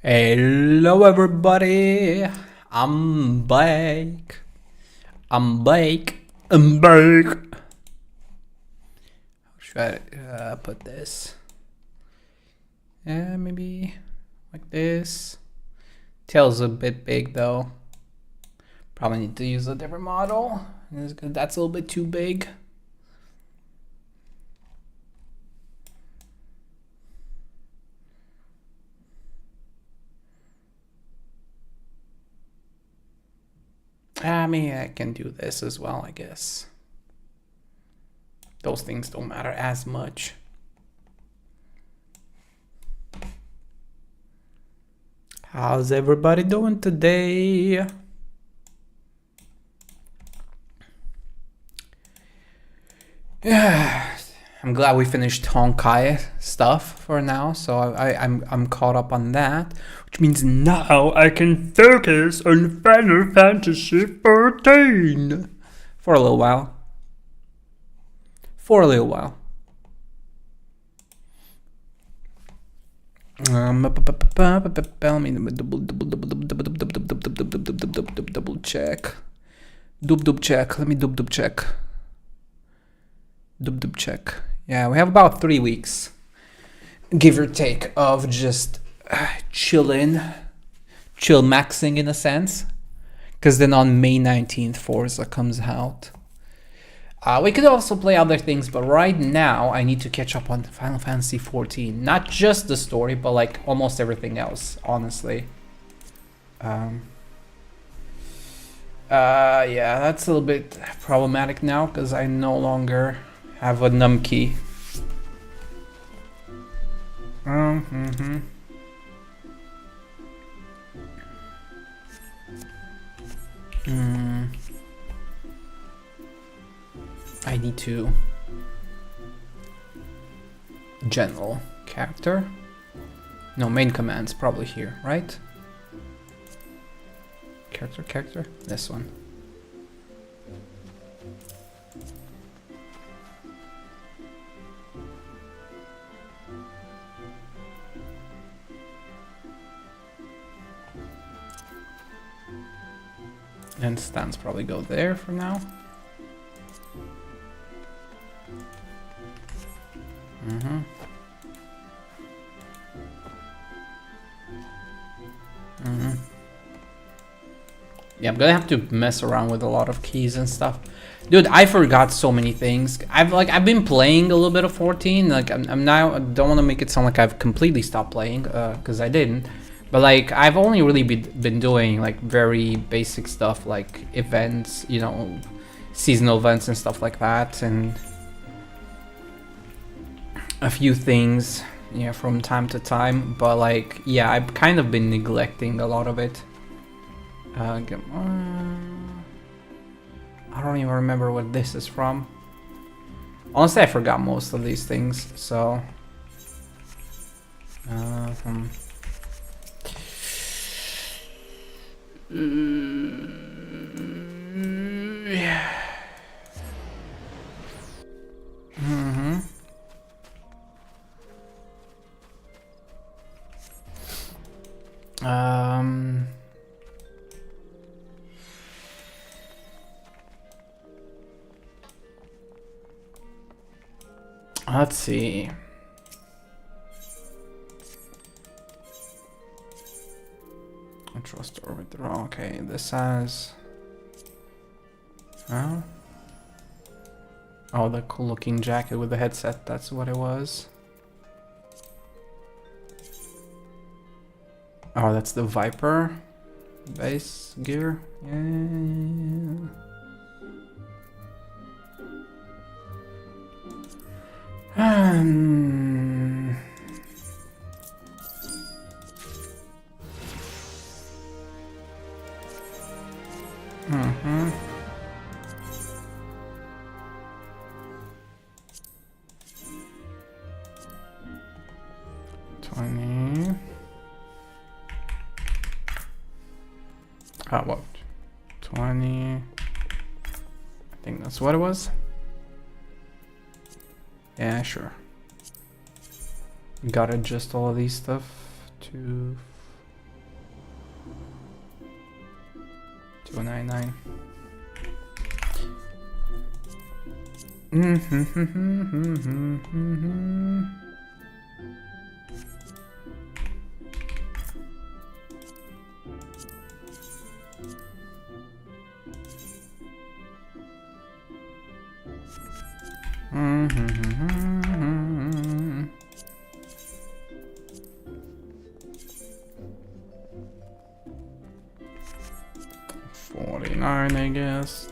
Hello everybody, I'm back. I'm back. How should I put this? Yeah, maybe like this. Tail's a bit big though. Probably need to use a different model. That's a little bit too big. I mean, I can do this as well, I guess. Those things don't matter as much. How's everybody doing today? Yeah, I'm glad we finished Honkai stuff for now, so I'm caught up on that, which means now I can focus on Final Fantasy XIV for a little while. Let me double check. Let me double check. Yeah, we have about 3 weeks, give or take, of just chill maxing in a sense, because then on May 19th Forza comes out. We could also play other things, but right now I need to catch up on Final Fantasy XIV. Not just the story, but like almost everything else, honestly. Yeah, that's a little bit problematic now because I no longer have a num key. I need to general character. No, main command's probably here, right? Character, this one. And stands probably go there for now. Yeah, I'm gonna have to mess around with a lot of keys and stuff. Dude, I forgot so many things. I've been playing a little bit of 14. Like I'm now, I don't want to make it sound like I've completely stopped playing, because I didn't. But like I've only really been doing like very basic stuff like events, you know, seasonal events and stuff like that, and a few things, yeah, from time to time. But like, yeah, I've kind of been neglecting a lot of it. I don't even remember what this is from. Honestly, I forgot most of these things, so yeah. Let's see. Trust or withdraw. Okay, this has. Oh, the cool looking jacket with the headset. That's what it was. Oh, that's the Viper base gear. Yeah. Mm-hmm. What? 20. I think that's what it was. Yeah, sure. Gotta adjust all of these stuff to 299. I guess.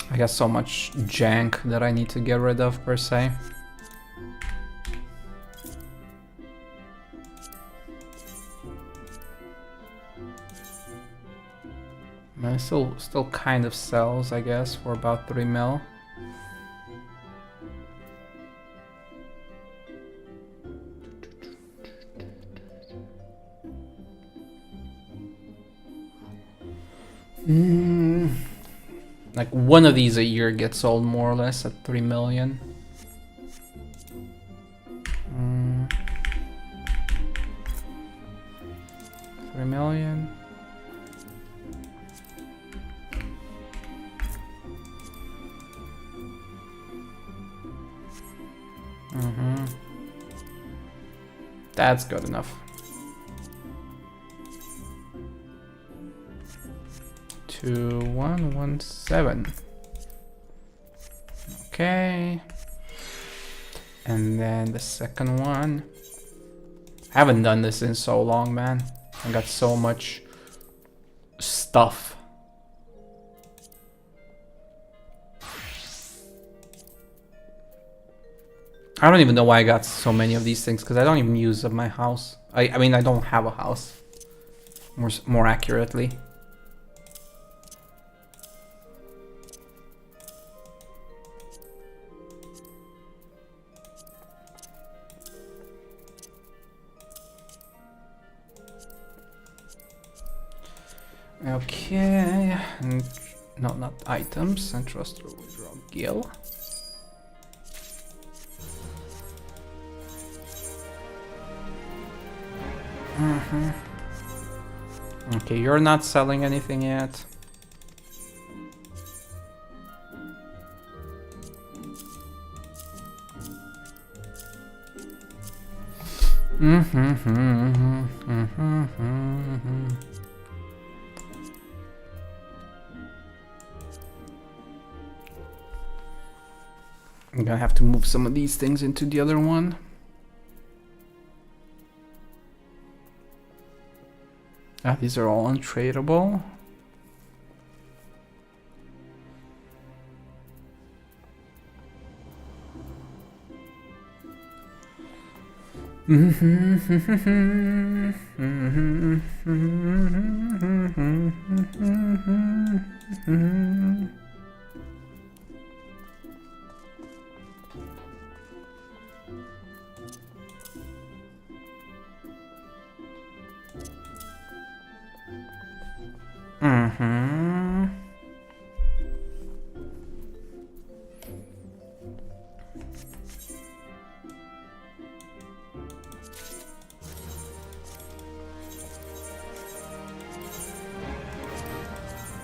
I got so much jank that I need to get rid of, per se. And it still kind of sells, I guess, for about 3 mil. Like one of these a year gets sold more or less at 3 million. 3 million. That's good enough. 2117. Okay. And then the second one. I haven't done this in so long, man. I got so much stuff. I don't even know why I got so many of these things, because I don't even use my house. I mean, I don't have a house. More accurately. Okay, and no, not items. And trust withdraw Gil. Okay, you're not selling anything yet. I'm gonna have to move some of these things into the other one. Ah, these are all untradeable.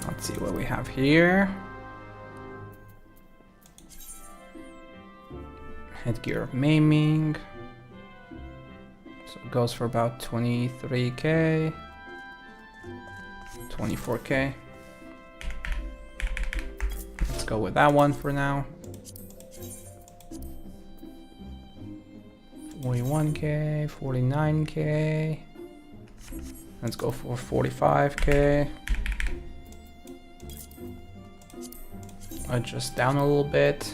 Let's see what we have here. Headgear of maiming. So it goes for about 23k. 24k. Let's go with that one for now. 41k, 49k. Let's go for 45k. Adjust down a little bit.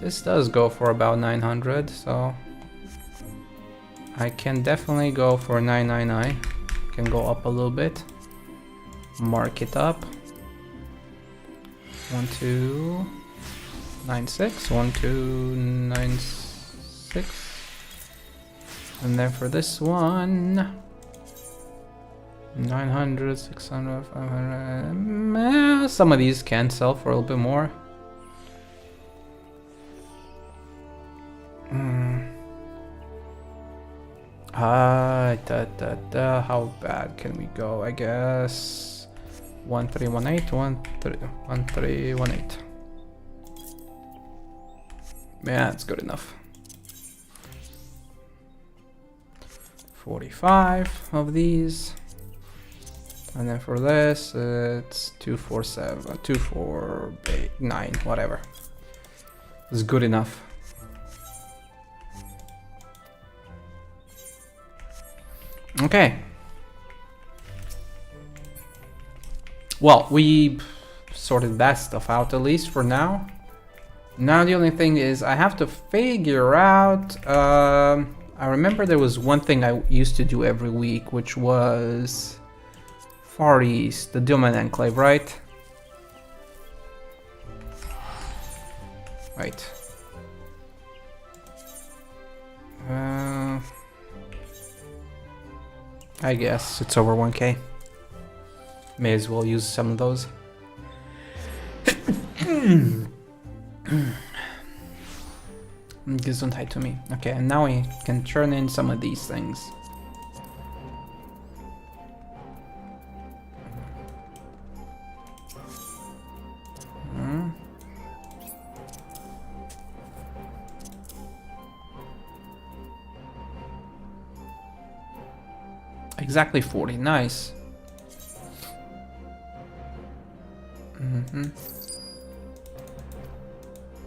This does go for about 900, so I can definitely go for 999. Can go up a little bit. Mark it up. 1296, 1296. And then for this one, 900, 600, 500. Some of these can sell for a little bit more. How bad can we go? I guess 1318, 1318. Yeah, that's good enough. 45 of these. And then for this, it's 247, 249, whatever. It's good enough. Okay. Well, we sorted that stuff out, at least for now. Now the only thing is I have to figure out... I remember there was one thing I used to do every week, which was Far East, the Doom Enclave, right? Right. I guess it's over 1k. May as well use some of those. Gesundheit to me. Okay, and now we can turn in some of these things. Exactly 40, nice.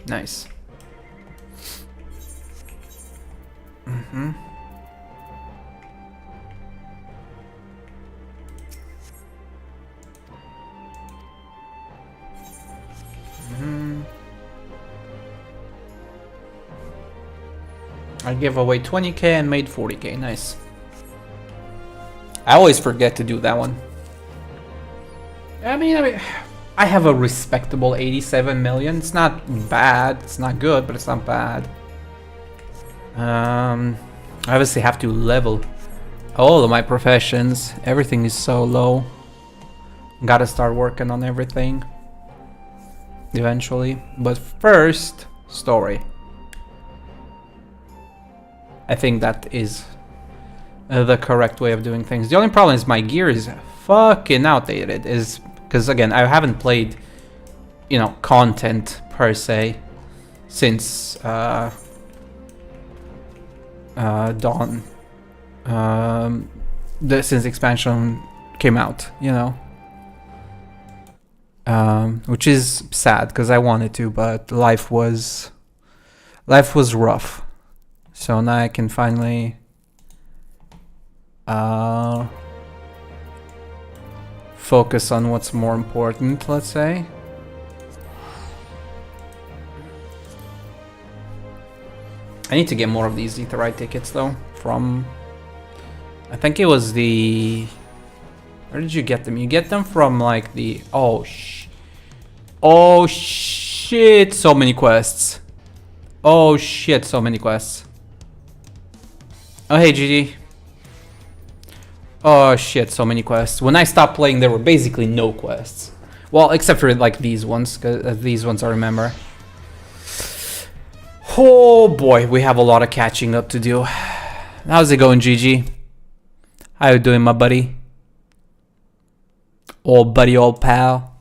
Nice. I gave away 20k and made 40k, nice. I always forget to do that one. I mean, I have a respectable 87 million. It's not bad, it's not good, but it's not bad. I obviously have to level all of my professions. Everything is so low. Gotta start working on everything eventually. But first, story. I think that is the correct way of doing things. The only problem is my gear is fucking outdated. Is because again, I haven't played, you know, content per se since Dawn, since expansion came out, you know, which is sad because I wanted to, but life was rough. So now I can finally focus on what's more important, let's say. I need to get more of these Etherite tickets though, from... I think it was the... Where did you get them? You get them from like the... Oh shit, so many quests. Oh shit, so many quests. Oh hey GG. Oh shit, so many quests. When I stopped playing there were basically no quests. Well, except for like these ones, because these ones I remember. Oh boy, we have a lot of catching up to do. How's it going, GG? How you doing, my buddy? Old buddy, old pal.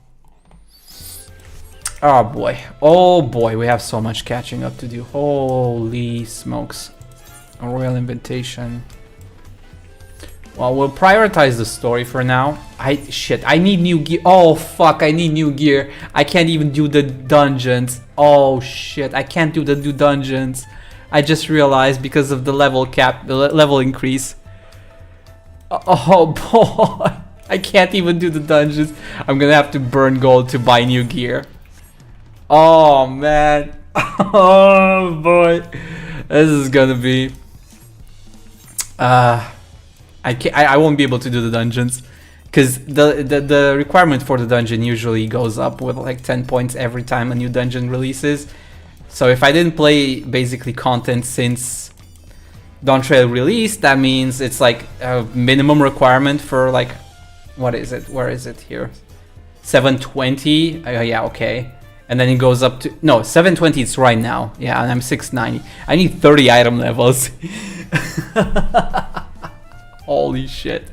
Oh boy, we have so much catching up to do. Holy smokes. A royal invitation. Well, we'll prioritize the story for now. I need new gear. Oh fuck, I need new gear. I can't even do the dungeons. Oh shit, I can't do the new dungeons. I just realized because of the level cap, the level increase. Oh boy, I can't even do the dungeons. I'm gonna have to burn gold to buy new gear. Oh man, oh boy, this is gonna be. I won't be able to do the dungeons because the requirement for the dungeon usually goes up with like 10 points every time a new dungeon releases. So if I didn't play basically content since Dawntrail released, that means it's like a minimum requirement for like, what is it? Where is it here? 720. Yeah, okay. And then it goes up to, no, 720 it's right now. Yeah, and I'm 690. I need 30 item levels. Holy shit.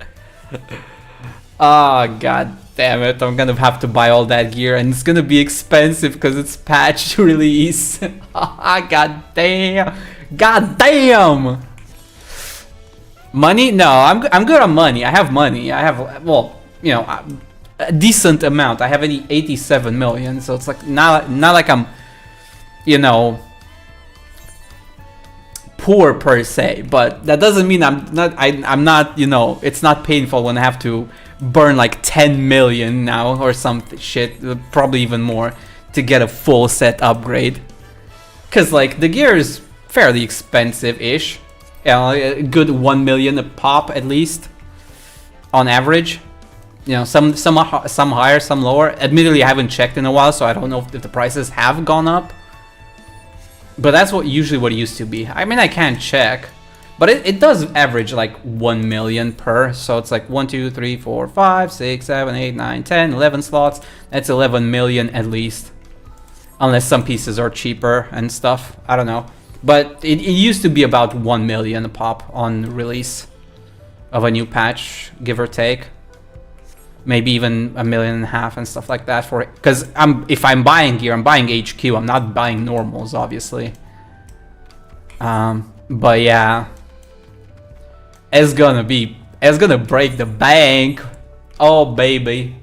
Ah, god damn it. I'm gonna have to buy all that gear and it's gonna be expensive because it's patch release. God damn. God damn. Money? No, I'm good on money. I have money. I have, well, you know, a decent amount. I have 87 million, so it's like not like I'm, you know, poor per se, but that doesn't mean I'm not, you know, it's not painful when I have to burn like 10 million now or some shit, probably even more, to get a full set upgrade. Cause like the gear is fairly expensive-ish, a good 1 million a pop at least, on average. You know, some higher, some lower. Admittedly, I haven't checked in a while, so I don't know if the prices have gone up. But that's usually what it used to be. I mean, I can't check, but it does average like 1 million per. So it's like 1, 2, 3, 4, 5, 6, 7, 8, 9, 10, 11 slots. That's 11 million at least. Unless some pieces are cheaper and stuff. I don't know. But it used to be about 1 million a pop on release of a new patch, give or take. Maybe even 1.5 million and stuff like that for it. Because if I'm buying gear, I'm buying HQ. I'm not buying normals, obviously. But yeah, it's gonna break the bank. Oh baby,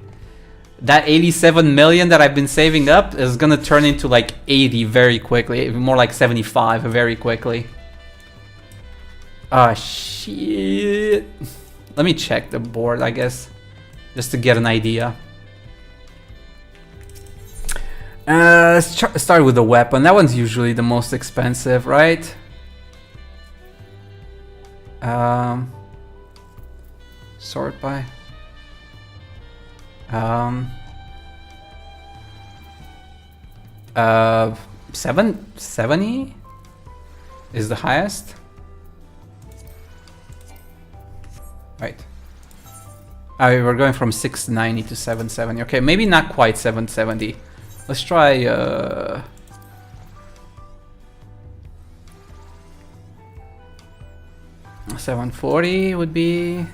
that 87 million that I've been saving up is gonna turn into like 80 very quickly, more like 75 very quickly. Ah shit. Let me check the board, I guess. Just to get an idea. Let's start with the weapon. That one's usually the most expensive, right? Sort by. 770 is the highest. Right. We're going from 690 to 770. Okay, maybe not quite 770. Let's try 740 would be.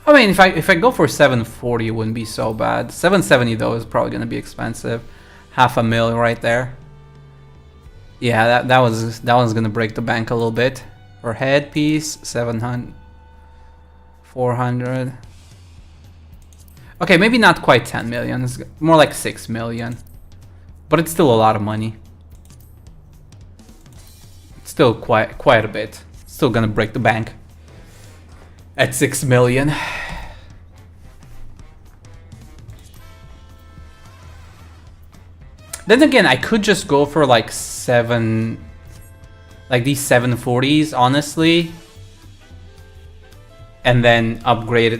I mean, if I go for 740, it wouldn't be so bad. 770 though is probably gonna be expensive. Half a mil right there. Yeah, that one's gonna break the bank a little bit. For headpiece, 700, 400. Okay, maybe not quite 10 million. It's more like 6 million. But it's still a lot of money. It's still quite a bit. Still gonna break the bank at 6 million. Then again, I could just go for like these 740s, honestly, and then upgrade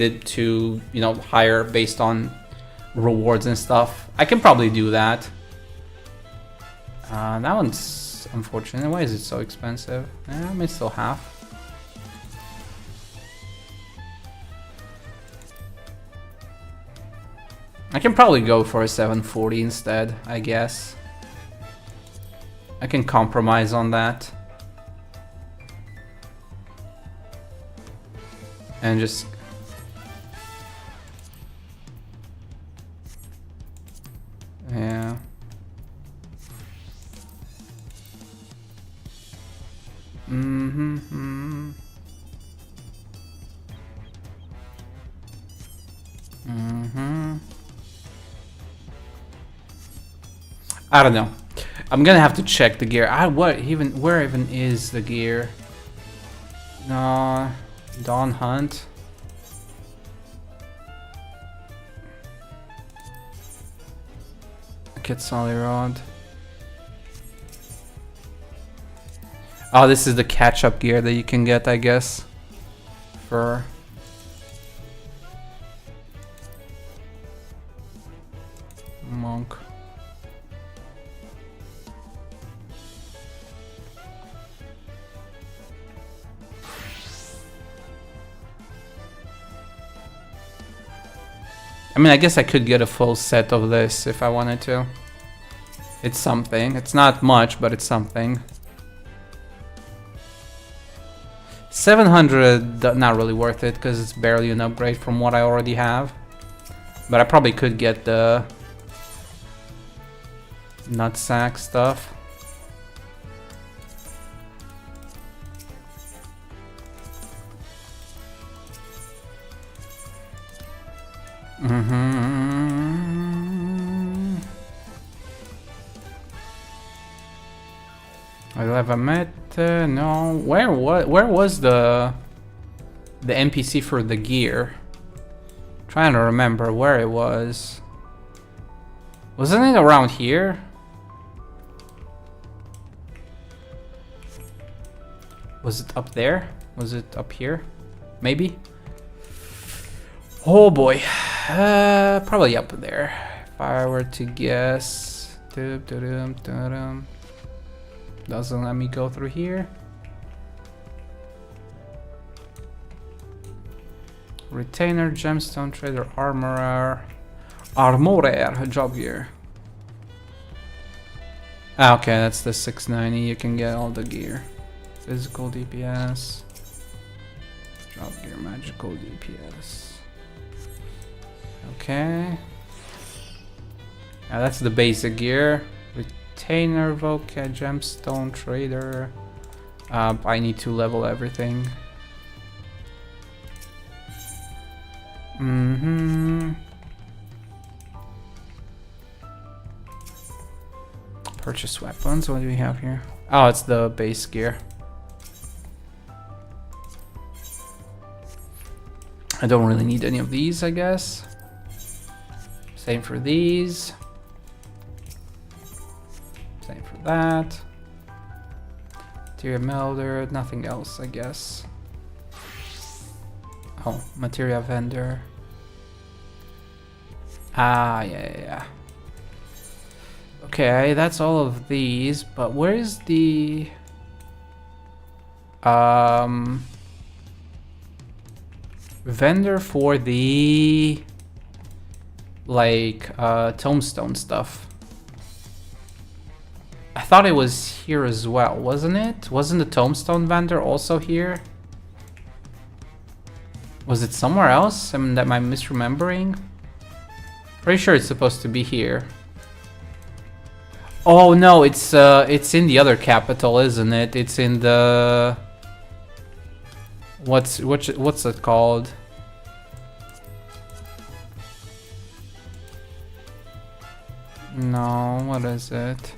it to, you know, higher based on rewards and stuff. I can probably do that. That one's unfortunate. Why is it so expensive? I may still have. I can probably go for a 740 instead, I guess. I can compromise on that. And just... yeah. I don't know. I'm gonna have to check the gear. Where even is the gear? No, Dawn Hunt. Quetzalli Rod. Oh, this is the catch-up gear that you can get, I guess. For monk. I mean, I guess I could get a full set of this if I wanted to. It's something. It's not much, but it's something. 700, not really worth it because it's barely an upgrade from what I already have. But I probably could get the nutsack stuff. I have met no. Where was the NPC for the gear? Trying to remember where it was. Wasn't it around here? Was it up there? Was it up here? Maybe? Oh boy. Probably up there. If I were to guess. Doesn't let me go through here. Retainer, gemstone trader, armorer, job gear. Ah, okay, that's the 690. You can get all the gear. Physical DPS, job gear, magical DPS. Okay. Now that's the basic gear. Retainer, Voca, gemstone trader. I need to level everything. Purchase weapons. What do we have here? Oh, it's the base gear. I don't really need any of these, I guess. Same for these. Same for that. Materia melder, nothing else, I guess. Oh, materia vendor. Ah, yeah. Okay, that's all of these, but where's the vendor for the like tombstone stuff? I thought it was here as well, wasn't it? Wasn't the tombstone vendor also here? Was it somewhere else? I mean, am I misremembering? Pretty sure it's supposed to be here. Oh no, it's in the other capital, isn't it? It's in the what's it called? No, what is it?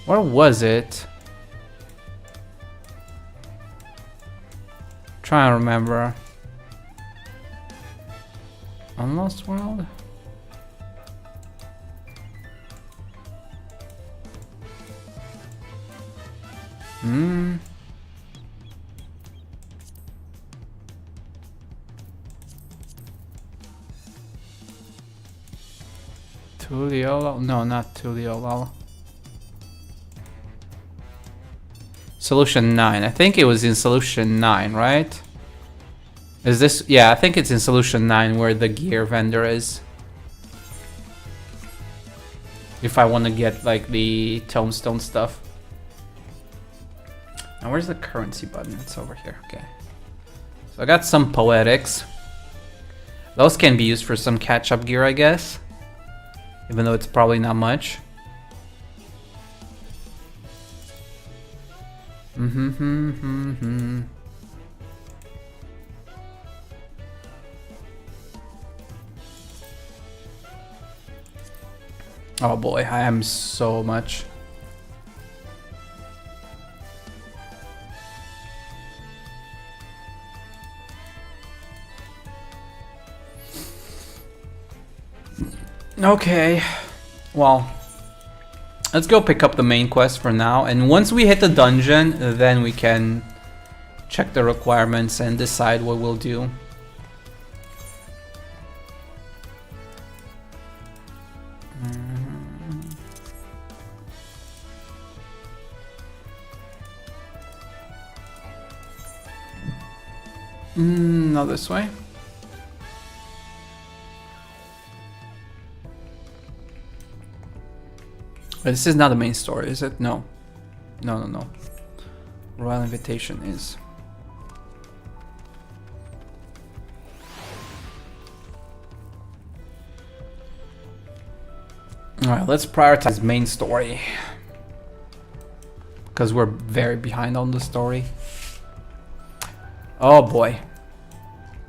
Where was it? Trying to remember. Unlost World? Tuliolo? No, not Tuliolo. Solution 9. I think it was in Solution 9, right? Is this? Yeah, I think it's in Solution 9 where the gear vendor is. If I want to get like the tombstone stuff. Now where's the currency button? It's over here. Okay. So I got some poetics. Those can be used for some catch-up gear, I guess. Even though it's probably not much. Oh boy, I am so much. Okay, well, let's go pick up the main quest for now, and once we hit the dungeon, then we can check the requirements and decide what we'll do. Not this way. But this is not the main story, is it? No. No. Royal Invitation is. Alright, let's prioritize main story. Because we're very behind on the story. Oh boy.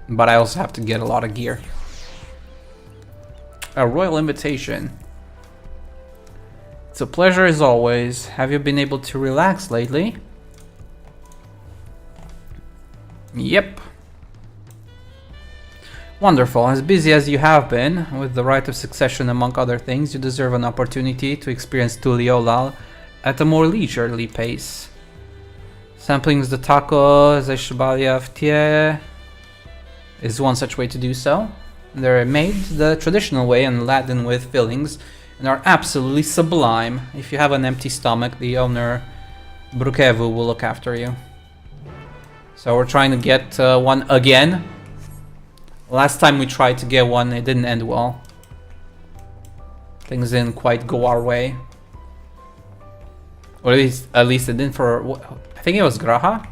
But I also have to get a lot of gear. A Royal Invitation. It's a pleasure as always. Have you been able to relax lately? Yep. Wonderful. As busy as you have been, with the right of succession among other things, you deserve an opportunity to experience Tuliolal at a more leisurely pace. Sampling the tacos, Zeshbalia is one such way to do so. They're made the traditional way and laden with fillings, and are absolutely sublime. If you have an empty stomach, the owner Brukevu will look after you. So we're trying to get one again. Last time we tried to get one, it didn't end well. Things didn't quite go our way. Or at least it didn't for... I think it was Graha.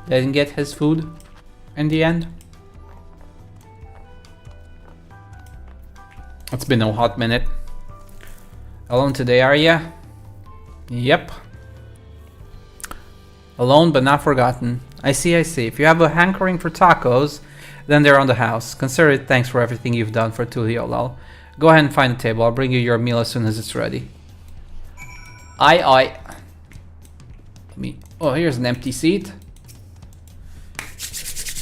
Didn't get his food in the end. It's been a hot minute. Alone today, are ya? Yep. Alone but not forgotten. I see. If you have a hankering for tacos, then they're on the house. Consider it thanks for everything you've done for Tuliolal. Go ahead and find a table. I'll bring you your meal as soon as it's ready. Aye. Oh, here's an empty seat.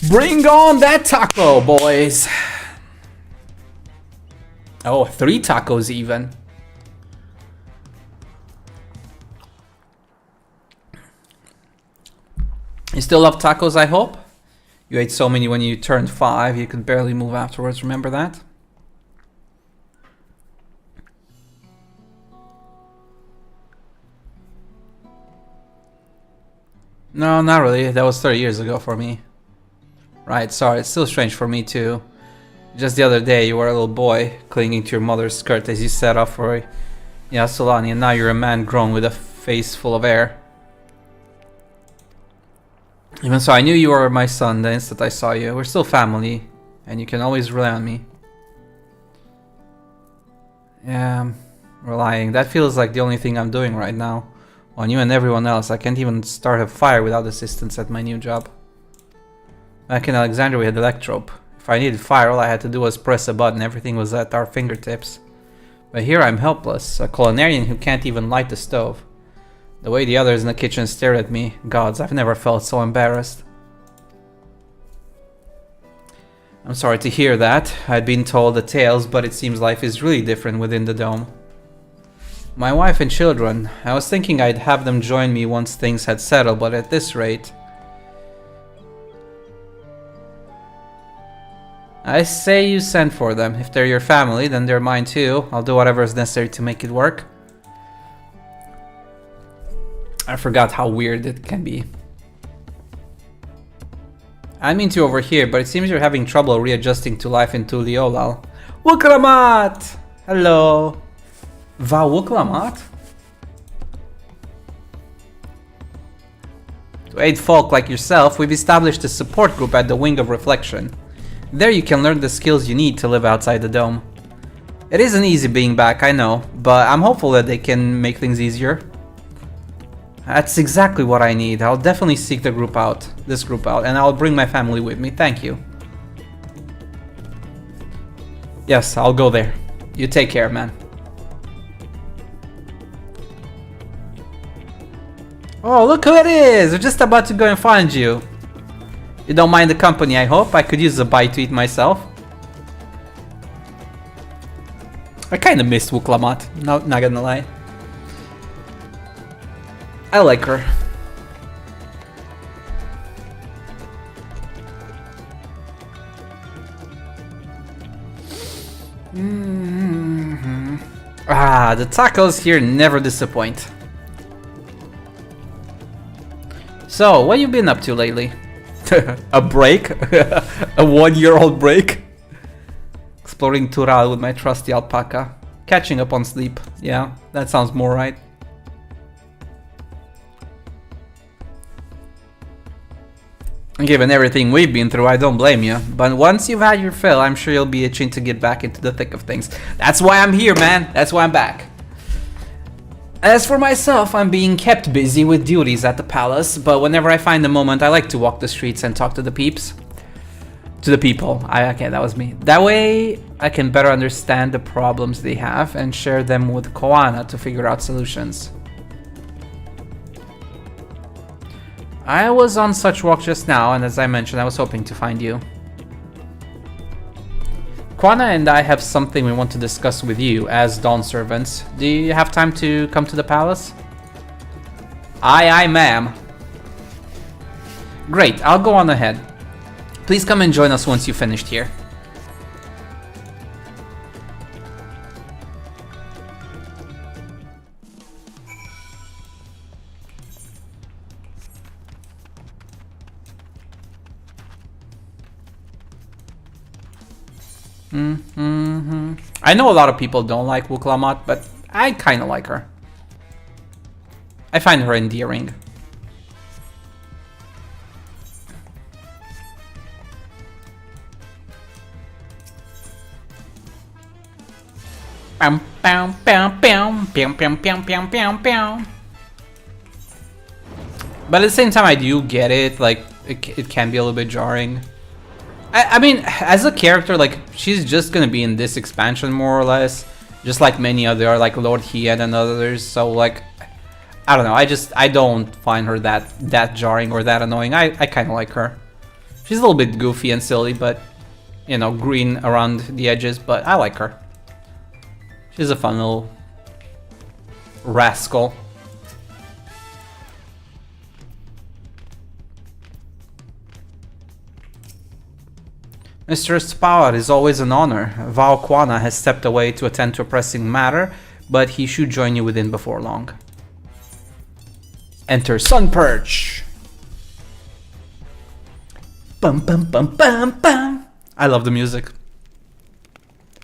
Bring on that taco, boys! Oh, 3 tacos even. You still love tacos, I hope? You ate so many when you turned 5, you could barely move afterwards, remember that? No, not really. That was 30 years ago for me. Right, sorry, it's still strange for me too. Just the other day, you were a little boy clinging to your mother's skirt as you set off for Yasulani, and now you're a man grown with a face full of air. Even so, I knew you were my son the instant I saw you. We're still family, and you can always rely on me. Yeah, I'm relying. That feels like the only thing I'm doing right now. On you and everyone else, I can't even start a fire without assistance at my new job. Back in Alexandria, we had electrope. If I needed fire, all I had to do was press a button. Everything was at our fingertips. But here I'm helpless, a culinarian who can't even light the stove. The way the others in the kitchen stared at me, gods, I've never felt so embarrassed. I'm sorry to hear that. I'd been told the tales, but it seems life is really different within the dome. My wife and children, I was thinking I'd have them join me once things had settled, but at this rate... I say you send for them. If they're your family, then they're mine too. I'll do whatever is necessary to make it work. I forgot how weird it can be. I mean to overhear, but it seems you're having trouble readjusting to life in Tuliolal. Wuklamat! Hello! Va Wuklamat? To aid folk like yourself, we've established a support group at the Wing of Reflection. There you can learn the skills you need to live outside the dome. It isn't easy being back, I know, but I'm hopeful that they can make things easier. That's exactly what I need. I'll definitely seek this group out, and I'll bring my family with me. Thank you. Yes, I'll go there. You take care, man. Oh, look who it is! We're just about to go and find you. You don't mind the company, I hope. I could use a bite to eat myself. I kinda missed Wuklamat, not gonna lie. I like her. Ah, the tacos here never disappoint. So, what you been up to lately? A break? A 1-year-old break? Exploring Tural with my trusty alpaca. Catching up on sleep. Yeah, that sounds more right. Given everything we've been through, I don't blame you. But once you've had your fill, I'm sure you'll be itching to get back into the thick of things. That's why I'm here, man. That's why I'm back. As for myself, I'm being kept busy with duties at the palace, but whenever I find a moment, I like to walk the streets and talk to the peeps. To the people. Okay, that was me. That way, I can better understand the problems they have and share them with Koana to figure out solutions. I was on such walk just now, and as I mentioned, I was hoping to find you. Koana and I have something we want to discuss with you as Dawn servants. Do you have time to come to the palace? Aye, ma'am. Great, I'll go on ahead. Please come and join us once you've finished here. I know a lot of people don't like Wuklamat, but I kinda like her. I find her endearing. But at the same time, I do get it. Like, it can be a little bit jarring. I mean, as a character, like, she's just gonna be in this expansion more or less, just like many other, like Lord Hied and others. So, like, I don't know. I don't find her that jarring or that annoying. I kind of like her. She's a little bit goofy and silly, but you know, green around the edges. But I like her. She's a fun little rascal. Mr. Spauer is always an honor. Val Koana has stepped away to attend to a pressing matter, but he should join you within before long. Enter Sunperch! Bum bum bum bum bum! I love the music.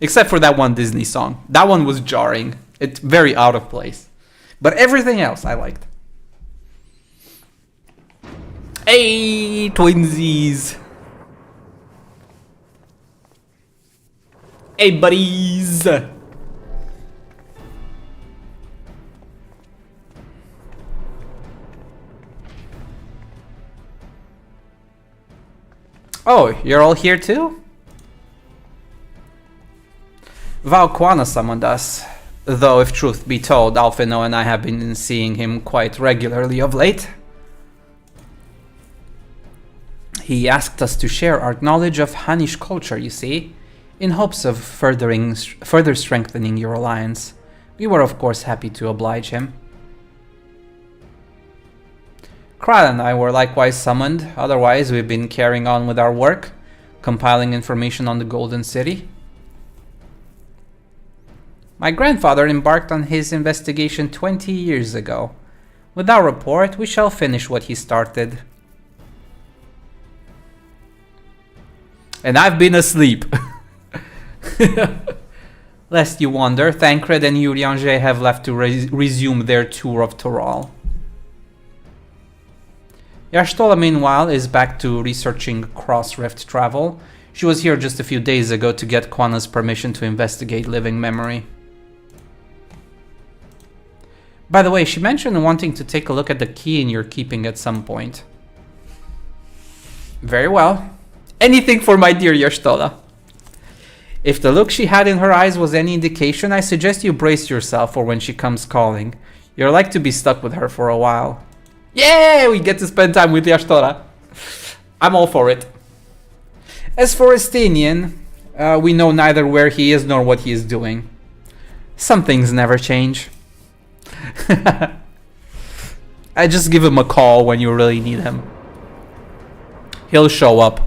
Except for that one Disney song. That one was jarring. It's very out of place. But everything else I liked. Hey, twinsies! Hey, buddies! Oh, you're all here too? Val Koana summoned us. Though, if truth be told, Alphino and I have been seeing him quite regularly of late. He asked us to share our knowledge of Hannish culture, you see, in hopes of further strengthening your alliance. We were of course happy to oblige him. Kral and I were likewise summoned, otherwise we've been carrying on with our work, compiling information on the Golden City. My grandfather embarked on his investigation 20 years ago. With our report, we shall finish what he started. And I've been asleep. Lest you wonder, Thancred and Urianger have left to resume their tour of Toral. Y'ashtola, meanwhile, is back to researching cross-rift travel. She was here just a few days ago to get Koana's permission to investigate living memory. By the way, she mentioned wanting to take a look at the key you're keeping at some point. Very well. Anything for my dear Y'ashtola. If the look she had in her eyes was any indication, I suggest you brace yourself for when she comes calling. You're like to be stuck with her for a while. Yeah, we get to spend time with Yashtora. I'm all for it. As for Estinian, we know neither where he is nor what he is doing. Some things never change. I just give him a call when you really need him. He'll show up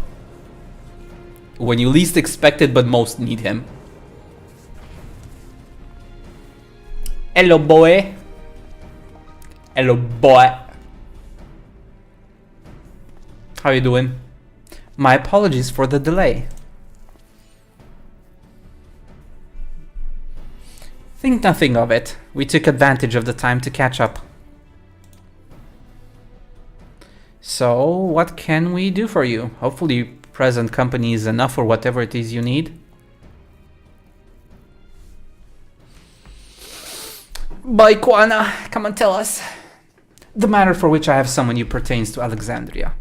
when you least expect it but most need him. Hello, boy. Hello, boy. How you doing? My apologies for the delay. Think nothing of it. We took advantage of the time to catch up. So, what can we do for you? Hopefully, present company is enough for whatever it is you need. By Kwana, come and tell us. The matter for which I have summoned you pertains to Alexandria.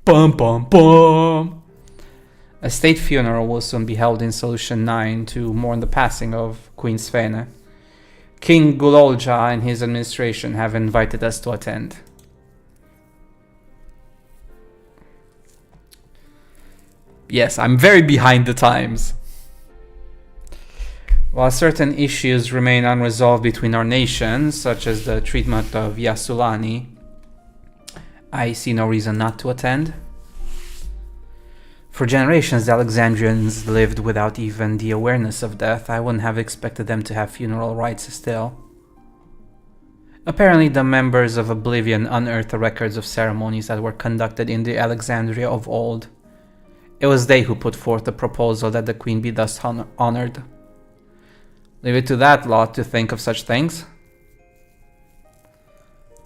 Bum bum bum! A state funeral will soon be held in Solution 9 to mourn the passing of Queen Svene. King Gulolja and his administration have invited us to attend. Yes, I'm very behind the times. While certain issues remain unresolved between our nations, such as the treatment of Yasulani, I see no reason not to attend. For generations, the Alexandrians lived without even the awareness of death. I wouldn't have expected them to have funeral rites still. Apparently, the members of Oblivion unearthed the records of ceremonies that were conducted in the Alexandria of old. It was they who put forth the proposal that the queen be thus honored. Leave it to that lot to think of such things.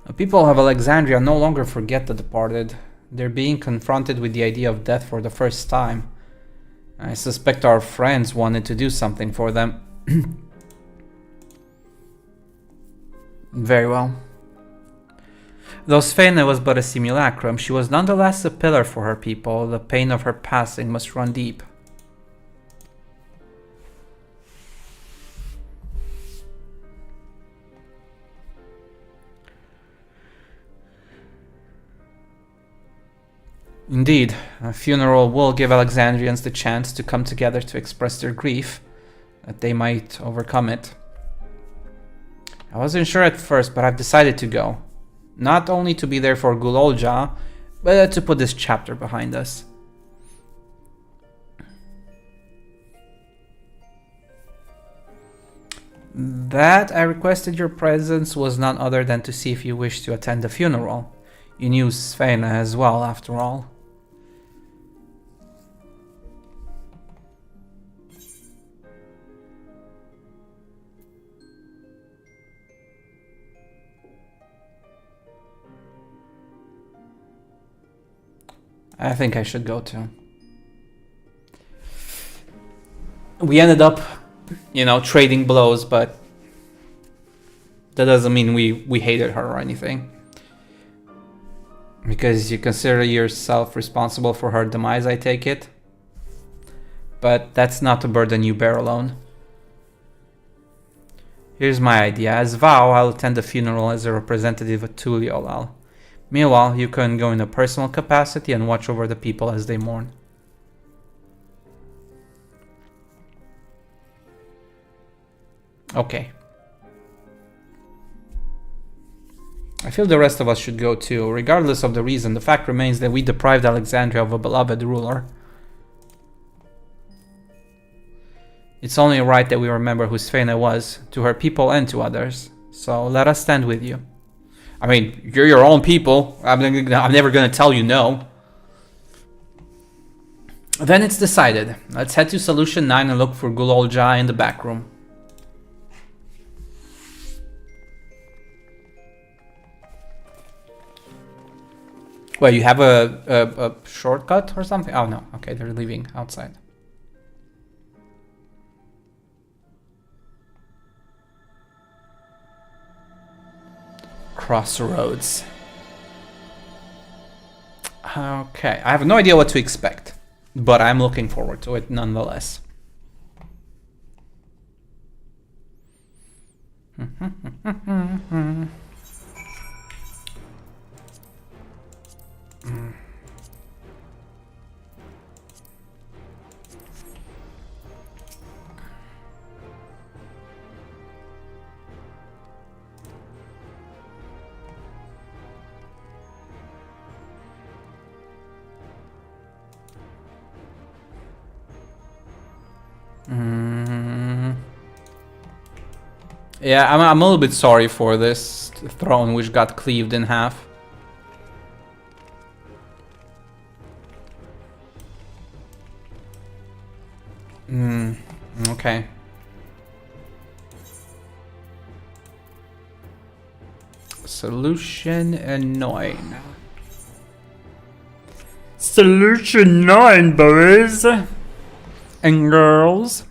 The people of Alexandria no longer forget the departed. They're being confronted with the idea of death for the first time. I suspect our friends wanted to do something for them. Very well. Though Svene was but a simulacrum, she was nonetheless a pillar for her people. The pain of her passing must run deep. Indeed, a funeral will give Alexandrians the chance to come together to express their grief, that they might overcome it. I wasn't sure at first, but I've decided to go. Not only to be there for Gulolja, but to put this chapter behind us. That I requested your presence was none other than to see if you wished to attend the funeral. You knew Svene as well, after all. I think I should go too. We ended up, trading blows, but that doesn't mean we hated her or anything. Because you consider yourself responsible for her demise, I take it. But that's not a burden you bear alone. Here's my idea. As vow, I'll attend the funeral as a representative of Tuliolal. Meanwhile, you can go in a personal capacity and watch over the people as they mourn. Okay. I feel the rest of us should go too. Regardless of the reason, the fact remains that we deprived Alexandria of a beloved ruler. It's only right that we remember who Svene was, to her people and to others. So let us stand with you. I mean, you're your own people. I'm never going to tell you no. Then it's decided. Let's head to Solution 9 and look for Gulolja in the back room. Well, you have a shortcut or something? Oh no, okay, they're leaving outside. Crossroads. Okay, I have no idea what to expect, but I'm looking forward to it nonetheless. Yeah, I'm a little bit sorry for this throne which got cleaved in half. Okay. Solution 9. Solution 9, boys and girls.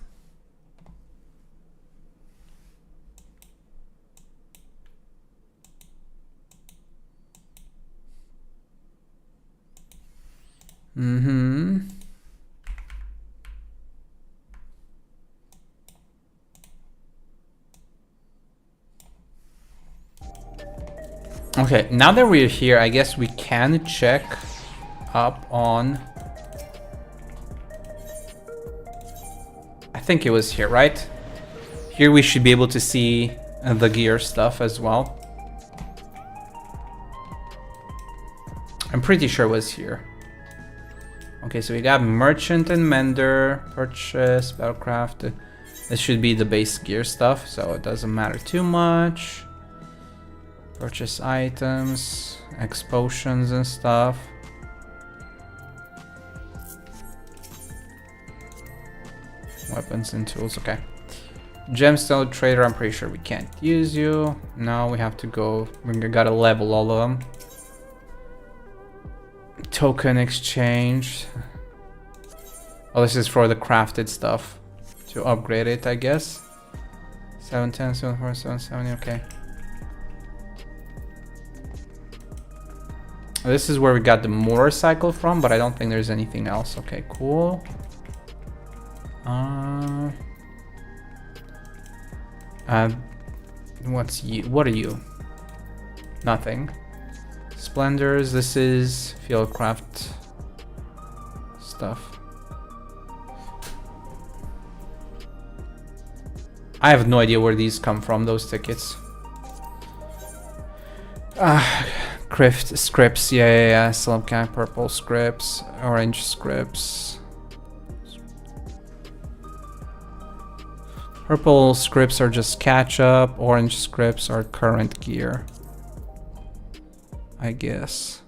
Okay, now that we're here, I guess we can check up on... I think it was here, right? Here we should be able to see the gear stuff as well. I'm pretty sure it was here. Okay, so we got merchant and mender, purchase, battlecraft. This should be the base gear stuff, so it doesn't matter too much. Purchase items, potions and stuff. Weapons and tools, okay. Gemstone trader, I'm pretty sure we can't use you. No, we have to go, we gotta level all of them. Token exchange. Oh, this is for the crafted stuff. To upgrade it, I guess. 710, 74, 770, okay. This is where we got the motorcycle from, but I don't think there's anything else. Okay, cool. What's you? What are you? Nothing. Splendors. This is fieldcraft stuff. I have no idea where these come from. Those tickets. Scripts, yeah. Slump cap, purple scripts, orange scripts. Purple scripts are just catch up, orange scripts are current gear, I guess.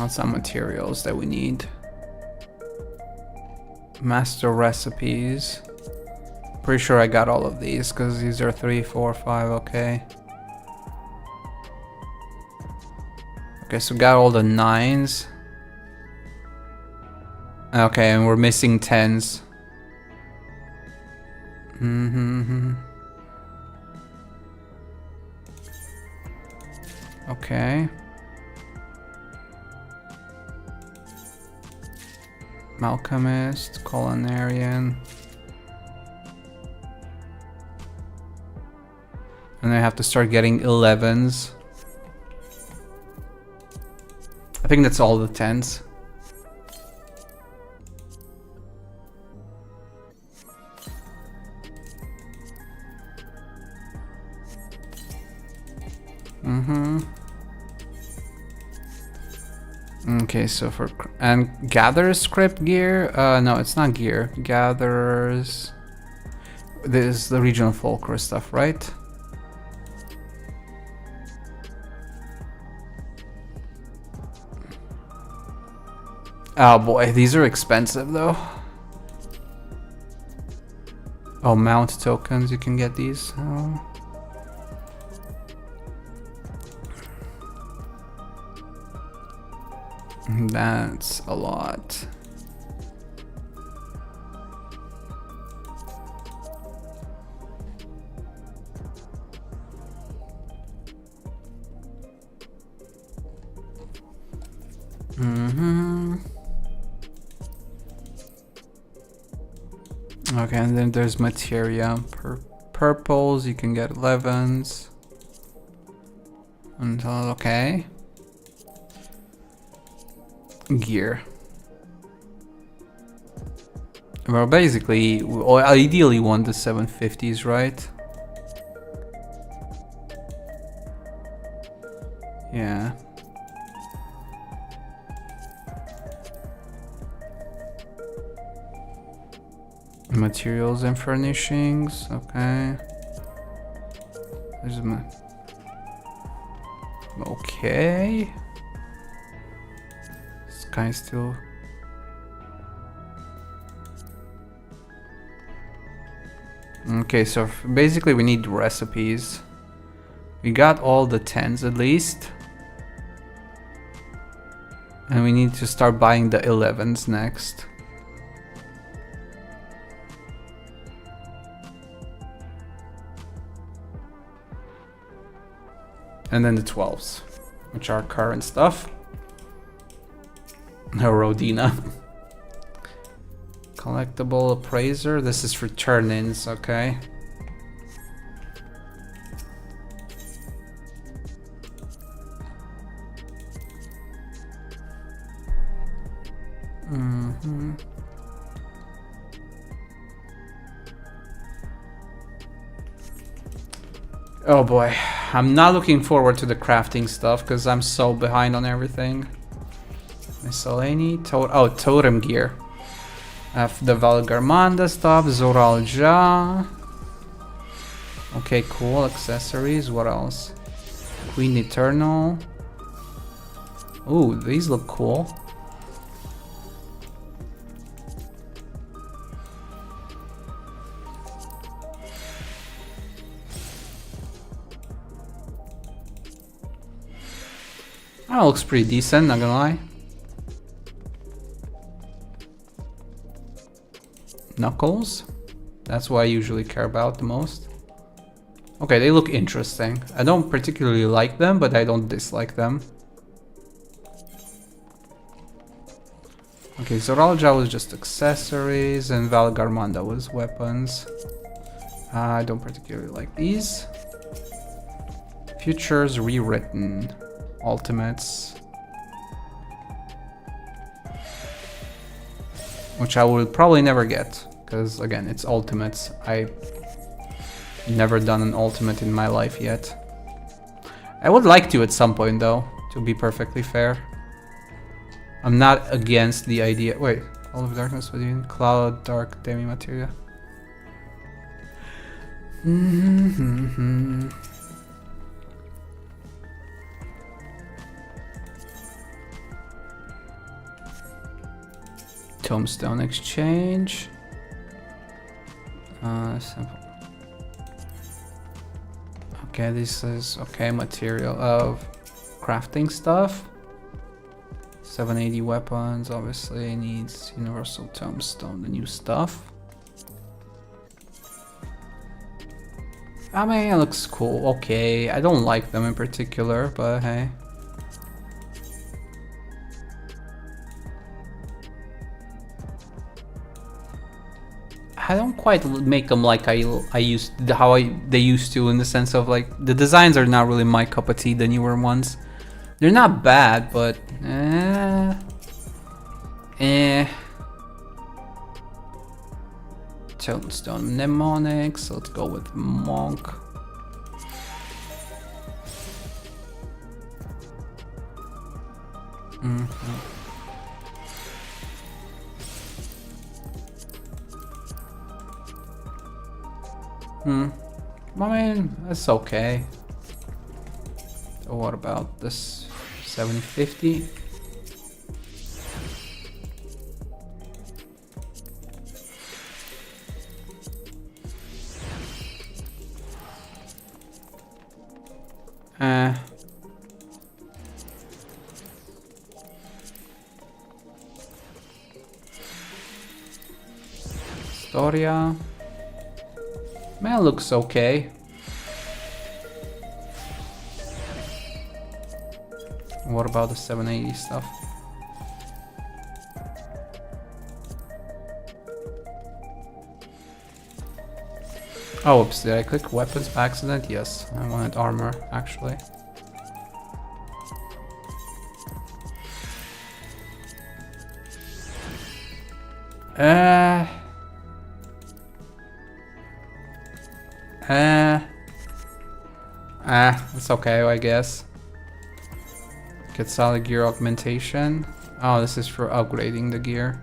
Some materials that we need. Master recipes. Pretty sure I got all of these because these are 3, 4, 5. Okay. Okay, so got all the 9s. Okay, and we're missing 10s. Okay. Alchemist, culinarian. And I have to start getting 11s. I think that's all the 10s. Okay, so for and gather script gear. No, it's not gear. Gathers. This is the regional folklore stuff, right? Oh boy, these are expensive though. Oh, mount tokens. You can get these. Oh. That's a lot. Okay, and then there's materia. Purples, you can get 11s. Okay. Gear. Well, basically, ideally want the 750s, right? Yeah. Materials and furnishings, okay. There's a okay. Sky still. Okay, so basically we need recipes. We got all the 10s at least. And we need to start buying the 11s next. And then the 12s, which are current stuff. No, Rodina. Collectible appraiser. This is for turn-ins, okay. Oh boy, I'm not looking forward to the crafting stuff because I'm so behind on everything. Miscellany, totem gear. I have the Valgarmanda stuff, Zoralja. Okay, cool, accessories, what else? Queen Eternal. Ooh, these look cool. That looks pretty decent, not gonna lie. Knuckles. That's what I usually care about the most. Okay, they look interesting. I don't particularly like them, but I don't dislike them. Okay, Zoralja was just accessories and Valgarmanda was weapons. I don't particularly like these. Futures rewritten. Ultimates. Which I will probably never get. Because again, it's ultimates. I've never done an ultimate in my life yet. I would like to at some point though, to be perfectly fair. I'm not against the idea. Wait, all of darkness within cloud, dark, demi materia. Tombstone exchange. Simple. Okay, this is okay. Material of crafting stuff. 780 weapons. Obviously needs universal tombstone. The new stuff. I mean, it looks cool. Okay, I don't like them in particular, but hey. I don't quite make them like they used to, in the sense of like the designs are not really my cup of tea. The newer ones, they're not bad, but Tombstone mnemonics. Let's go with monk. I mean, that's okay. So what about this 750? Storia. Man, looks okay. What about the 780 stuff? Oh, oops, did I click weapons by accident? Yes, I wanted armor, actually. It's okay, I guess. Get solid gear augmentation. Oh, this is for upgrading the gear.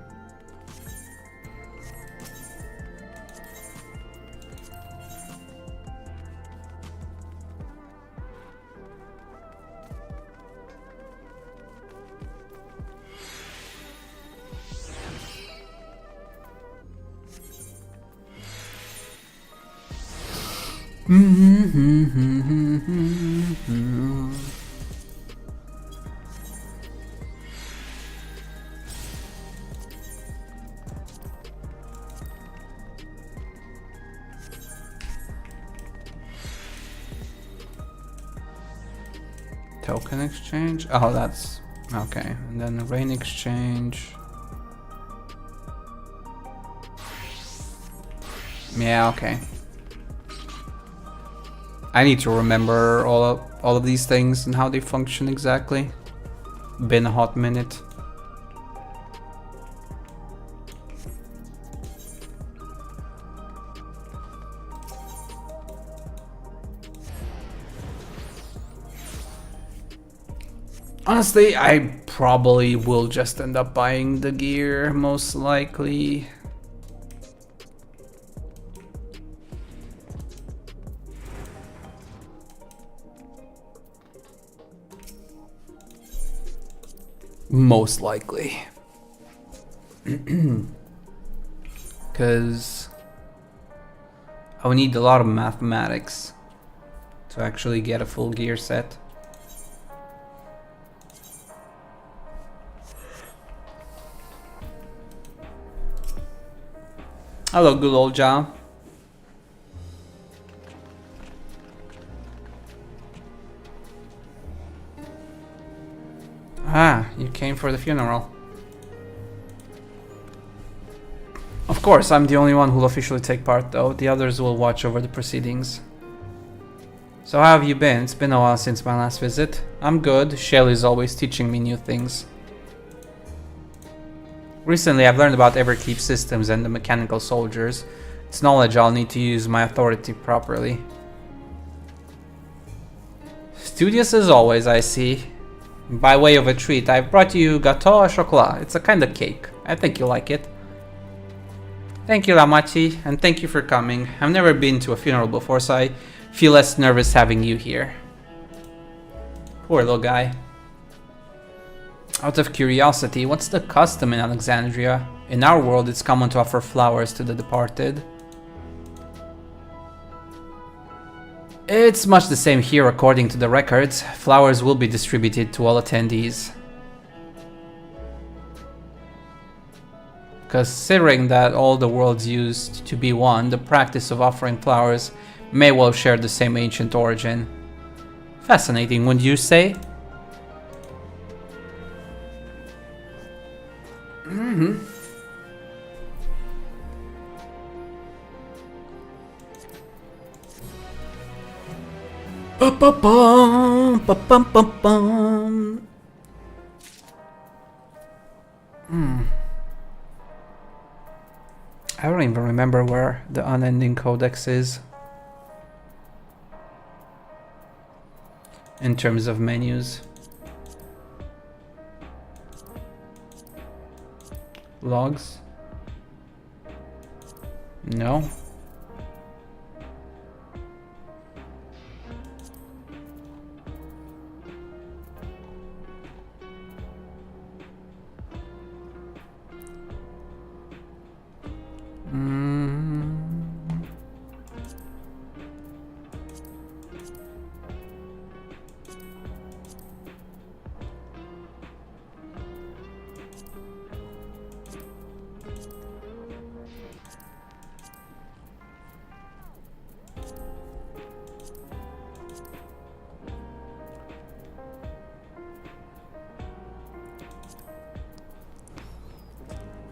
Token exchange? Oh, that's okay. And then the rain exchange. Yeah, okay. I need to remember all of these things and how they function exactly. Been a hot minute. Honestly, I probably will just end up buying the gear, most likely. Most likely. Because I would need a lot of mathematics to actually get a full gear set. Hello, good old John. Ah, you came for the funeral. Of course, I'm the only one who'll officially take part though. The others will watch over the proceedings. So how have you been? It's been a while since my last visit. I'm good. Shelly's always teaching me new things. Recently, I've learned about Everkeep systems and the mechanical soldiers. It's knowledge I'll need to use my authority properly. Studious as always, I see. By way of a treat, I've brought you gâteau au chocolat. It's a kind of cake. I think you'll like it. Thank you, Lamachi, and thank you for coming. I've never been to a funeral before, so I feel less nervous having you here. Poor little guy. Out of curiosity, what's the custom in Alexandria? In our world, it's common to offer flowers to the departed. It's much the same here according to the records. Flowers will be distributed to all attendees. Considering that all the worlds used to be one, the practice of offering flowers may well share the same ancient origin. Fascinating, wouldn't you say? Ba-ba-bum, ba-bum-bum-bum. I don't even remember where the unending codex is in terms of menus. Logs? No.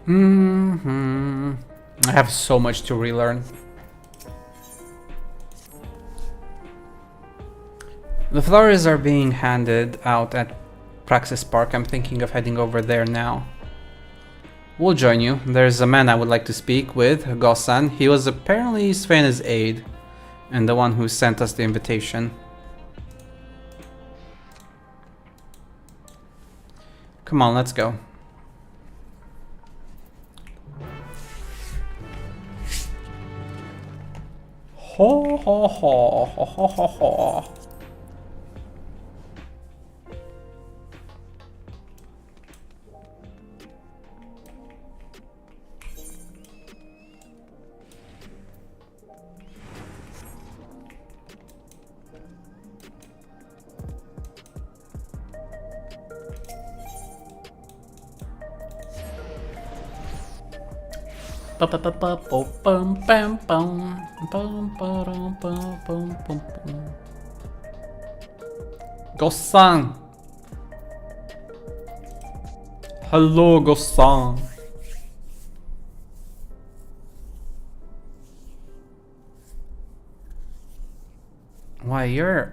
I have so much to relearn. The flowers are being handed out at Praxis Park. I'm thinking of heading over there now. We'll join you. There's a man I would like to speak with, Gosan. He was apparently Svena's aide, and the one who sent us the invitation. Come on, let's go. Ho ho ho ho ho ho ho. Gosan. Hello, Gosan. Why, you're...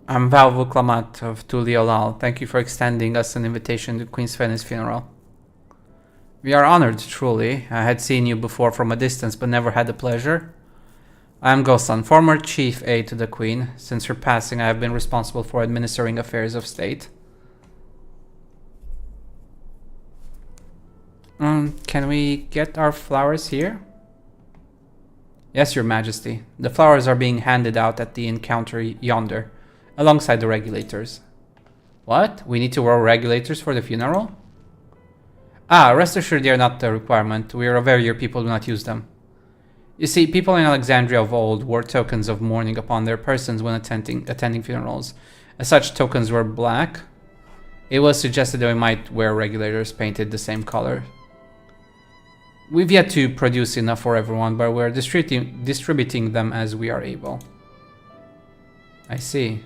I'm Val Vuklamat of Tuliolal. Thank you for extending us an invitation to Queen Svena's funeral. We are honored, truly. I had seen you before from a distance, but never had the pleasure. I am Gosan, former chief aide to the Queen. Since her passing, I have been responsible for administering affairs of state. Can we get our flowers here? Yes, Your Majesty. The flowers are being handed out at the encounter yonder, alongside the regulators. What? We need to roll regulators for the funeral? Ah, rest assured they are not a requirement. We are aware your people do not use them. You see, people in Alexandria of old wore tokens of mourning upon their persons when attending funerals. As such, tokens were black. It was suggested that we might wear regulators painted the same color. We've yet to produce enough for everyone, but we're distributing them as we are able. I see.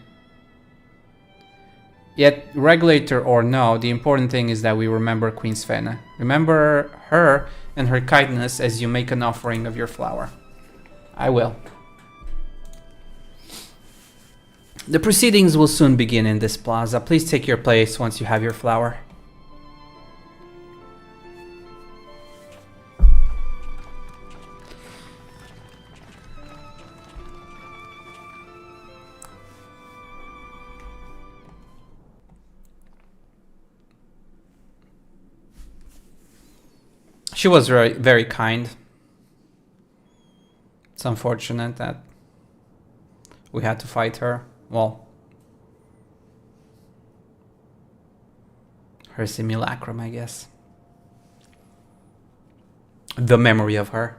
Yet, regulator or no, the important thing is that we remember Queen Svena. Remember her and her kindness as you make an offering of your flower. I will. The proceedings will soon begin in this plaza. Please take your place once you have your flower. She was very, very kind. It's unfortunate that we had to fight her. Well, her simulacrum, I guess. The memory of her.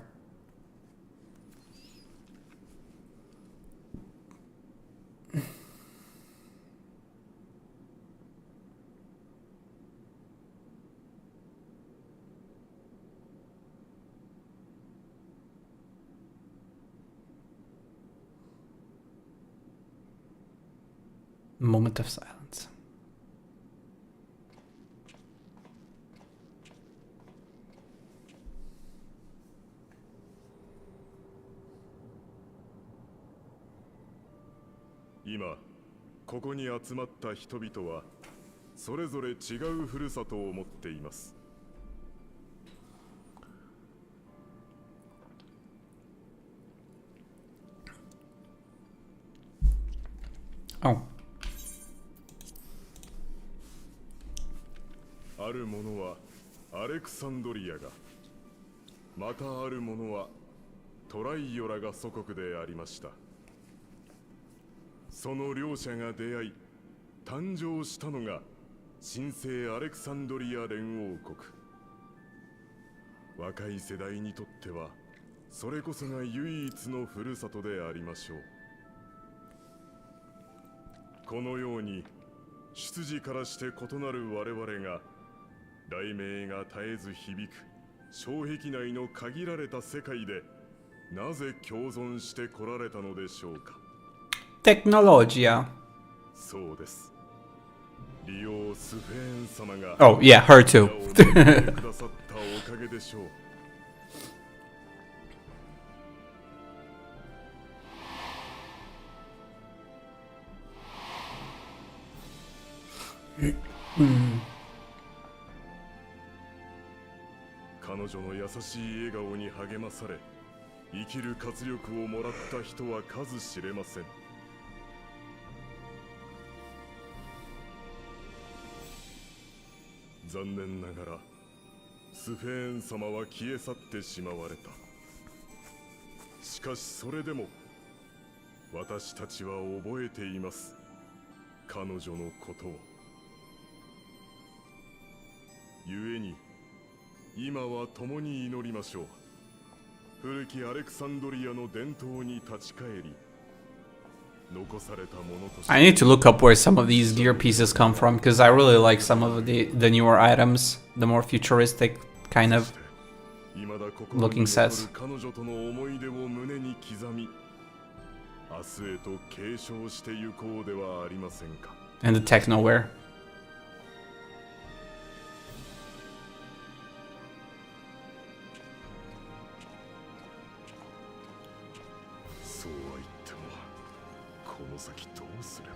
Moment of silence. Now, ここに集まった人々はそれぞれ違うふるさとを持っています。Oh. ある者はアレクサンドリアが、またある者はトライオラが祖国でありました。その両者が出会い誕生したのが神聖アレクサンドリア連王国。若い世代にとってはそれこそが唯一のふるさとでありましょう。このように出自からして異なる我々が雷鳴が絶えず響く障壁内の限られた世界でなぜ共存してこられたのでしょうか。Technologia. そうです。リオ・スフェーン様が Oh, yeah, her too. くださったおかげでしょう。彼女の優しい笑顔に励まされ、生きる活力をもらった人は数知れません。残念ながらスフェーン様は消え去ってしまわれた。しかしそれでも私たちは覚えています、彼女のことを。故に今は共に祈りましょう。古きアレクサンドリアの伝統に立ち返り、残されたものとして。 I need to look up where some of these gear pieces come from, because I really like some of the newer items, the more futuristic kind of looking sets. 彼女との思い出を胸に刻み、明日へと継承してゆこうではありませんか。 And the techno wear. そうは言っても、この先どうすれば。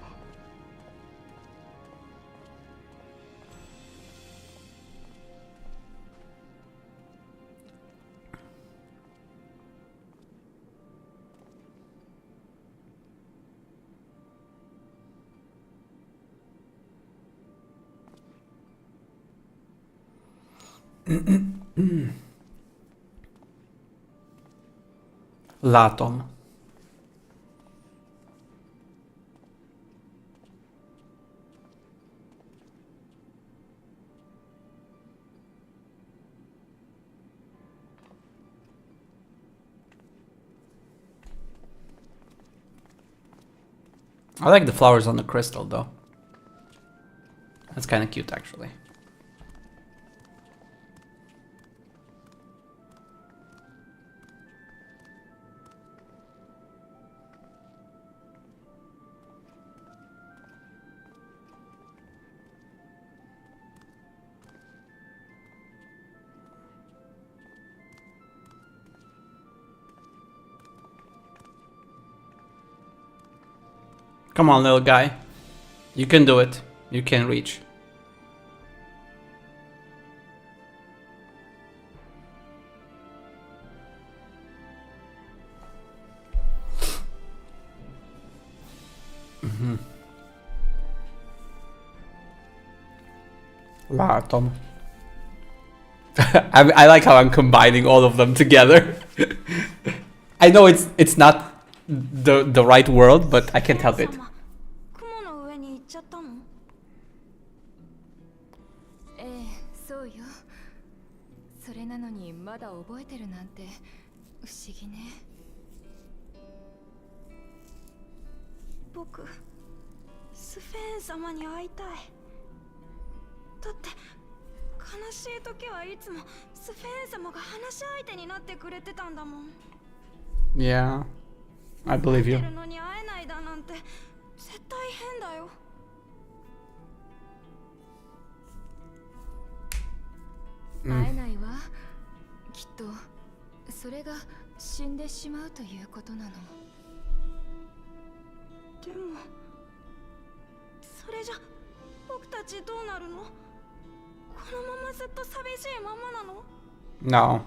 Latom. I like the flowers on the crystal though. That's kind of cute actually. Come on, little guy. You can do it. You can reach. Latom. I like how I'm combining all of them together. I know it's not the right world, but I can't help it. 雲の上に行っちゃったの？ええ、そうよ。それなのにまだ覚えてるなんて不思議ね。僕、スフェーン様に会いたい。だって悲しい時はいつもスフェーン様が話し相手になってくれてたんだもん。 Yeah, I believe you. 会えてるのに会えないだなんて絶対変だよ。会えないわ。きっとそれが死んでしまうということなの。でもそれじゃ僕たちどうなるの？このままずっと寂しいままなの？ No.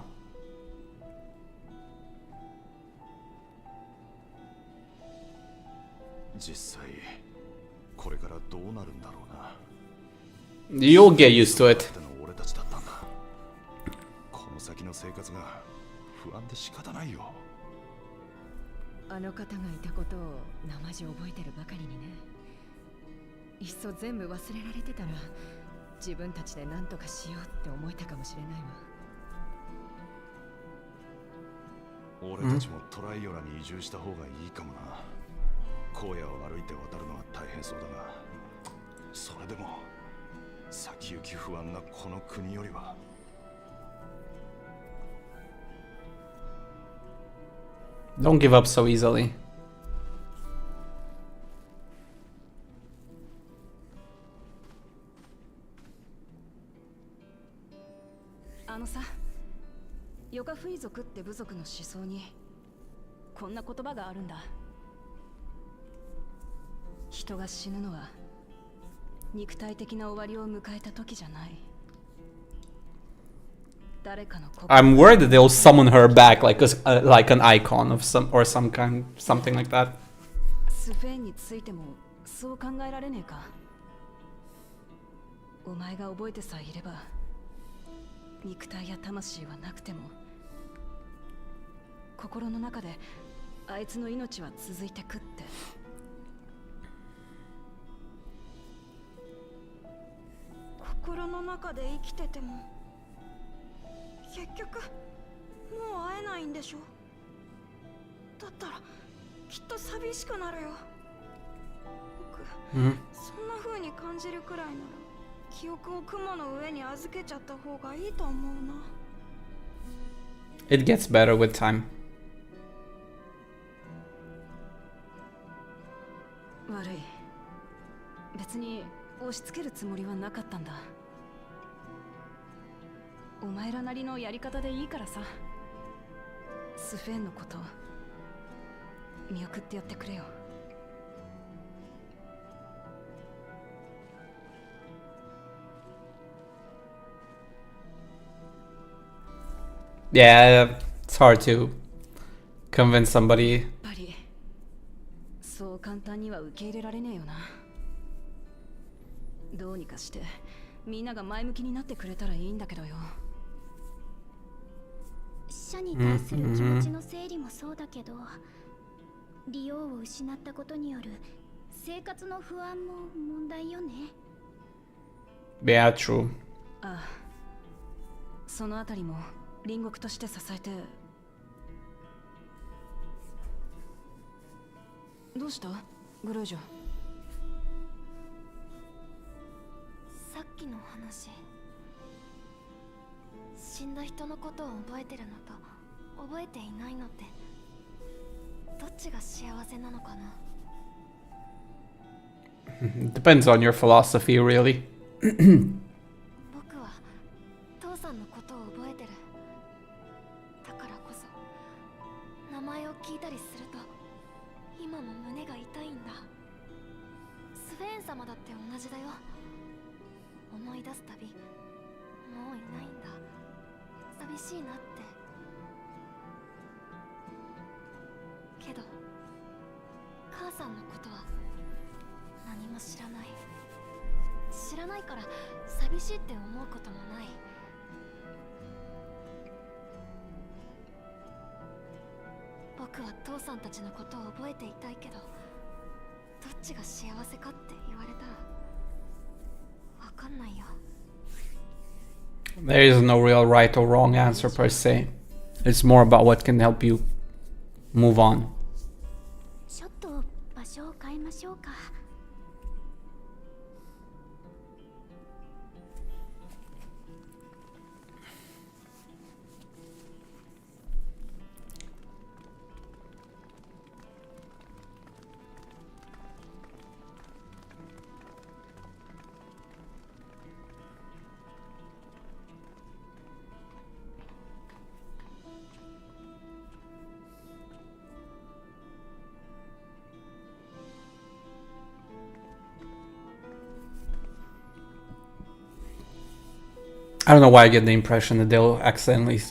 実際これからどうなるんだろうな。 You'll get used to it. 俺たちだったんだ。この先の生活が不安で仕方ないよ。あの方がいたことを生地覚えてるばかりにね。いっそ全部忘れられてたら自分たちで何とかしようって思えたかもしれないわ。俺たちもトライオラに移住した方がいいかもな。荒野を歩いて渡るのは大変そうだが、それでも先行き不安なこの国よりは。Don't give up so easily. あのさ、ヨガフイ族って部族の思想にこんな言葉があるんだ。人が死ぬのは肉体的な終わりを迎えた時じゃない。誰かの心 I'm worried that they'll summon her back like like an icon of some kind, something like that. スフェーンについてもそう考えられねえか。お前が覚えてさえいれば、肉体や魂はなくても心の中であいつの命は続いてくって。心の中で生きてても結局もう会えないんでしょ。だったらきっと寂しくなるよ。僕、そんな風に感じるくらいなら記憶を雲の上に預けちゃった方がいいと思うな。It gets better with time. 悪い。別に押し付けるつもりはなかったんだ。お前らなりのやり方でいいからさ。スフェンのこと見送ってやってくれよ。Yeah, it's hard to convince somebody. やっぱりそう簡単には受け入れられねえよな。どうにかしてみんなが前向きになってくれたらいいんだけどよ。死者に対する気持ちの整理もそうだけど、利用を失ったことによる生活の不安も問題よね。Yeah, true. ああ、そのあたりも隣国として支えて。どうしたグルージョ。さっきの話、死んだ人のことを覚えてるのと覚えていないのってどっちが幸せなのかな。 Depends on your philosophy, really. 僕は父さんのことを覚えてる。だからこそ名前を聞いたりすると今も胸が痛いんだ。スフェーン様だって同じだよ。思い出すたびもういないんだ。寂しいなって。けど母さんのことは何も知らない。知らないから寂しいって思うこともない。僕は父さんたちのことを覚えていたいけど、どっちが幸せかって言われたらわかんないよ。 There is no real right or wrong answer per se. It's more about what can help you move on. ちょっと場所を変えましょうか。I don't know why I get the impression that they'll accidentally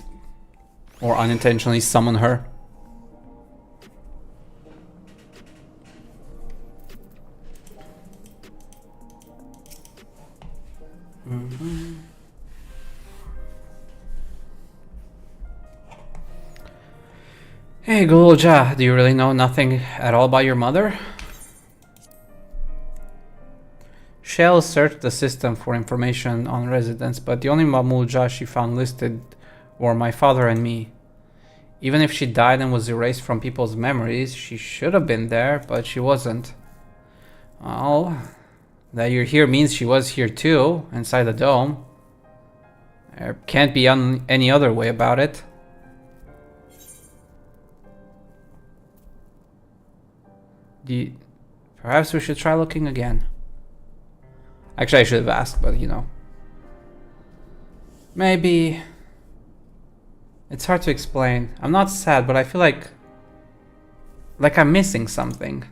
or unintentionally summon her. Hey, Gulja, do you really know nothing at all about your mother? Shell searched the system for information on residents, but the only Mamulja she found listed were my father and me. Even if she died and was erased from people's memories, she should have been there, but she wasn't. Well, that you're here means she was here too, inside the dome. There can't be any other way about it. Perhaps we should try looking again. Actually, I should have asked, but you know. Maybe. It's hard to explain. I'm not sad, but I feel like I'm missing something.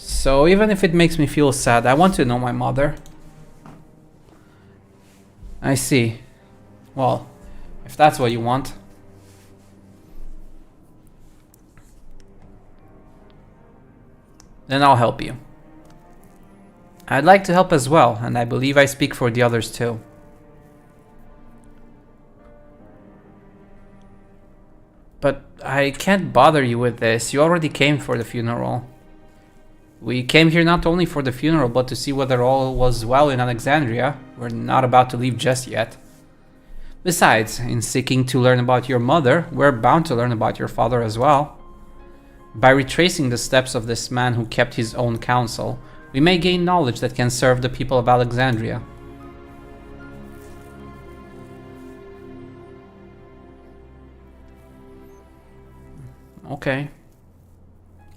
So even if it makes me feel sad, I want to know my mother. I see. Well, if that's what you want. Then I'll help you. I'd like to help as well, and I believe I speak for the others too. But I can't bother you with this. You already came for the funeral. We came here not only for the funeral, but to see whether all was well in Alexandria. We're not about to leave just yet. Besides, in seeking to learn about your mother, we're bound to learn about your father as well. By retracing the steps of this man who kept his own counsel, we may gain knowledge that can serve the people of Alexandria. Okay.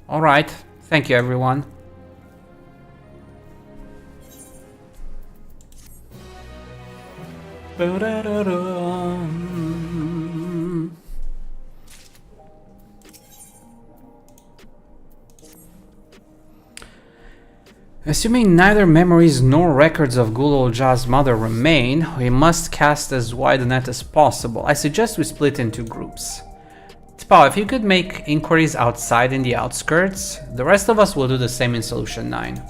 Alright. Thank you, everyone. Assuming neither memories nor records of Gul Ja's mother remain, we must cast as wide a net as possible. I suggest we split into groups. T'Pau, if you could make inquiries outside in the outskirts, the rest of us will do the same in Solution 9.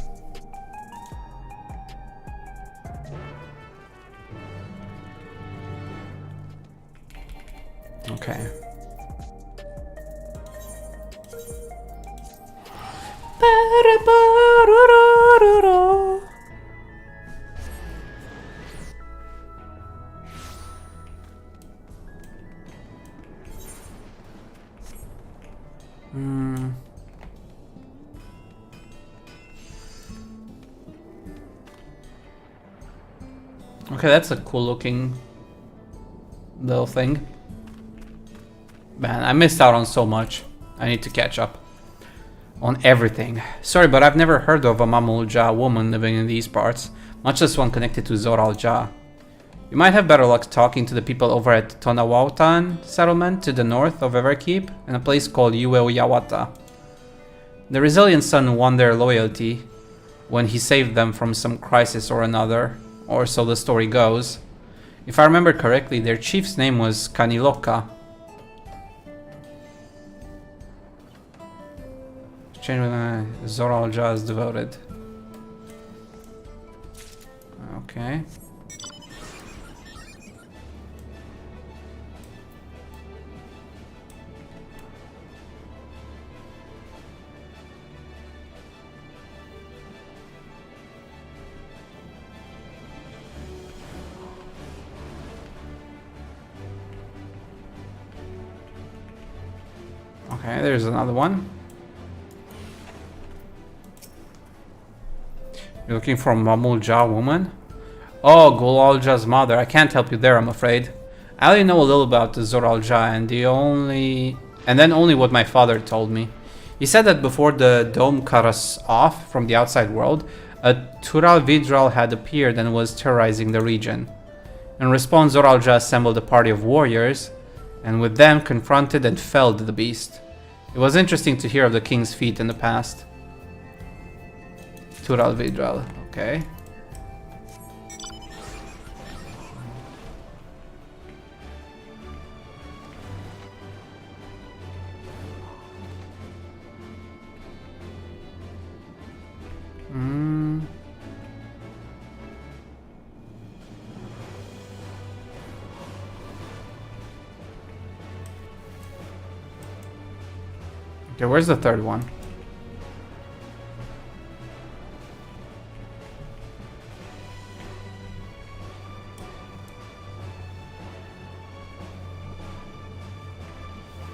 Okay. Okay, that's a cool looking little thing. Man, I missed out on so much. I need to catch up on everything. Sorry, but I've never heard of a Mamul Ja woman living in these parts, much less one connected to Zoral Ja. You might have better luck talking to the people over at Tonawautan settlement to the north of Everkeep, in a place called Yawata. The resilient son won their loyalty when he saved them from some crisis or another, or so the story goes. If I remember correctly, their chief's name was Kaniloka. Change when Zoral Ja is devoted. Okay. Okay, there's another one. You're looking for a Mamul Ja woman? Oh, Gul Ja's mother. I can't help you there, I'm afraid. I only know a little about the Zoral Ja, and then only what my father told me. He said that before the dome cut us off from the outside world, a Tural Vidral had appeared and was terrorizing the region. In response, Zoral Ja assembled a party of warriors, and with them confronted and felled the beast. It was interesting to hear of the king's feat in the past. Tural Vidral, okay. Okay, where's the third one?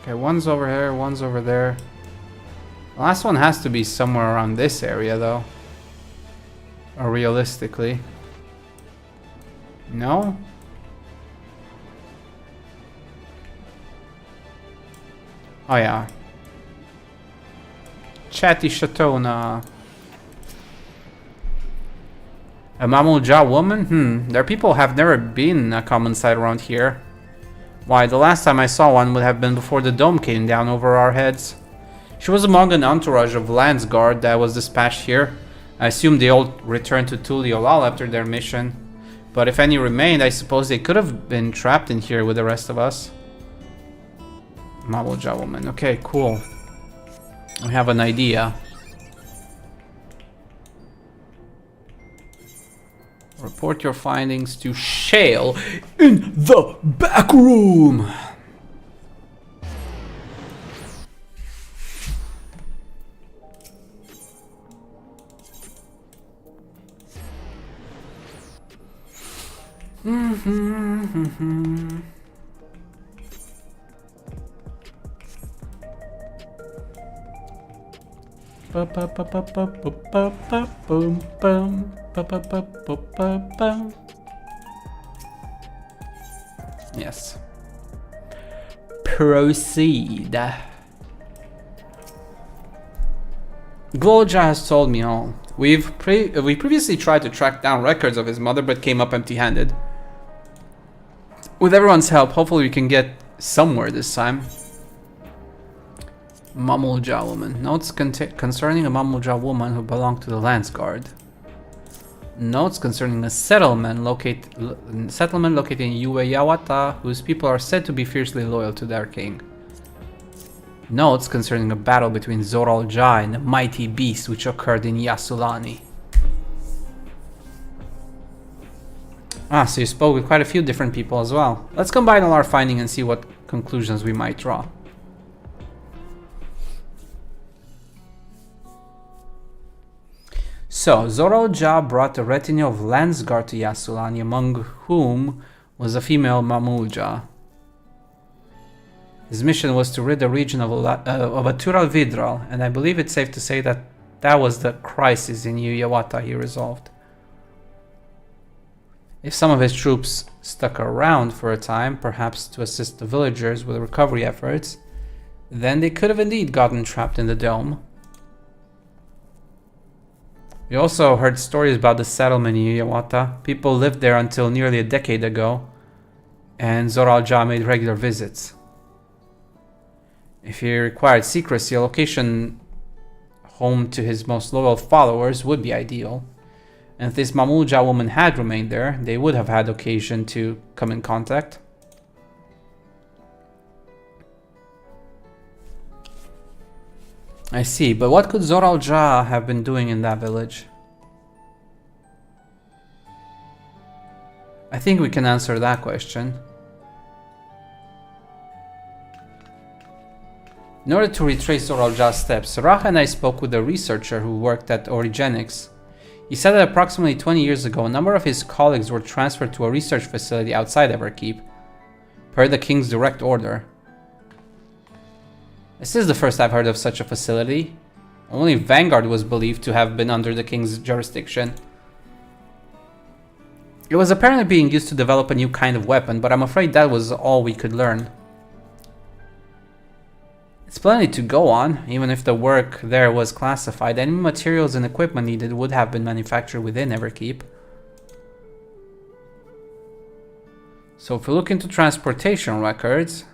Okay, one's over here, one's over there. The last one has to be somewhere around this area, though. Or realistically. No? Oh, yeah. Chatty Shatona. A Mamul Ja woman? Their people have never been a common sight around here. Why, the last time I saw one would have been before the dome came down over our heads. She was among an entourage of Lance Guard that was dispatched here. I assume they all returned to Tuliolal after their mission. But if any remained, I suppose they could have been trapped in here with the rest of us. Mamulja woman. Okay, cool. We have an idea. Report your findings to Shale in the back room. Yes. Proceed. Glorja has told me all. We previously tried to track down records of his mother, but came up empty-handed. With everyone's help, hopefully we can get somewhere this time. Mamulja woman. Notes concerning a Mamulja woman who belonged to the Lance Guard. Notes concerning a settlement located in Ueyawata, whose people are said to be fiercely loyal to their king. Notes concerning a battle between Zoral Jah and a mighty beast which occurred in Yasulani. Ah, so you spoke with quite a few different people as well. Let's combine all our findings and see what conclusions we might draw. So, Zoral Jah brought a retinue of Lance Guard to Yasulani, among whom was a female Mamulja. His mission was to rid the region of a Tural Vidral, and I believe it's safe to say that that was the crisis in Ueyawata he resolved. If some of his troops stuck around for a time, perhaps to assist the villagers with recovery efforts, then they could have indeed gotten trapped in the dome. We also heard stories about the settlement in Ueyawata. People lived there until nearly a decade ago, and Zoral Jah made regular visits. If he required secrecy, a location home to his most loyal followers would be ideal. And if this Mamulja woman had remained there, they would have had occasion to come in contact. I see, but what could Zoral Jah have been doing in that village? I think we can answer that question. In order to retrace Zoral Jah's steps, Sarah and I spoke with a researcher who worked at Origenics. He said that approximately 20 years ago, a number of his colleagues were transferred to a research facility outside Everkeep, per the king's direct order. This is the first I've heard of such a facility. Only Vanguard was believed to have been under the king's jurisdiction. It was apparently being used to develop a new kind of weapon, but I'm afraid that was all we could learn. It's plenty to go on, even if the work there was classified. Any materials and equipment needed would have been manufactured within Everkeep. So if we look into transportation records...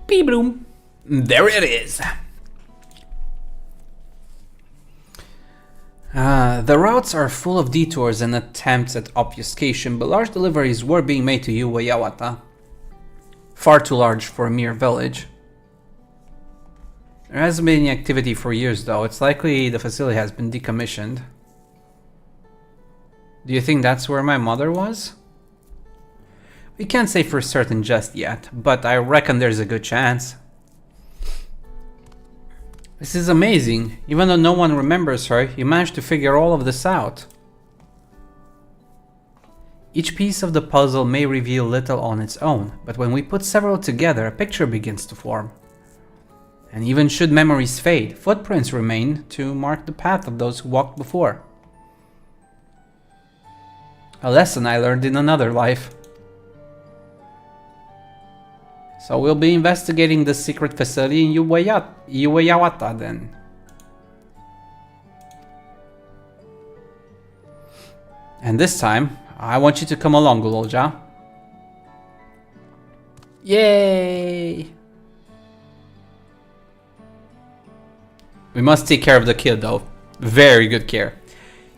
Beep-boom! There it is! The routes are full of detours and attempts at obfuscation, but large deliveries were being made to Ueyawata. Far too large for a mere village. There hasn't been any activity for years though. It's likely the facility has been decommissioned. Do you think that's where my mother was? We can't say for certain just yet, but I reckon there's a good chance. This is amazing. Even though no one remembers her, you managed to figure all of this out. Each piece of the puzzle may reveal little on its own, but when we put several together, a picture begins to form. And even should memories fade, footprints remain to mark the path of those who walked before. A lesson I learned in another life. So we'll be investigating the secret facility in Ueyawata then. And this time, I want you to come along, Gulolja. Yay! We must take care of the kid though. Very good care.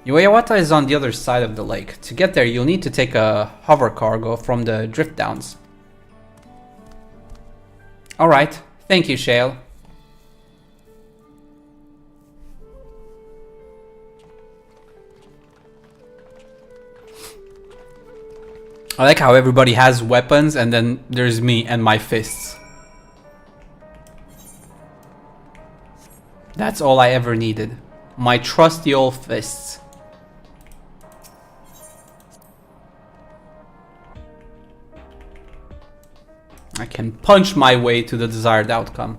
Ueyawata is on the other side of the lake. To get there, you'll need to take a hover cargo from the drift downs. Alright, thank you, Shale. I like how everybody has weapons and then there's me and my fists. That's all I ever needed. My trusty old fists. I can punch my way to the desired outcome.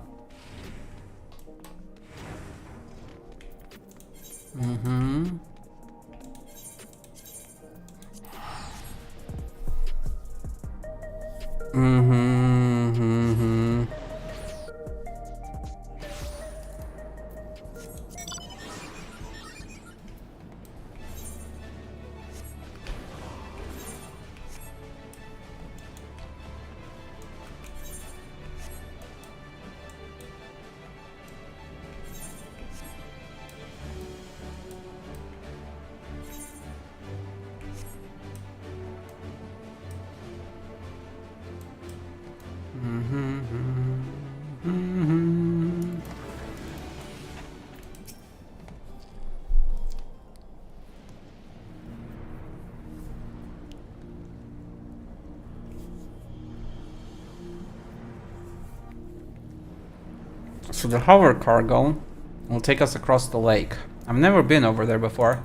So the hover cargo will take us across the lake. I've never been over there before.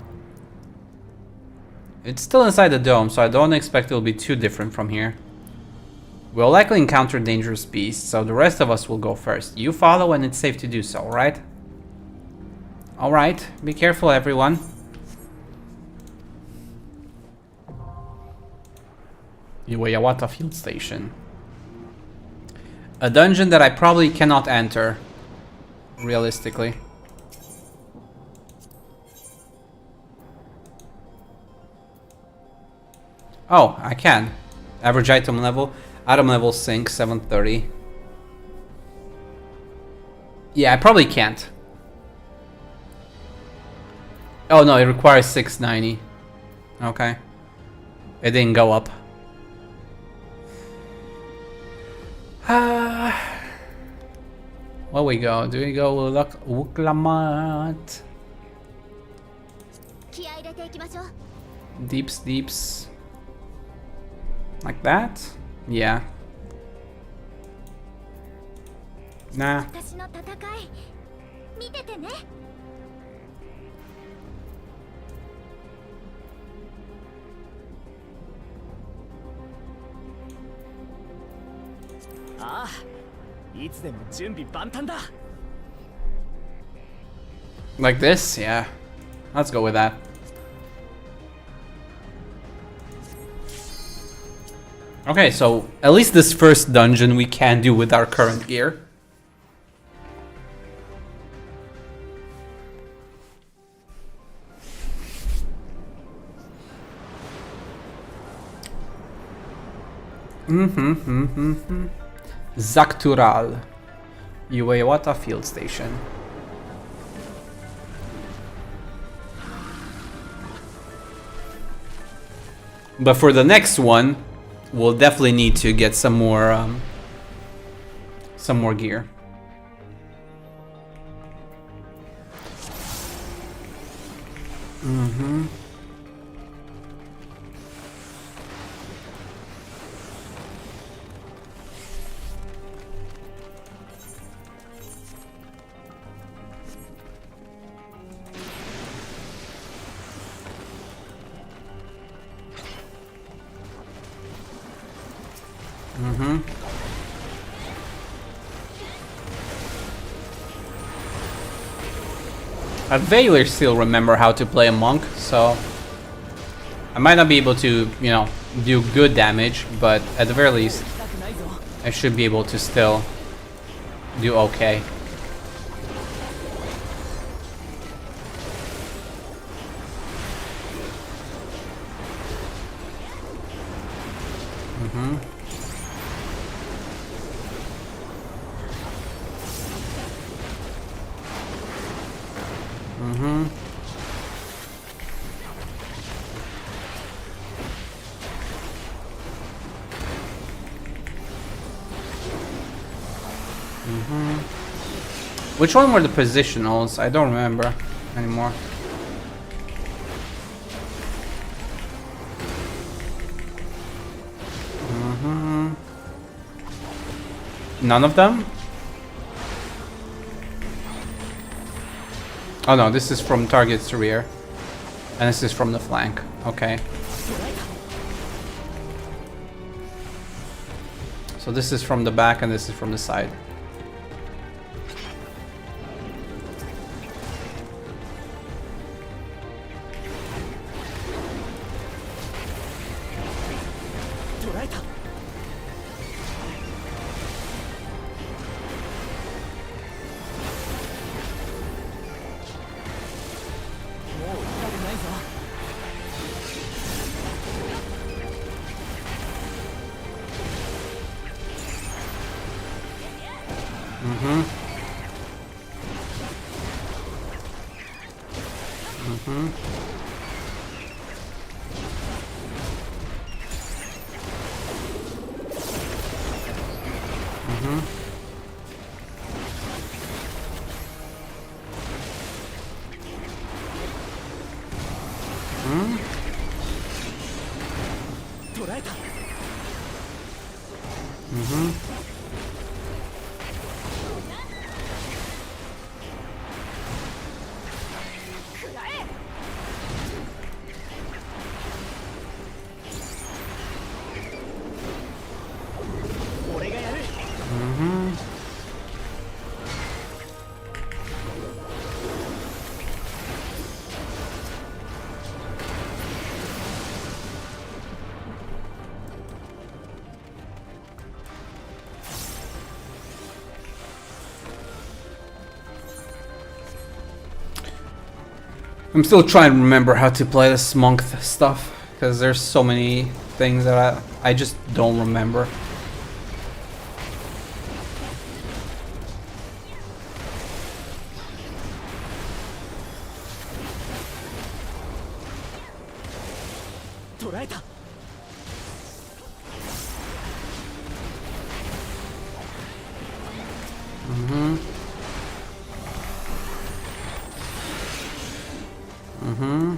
It's still inside the dome, so I don't expect it will be too different from here. We'll likely encounter dangerous beasts, so the rest of us will go first. You follow when it's safe to do so, right? Alright, be careful everyone. Ueyawata Field Station. A dungeon that I probably cannot enter. Realistically. Oh, I can. Average item level sync 730. Yeah, I probably can't. Oh no, it requires 690. Okay. It didn't go up. Where we go? Do we go Wuklamat? Deeps. Like that? Yeah. Nah. Like this? Yeah. Let's go with that. Okay, so at least this first dungeon we can do with our current gear. Zaktural. Ueyawata Field Station. But for the next one, we'll definitely need to get some more gear. I vaguely still remember how to play a monk, so I might not be able to, you know, do good damage, but at the very least, I should be able to still do okay. Mm-hmm. Mm-hmm. Mm-hmm. Which one were the positionals? I don't remember anymore. Mm-hmm. None of them? Oh no, this is from target's rear. And this is from the flank. Okay. So this is from the back and this is from the side. Mm-hmm. Mm-hmm. Mm-hmm. Mm-hmm. Mm-hmm. I'm still trying to remember how to play this monk stuff, because there's so many things that I just don't remember. Mm-hmm. Mm-hmm.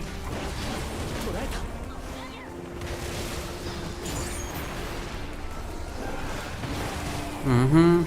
Mm-hmm.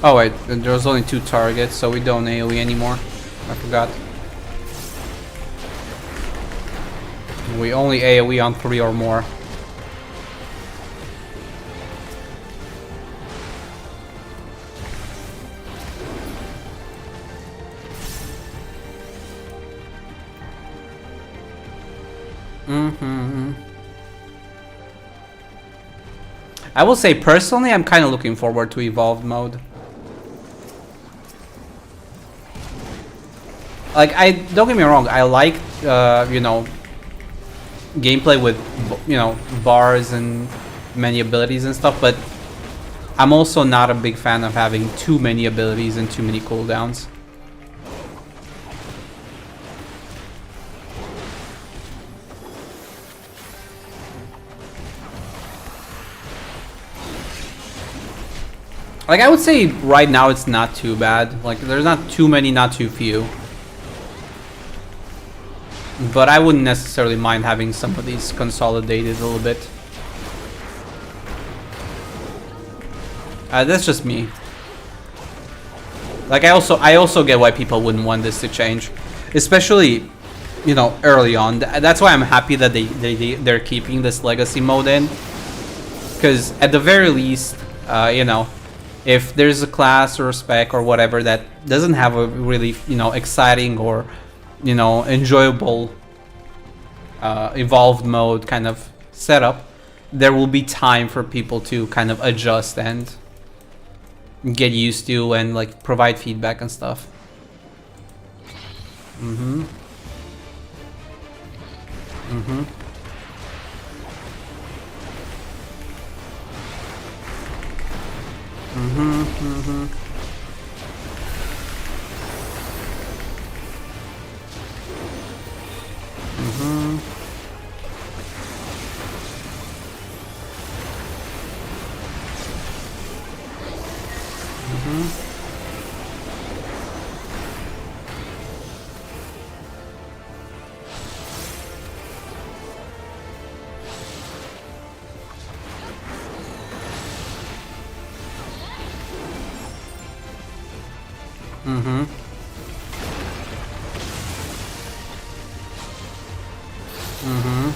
Oh wait, there was only 2 targets, so we don't AoE anymore. I forgot. We only AoE on 3 or more. I will say personally, I'm kind of looking forward to evolved mode. Like, don't get me wrong, I like, you know, gameplay with, you know, bars and many abilities and stuff, but I'm also not a big fan of having too many abilities and too many cooldowns. Like, I would say right now it's not too bad. Like, there's not too many, not too few. But I wouldn't necessarily mind having some of these consolidated a little bit. That's just me. Like, I also get why people wouldn't want this to change, especially, you know, early on. That's why I'm happy that they're keeping this legacy mode in, because at the very least, you know, if there's a class or a spec or whatever that doesn't have a really, you know, exciting or, you know, enjoyable evolved mode kind of setup, there will be time for people to kind of adjust and get used to and like provide feedback and stuff. Mm-hmm. Mm-hmm. Mm-hmm. Mm-hmm. Mm-hmm. Mm-hmm. Mm-hmm. Mm-hmm.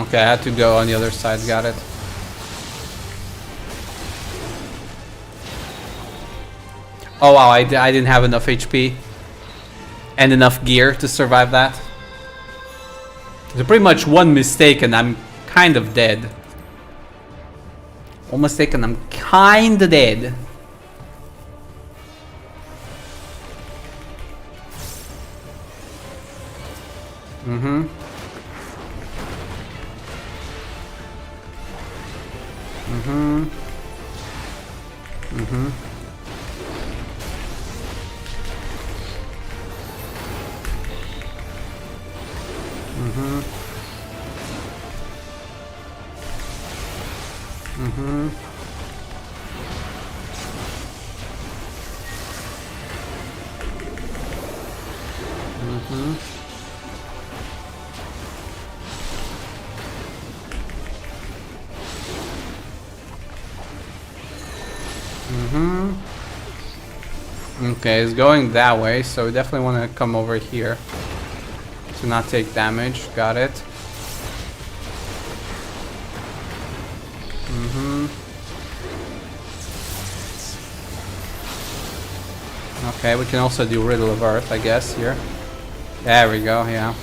Okay, I had to go on the other side, got it. Oh wow, I didn't have enough HP and enough gear to survive that. There's pretty much one mistake and I'm kind of dead. One mistake and I'm kinda dead. Mm-hmm. Mm-hmm. Mm-hmm. Mm-hmm. Mm-hmm. Mm-hmm. Mm-hmm. Okay, it's going that way, so we definitely want to come over here to not take damage. Got it. Mm-hmm. Okay, we can also do Riddle of Earth, I guess, here. There we go, yeah.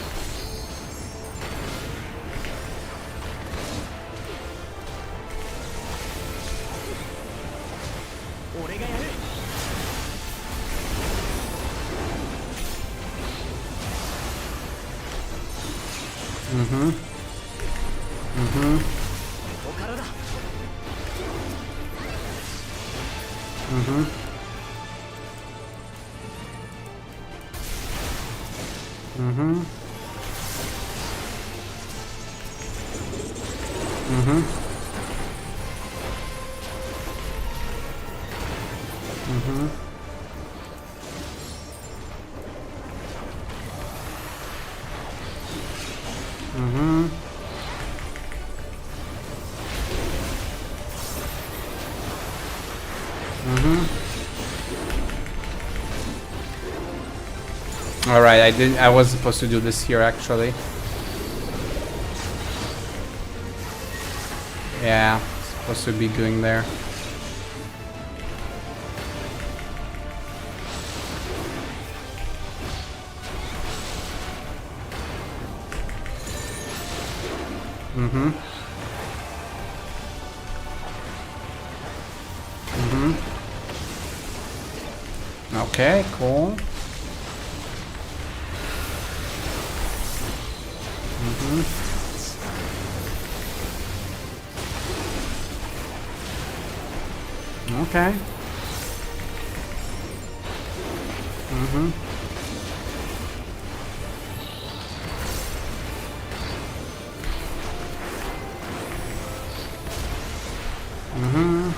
Mm-hmm. Mm-hmm. Mm-hmm. Mm-hmm. Mm-hmm. Mm-hmm. Mm-hmm. Mm-hmm. All right, I was supposed to do this here actually. Yeah, supposed to be doing there. Mm-hmm. Mm-hmm. Okay, cool. Mm-hmm. Okay. Mm-hmm. Mm-hmm.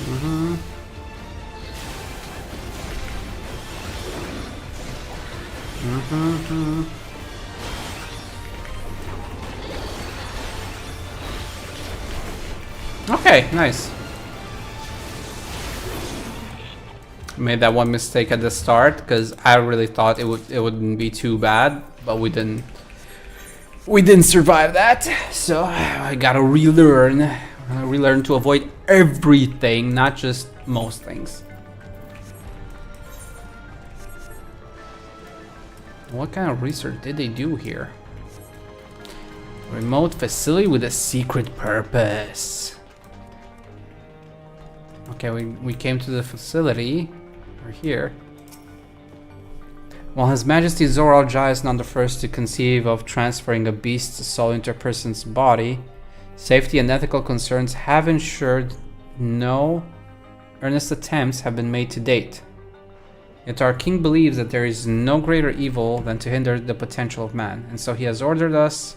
Mm-hmm. Mm-hmm. Okay, nice. Made that one mistake at the start because I really thought it wouldn't be too bad, but we didn't survive that, so I gotta relearn. We learn to avoid everything, not just most things. What kind of research did they do here? Remote facility with a secret purpose. Okay, we came to the facility. We're here. While His Majesty Zoral Jai is not the first to conceive of transferring a beast's soul into a person's body, safety and ethical concerns have ensured no earnest attempts have been made to date. Yet our king believes that there is no greater evil than to hinder the potential of man, and so he has ordered us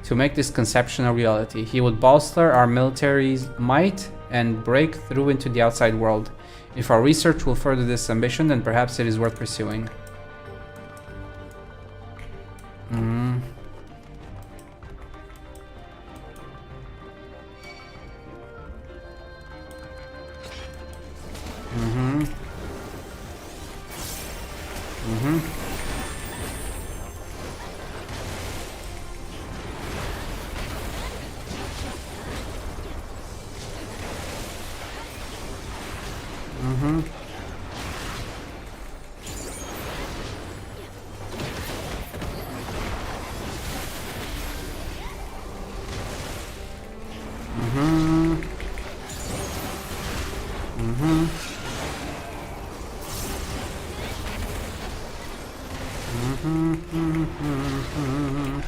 to make this conception a reality. He would bolster our military's might and break through into the outside world. If our research will further this ambition, then perhaps it is worth pursuing. Mm. Mm-hmm. Mm-hmm. Mm-hmm. Mm-hmm. Mm-hmm. Mm-hmm.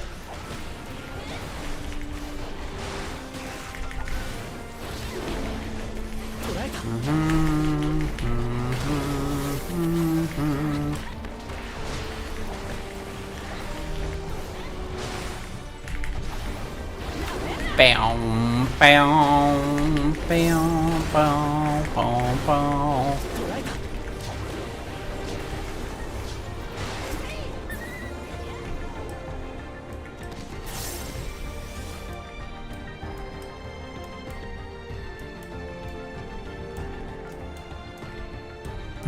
Bam, bam, bam, bam, bam, bam.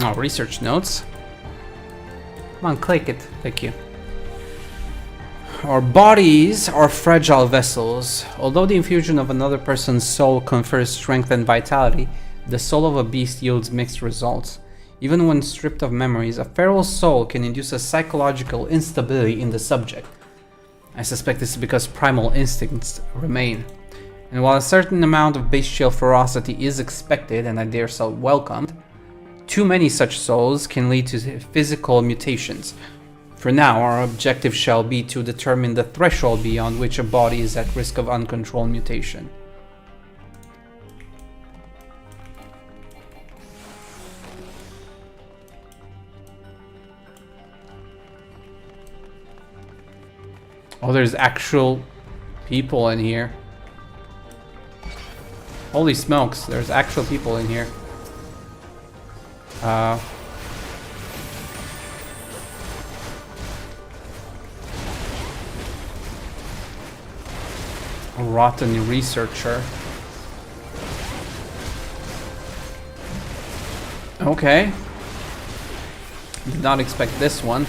Oh, research notes. Come on, click it. Thank you. Our bodies are fragile vessels. Although the infusion of another person's soul confers strength and vitality, the soul of a beast yields mixed results. Even when stripped of memories, a feral soul can induce a psychological instability in the subject. I suspect this is because primal instincts remain. And while a certain amount of bestial ferocity is expected, and I dare say welcomed, too many such souls can lead to physical mutations. For now, our objective shall be to determine the threshold beyond which a body is at risk of uncontrolled mutation. Oh, there's actual people in here. Holy smokes, there's actual people in here. A rotten researcher. Okay. Did not expect this one.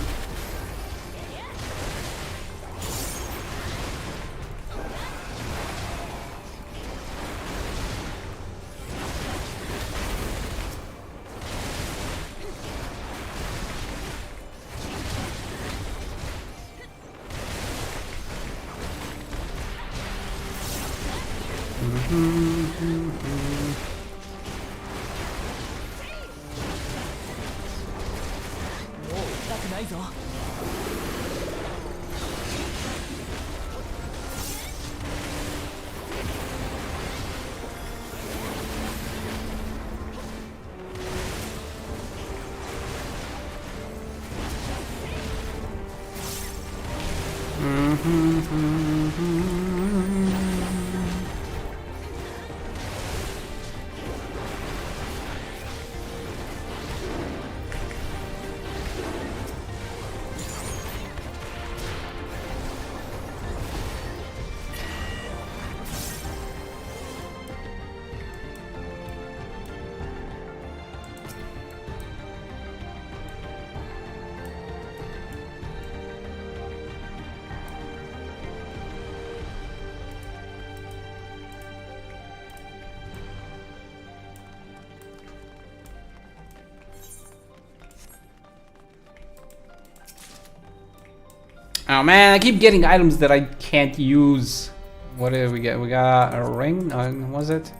Oh man, I keep getting items that I can't use. What did we get? We got a ring? Was it?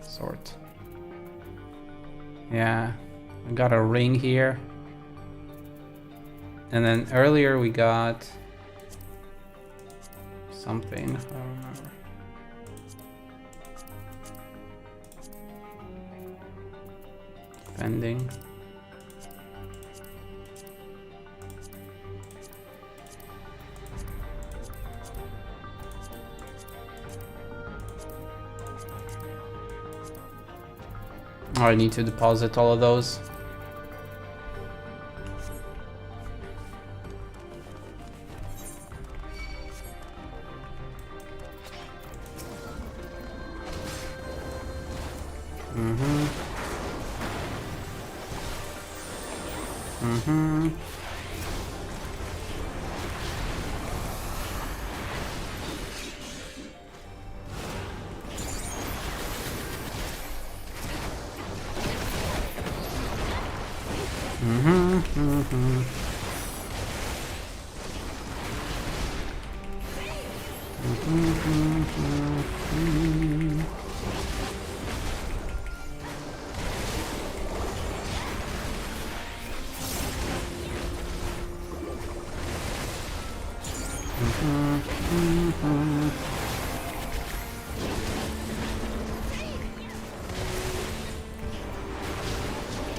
Sort. Yeah, we got a ring here. And then earlier we got something. I don't remember. Fending. Oh, I need to deposit all of those.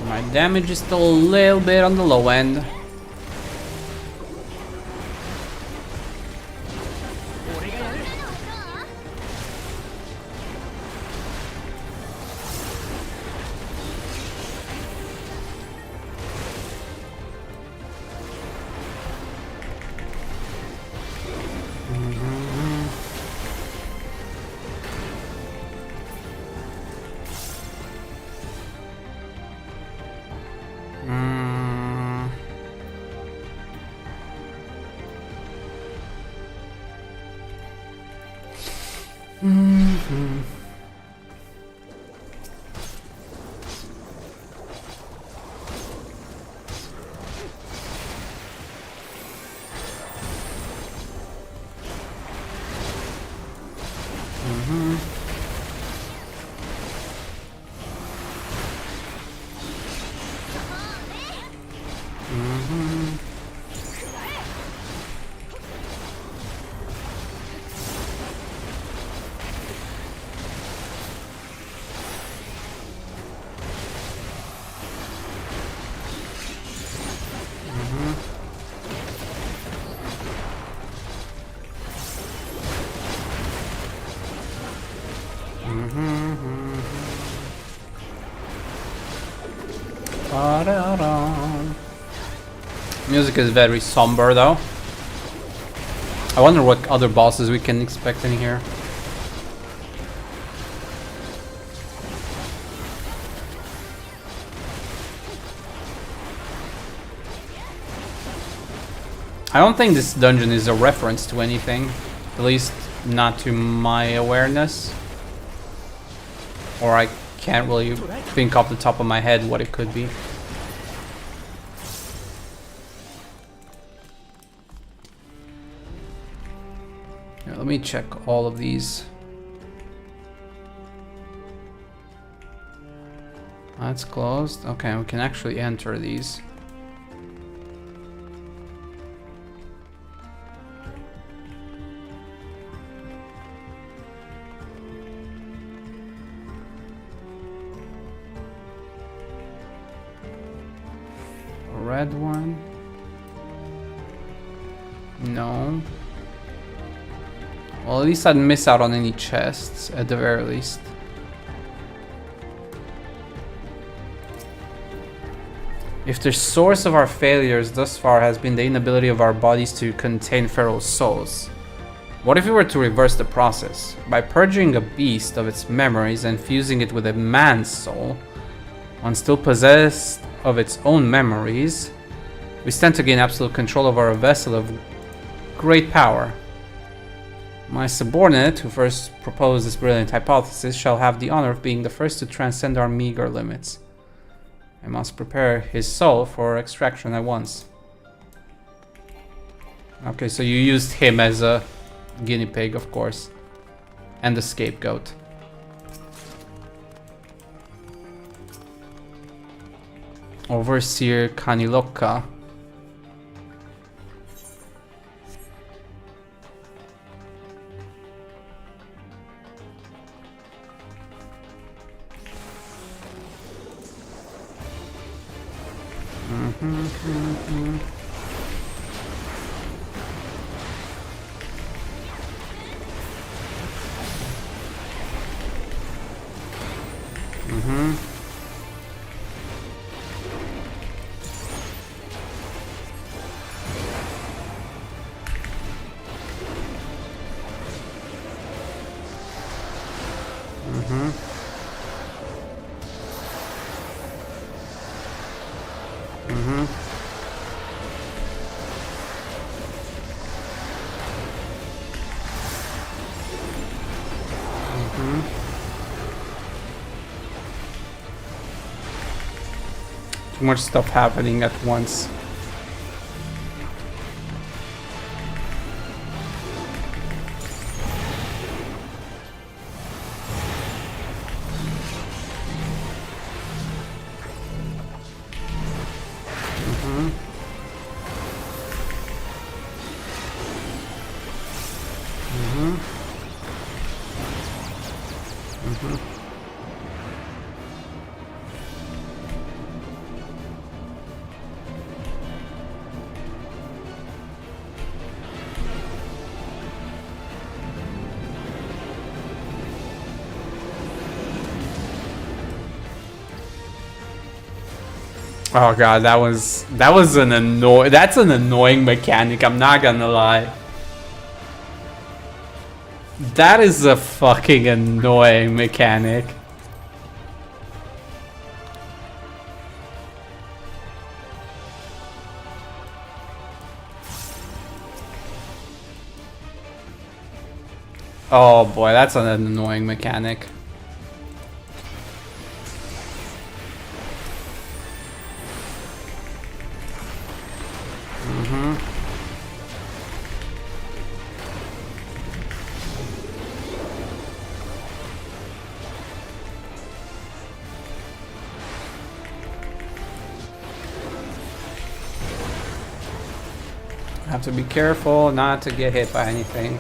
My damage is still a little bit on the low end. Music is very somber though. I wonder what other bosses we can expect in here. I don't think this dungeon is a reference to anything, at least not to my awareness. Or I can't really think off the top of my head what it could be. Here, let me check all of these. That's closed. Okay, we can actually enter these. Red one. No. Well, at least I'd miss out on any chests, at the very least. If the source of our failures thus far has been the inability of our bodies to contain feral souls, what if we were to reverse the process? By purging a beast of its memories and fusing it with a man's soul, one still possessed of its own memories, we stand to gain absolute control over a vessel of great power. My subordinate, who first proposed this brilliant hypothesis, shall have the honor of being the first to transcend our meager limits. I must prepare his soul for extraction at once. Okay, so you used him as a guinea pig, of course. And the scapegoat. Overseer Kaniloka. Too much stuff happening at once. Oh god, that's an annoying mechanic, I'm not gonna lie. That is a fucking annoying mechanic. Oh boy, that's an annoying mechanic. Have to be careful not to get hit by anything.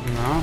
No.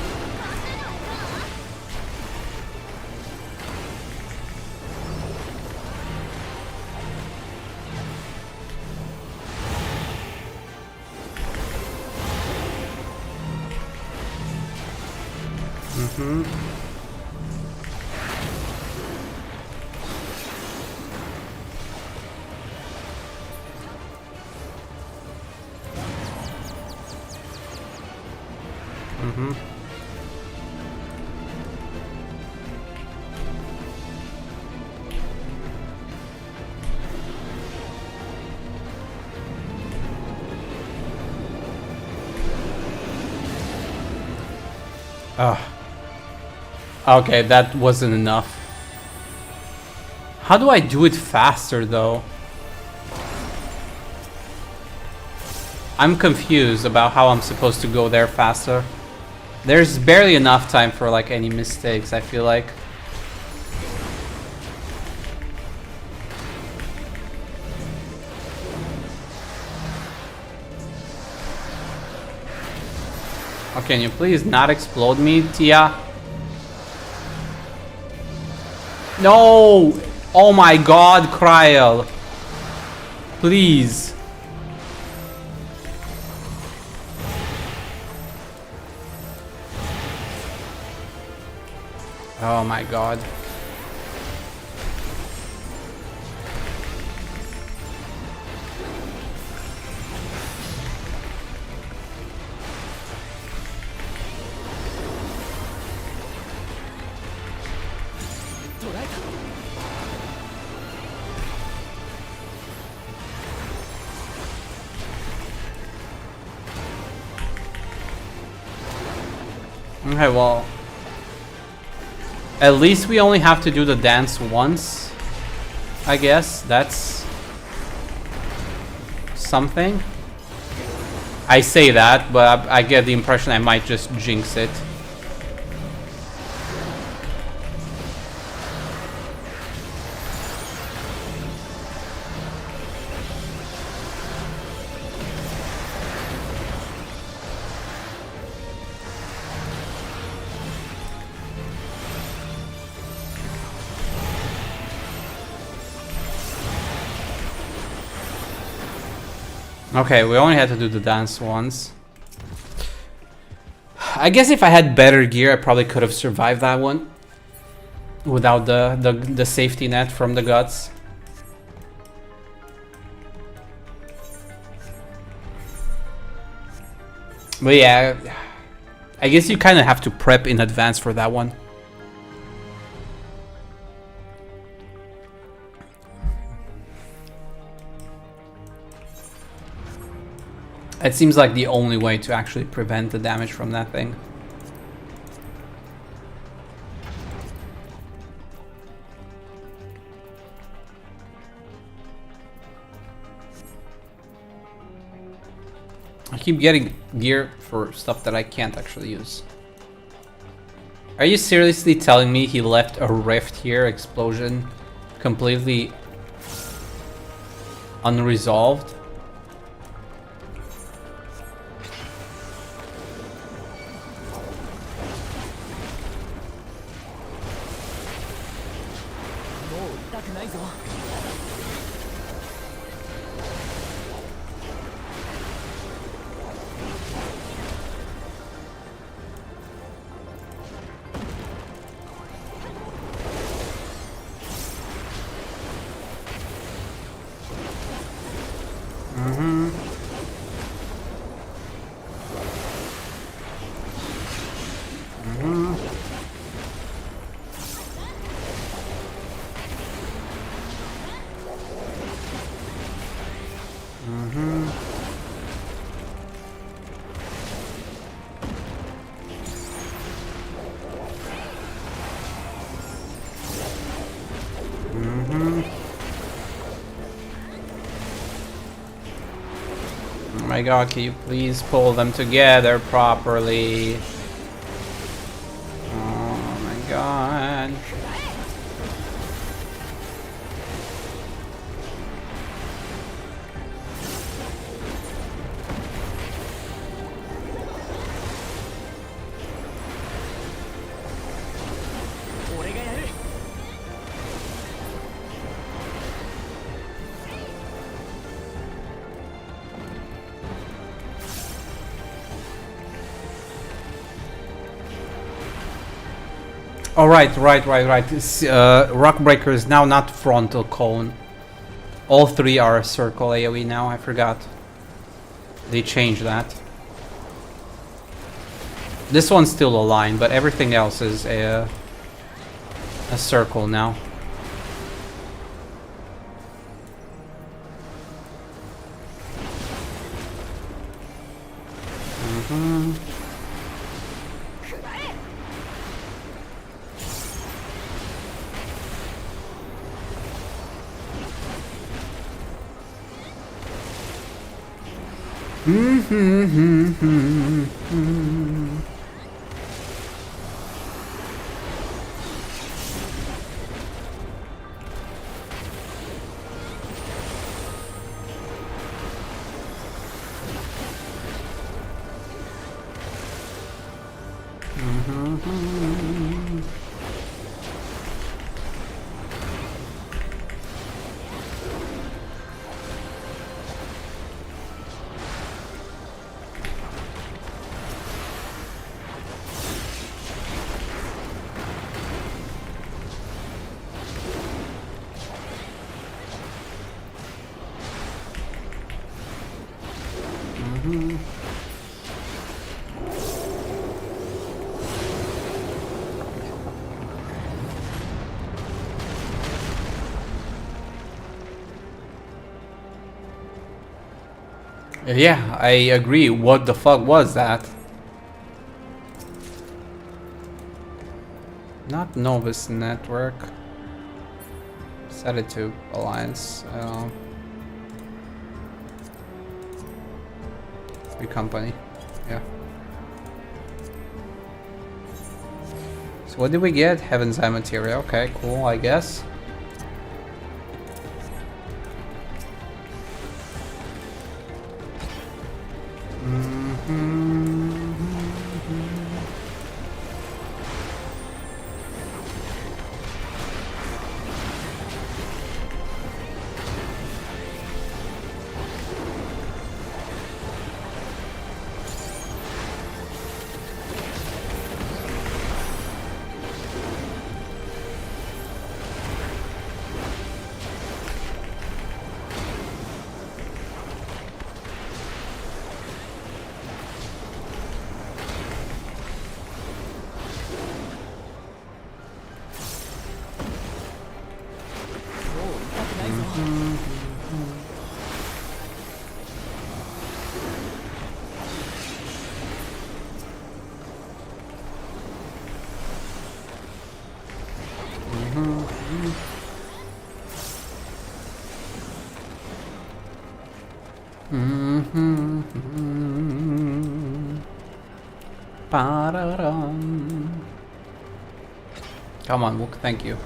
Okay, that wasn't enough. How do I do it faster though? I'm confused about how I'm supposed to go there faster. There's barely enough time for like any mistakes, I feel like. Oh, can you please not explode me, Tia? No! Oh my god, Kryl! Please. Oh my god. Okay, well, at least we only have to do the dance once, I guess. That's something. I say that, but I get the impression I might just jinx it. Okay, we only had to do the dance once. I guess if I had better gear, I probably could have survived that one without the safety net from the guts. But yeah, I guess you kind of have to prep in advance for that one. It seems like the only way to actually prevent the damage from that thing. I keep getting gear for stuff that I can't actually use. Are you seriously telling me he left a rift here, explosion, completely unresolved? Oh my god, can you please pull them together properly? Oh my god. Oh, right. This, Rock Breaker is now not frontal cone. All three are a circle AoE now, I forgot. They changed that. This one's still a line, but everything else is a circle now. Yeah, I agree. What the fuck was that? Not Novus Network. Set it to Alliance. Free company. Yeah. So what did we get? Heaven's Eye material. Okay, cool, I guess. Ba-da-dum. Come on, Mook, thank you.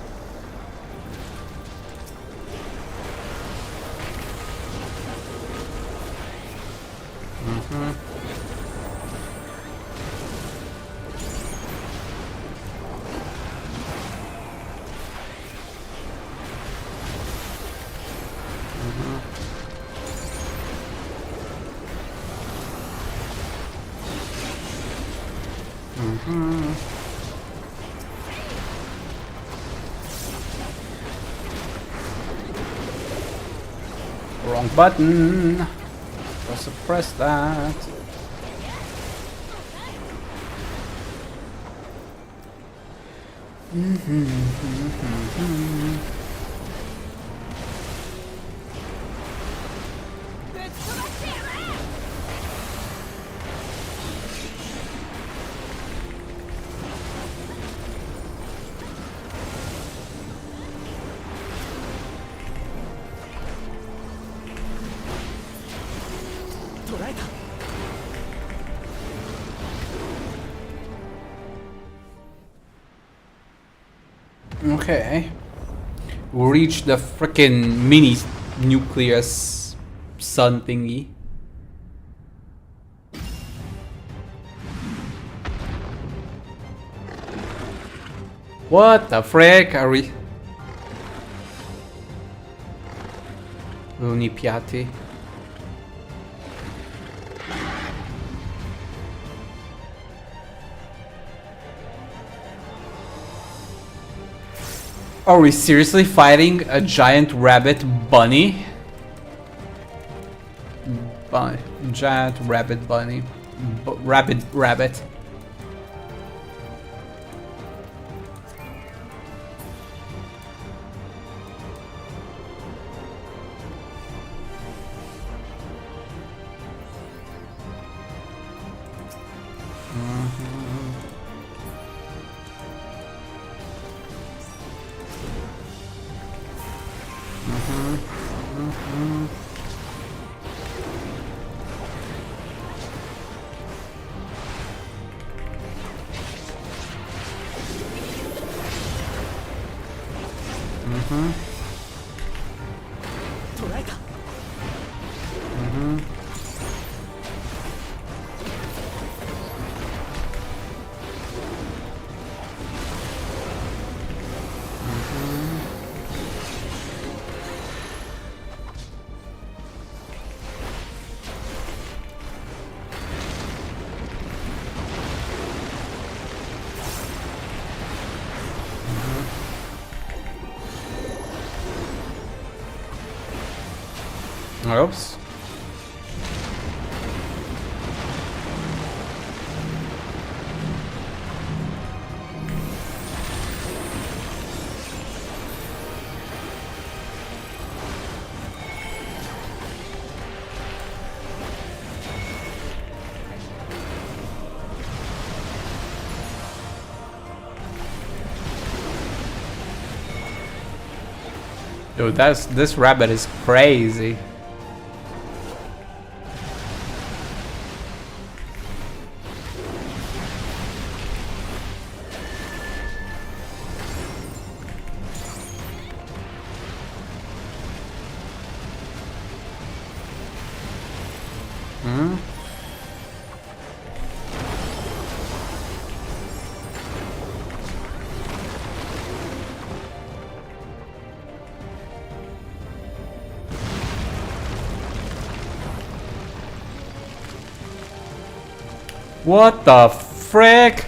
Wrong button. Just press that. Okay. We reached the frickin' mini nucleus sun thingy. What the frick are we? Luni Piatti. Are we seriously fighting a giant rabbit bunny? Giant rabbit bunny. Rabbit. Oops. Dude, this rabbit is crazy. What the frick?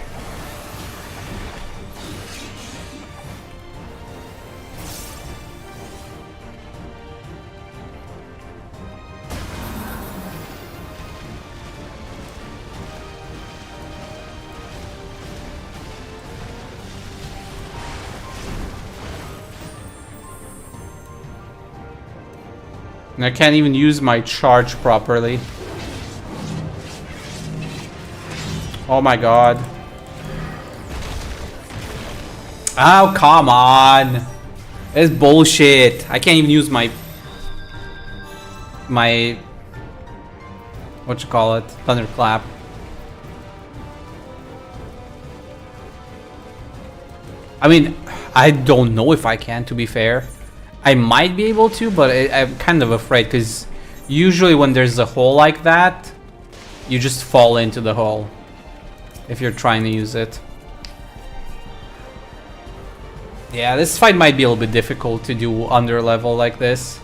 And I can't even use my charge properly. Oh my god. Oh, come on. It's bullshit. I can't even use my what you call it? Thunderclap. I mean, I don't know if I can, to be fair. I might be able to, but I'm kind of afraid because usually when there's a hole like that, you just fall into the hole if you're trying to use it. Yeah, this fight might be a little bit difficult to do under level like this.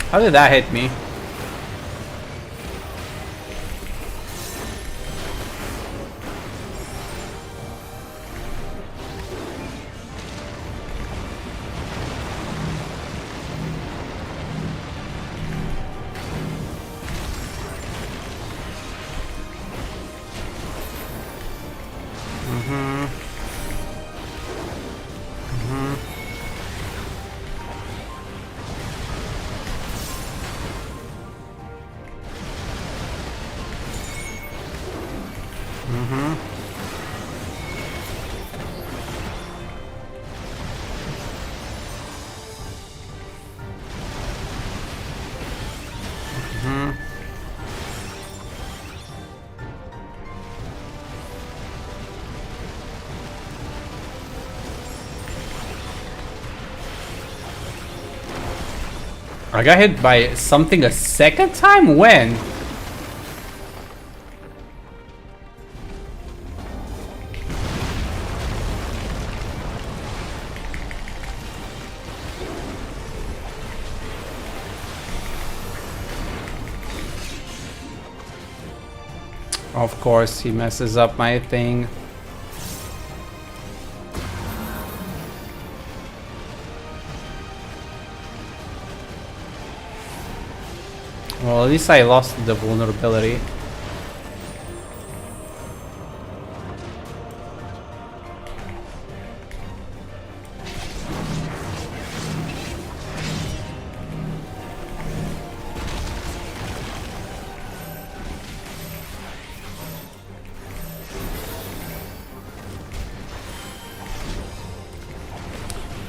How did that hit me? I got hit by something a second time? When? Of course, he messes up my thing. Well, at least I lost the vulnerability.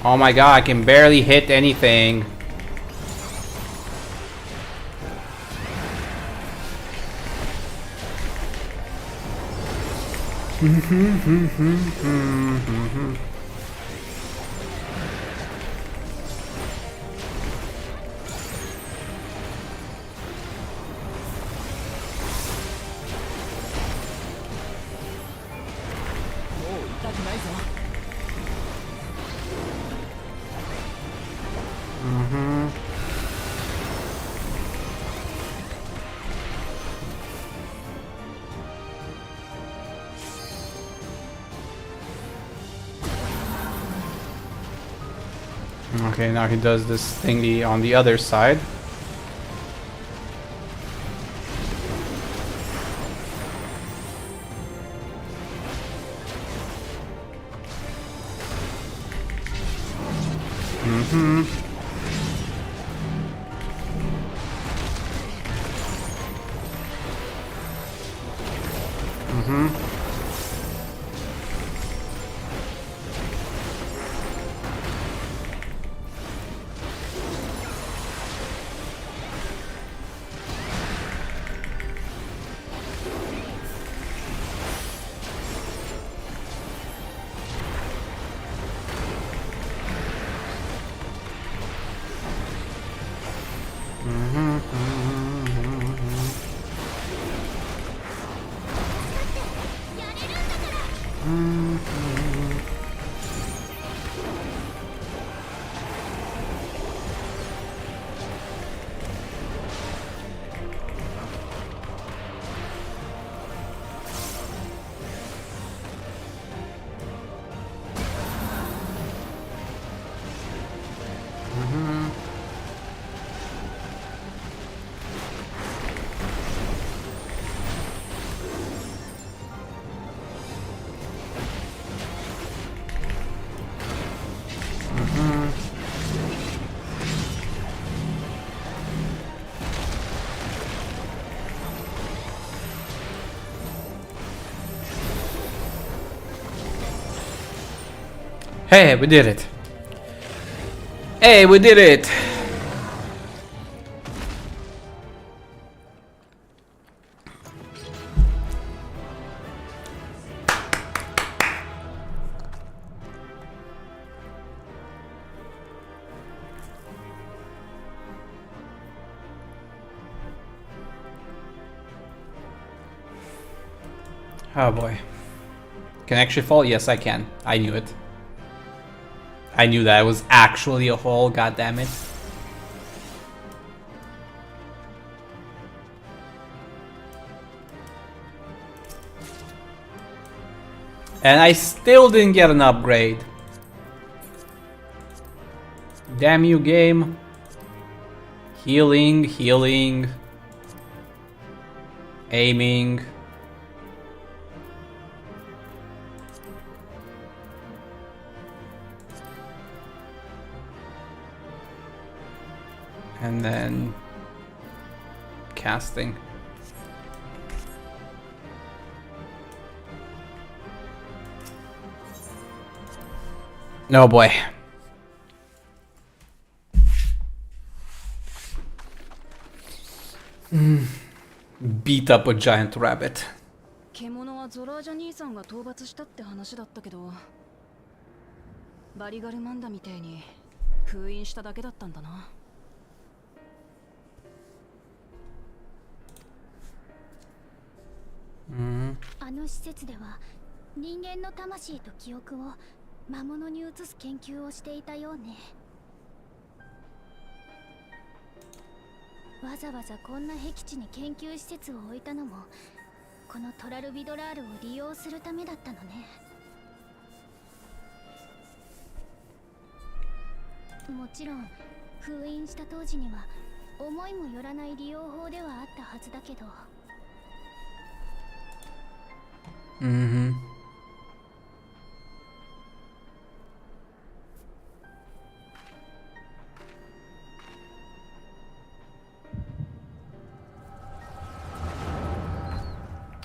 Oh my god, I can barely hit anything. Okay, now he does this thingy on the other side. Hey, we did it. Hey, we did it. Oh boy. Can I actually fall? Yes, I can. I knew it. I knew that it was actually a hole, god damn it. And I still didn't get an upgrade. Damn you, game. Healing, healing. Aiming. And then casting. No boy. Beat up a giant rabbit. 獣はゾラージャ兄さんが討伐したって話だったけど、バリガルマンダみてえに封印しただけだったんだな。あの施設では人間の魂と記憶を魔物に移す研究をしていたようね。わざわざこんな僻地に研究施設を置いたのもこのトラルビドラールを利用するためだったのね。もちろん封印した当時には思いもよらない利用法ではあったはずだけど。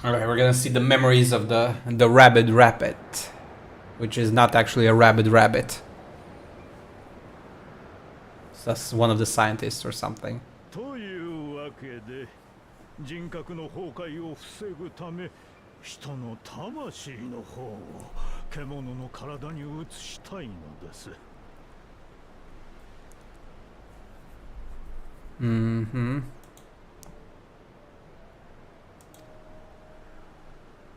Alright, we're gonna see the memories of the rabid rabbit, which is not actually a rabid rabbit. So that's one of the scientists or something. というわけで人格の崩壊を防ぐため人の魂の方を獣の体に移したいのです。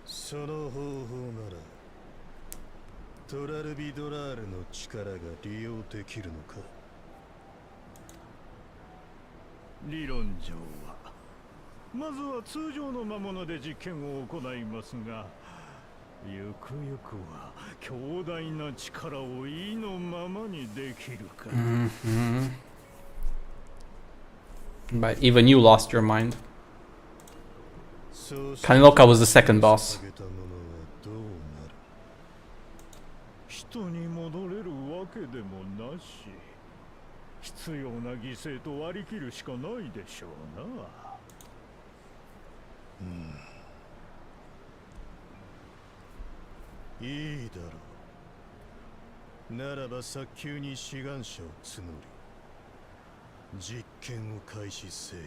その方法ならトラルビドラールの力が利用できるのか。理論上はまずは通常の魔物で実験を行いますが、ゆくゆくは強大な力を意のままにできるか。But even you lost your mind. Kaniloka was the second boss. 人に戻れるわけでもなし、必要な犠牲と割り切るしかないでしょうな。いいだろう。ならば早急に志願者を募り、実験を開始せよ。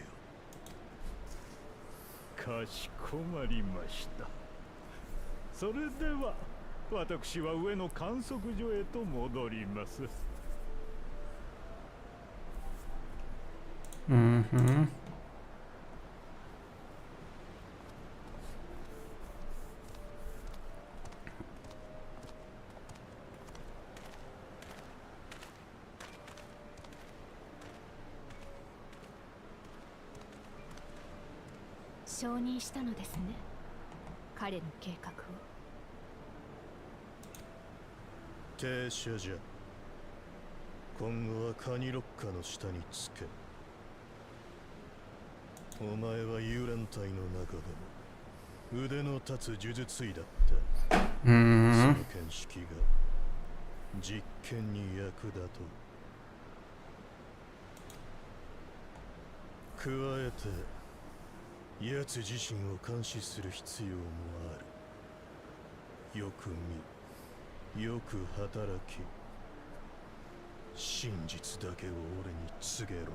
かしこまりました。それでは私は上の観測所へと戻ります。承認したのですね、彼の計画を。停車じゃ。今後はカニロッカの下につけ。お前は幽蘭隊の中でも腕の立つ呪術医だった。その見識が実験に役立とう。加えて奴自身を監視する必要もある。よく見、よく働き、真実だけを俺に告げろ。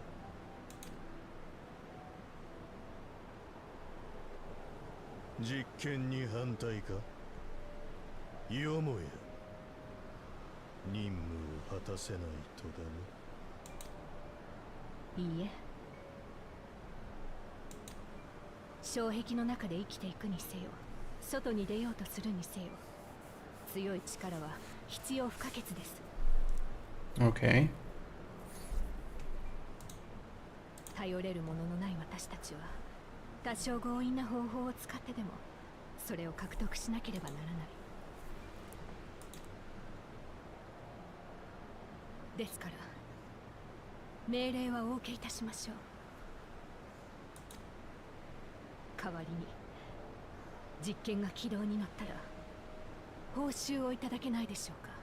実験に反対か？よもや任務を果たせないとだね。いいえ、障壁の中で生きていくにせよ、外に出ようとするにせよ、強い力は必要不可欠です。 Okay. 頼れるもののない私たちは多少強引な方法を使ってでもそれを獲得しなければならない。ですから命令はお受けいたしましょう。代わりに実験が軌道に乗ったら報酬をいただけないでしょうか。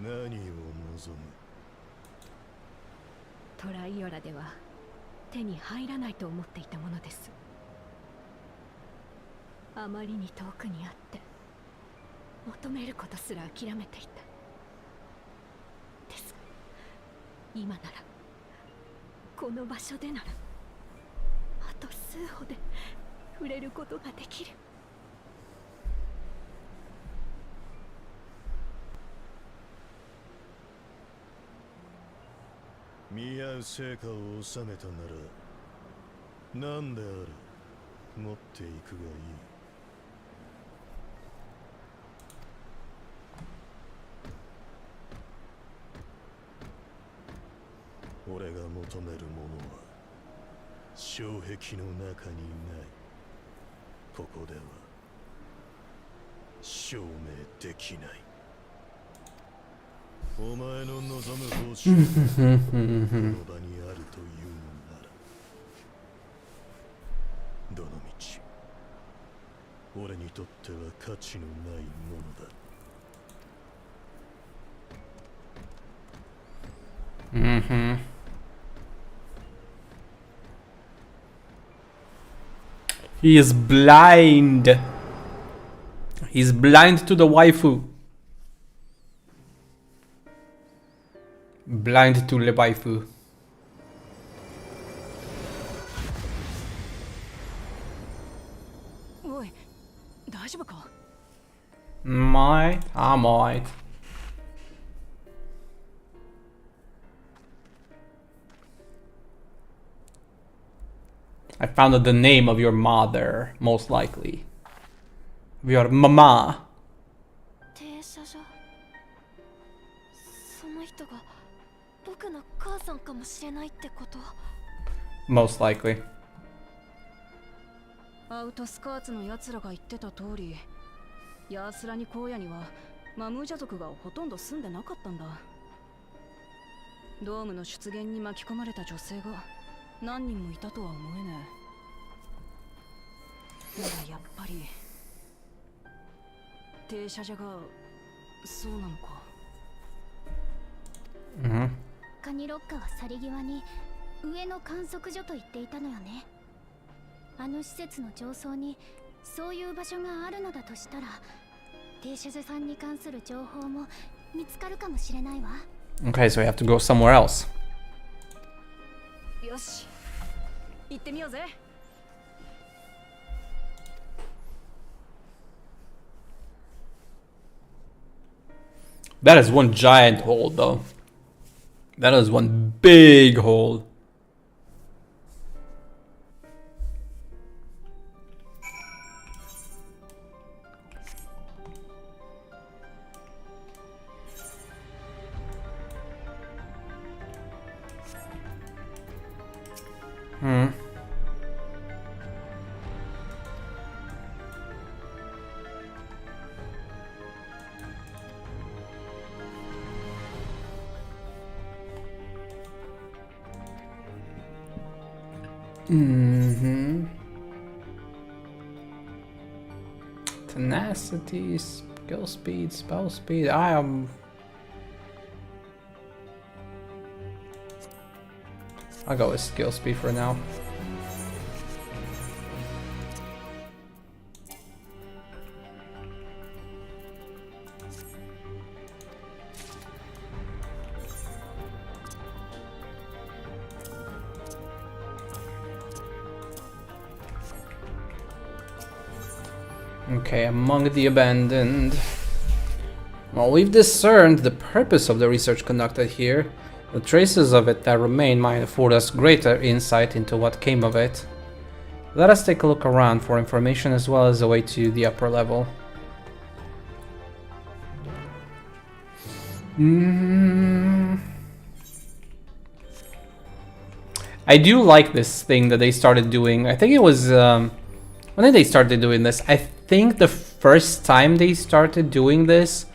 何を望む？トライオラでは手に入らないと思っていたものです。あまりに遠くにあって求めることすら諦めていた。ですが今なら、この場所でならあと数歩で触れることができる。見合う成果を収めたなら何であれ持っていくがいい。俺が求めるものは障壁の中にない。ここでは証明できない。お前の望む報酬がこの場にあるというのなら、どの道俺にとっては価値のないものだ。He is blind. He's blind to the waifu. Blind to the waifu. Oi, 大丈夫か? Might, I might. I found out the name of your mother, most likely. Your mama. 停車所。その人が僕の母さんかもしれないってこと？ Most likely. アウトスカーツの奴らが言ってた通り、ヤースラに荒野にはマムージャ族がほとんど住んでなかったんだ。ドームの出現に巻き込まれた女性が何人もいたとは思えねえ。だがやっぱり停車所がそうなのか。カニロッカは去り際に上の観測所と言っていたのよね。あの施設の上層にそういう場所があるのだとしたら、停車所さんに関する情報も見つかるかもしれないわ。Okay, so we have to go somewhere else. よし、行ってみようぜ。That is one giant hole, though. That is one big hole. Tenacity, skill speed, spell speed. I'll go with skill speed for now. Okay, among the abandoned. Well, we've discerned the purpose of the research conducted here. The traces of it that remain might afford us greater insight into what came of it. Let us take a look around for information as well as a way to the upper level. I do like this thing that they started doing. I think it was... when did they started doing this? I think the first time they started doing this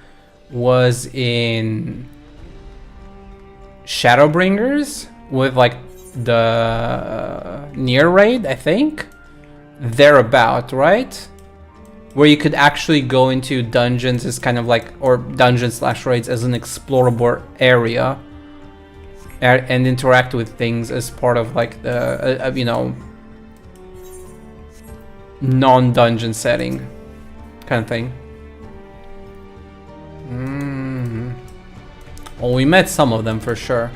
was in Shadowbringers with like the near raid, I think. Thereabout, right? Where you could actually go into dungeons as kind of like, or dungeons slash raids as an explorable area and interact with things as part of like the, you know, non-dungeon setting kind of thing. Well, we met some of them for sure.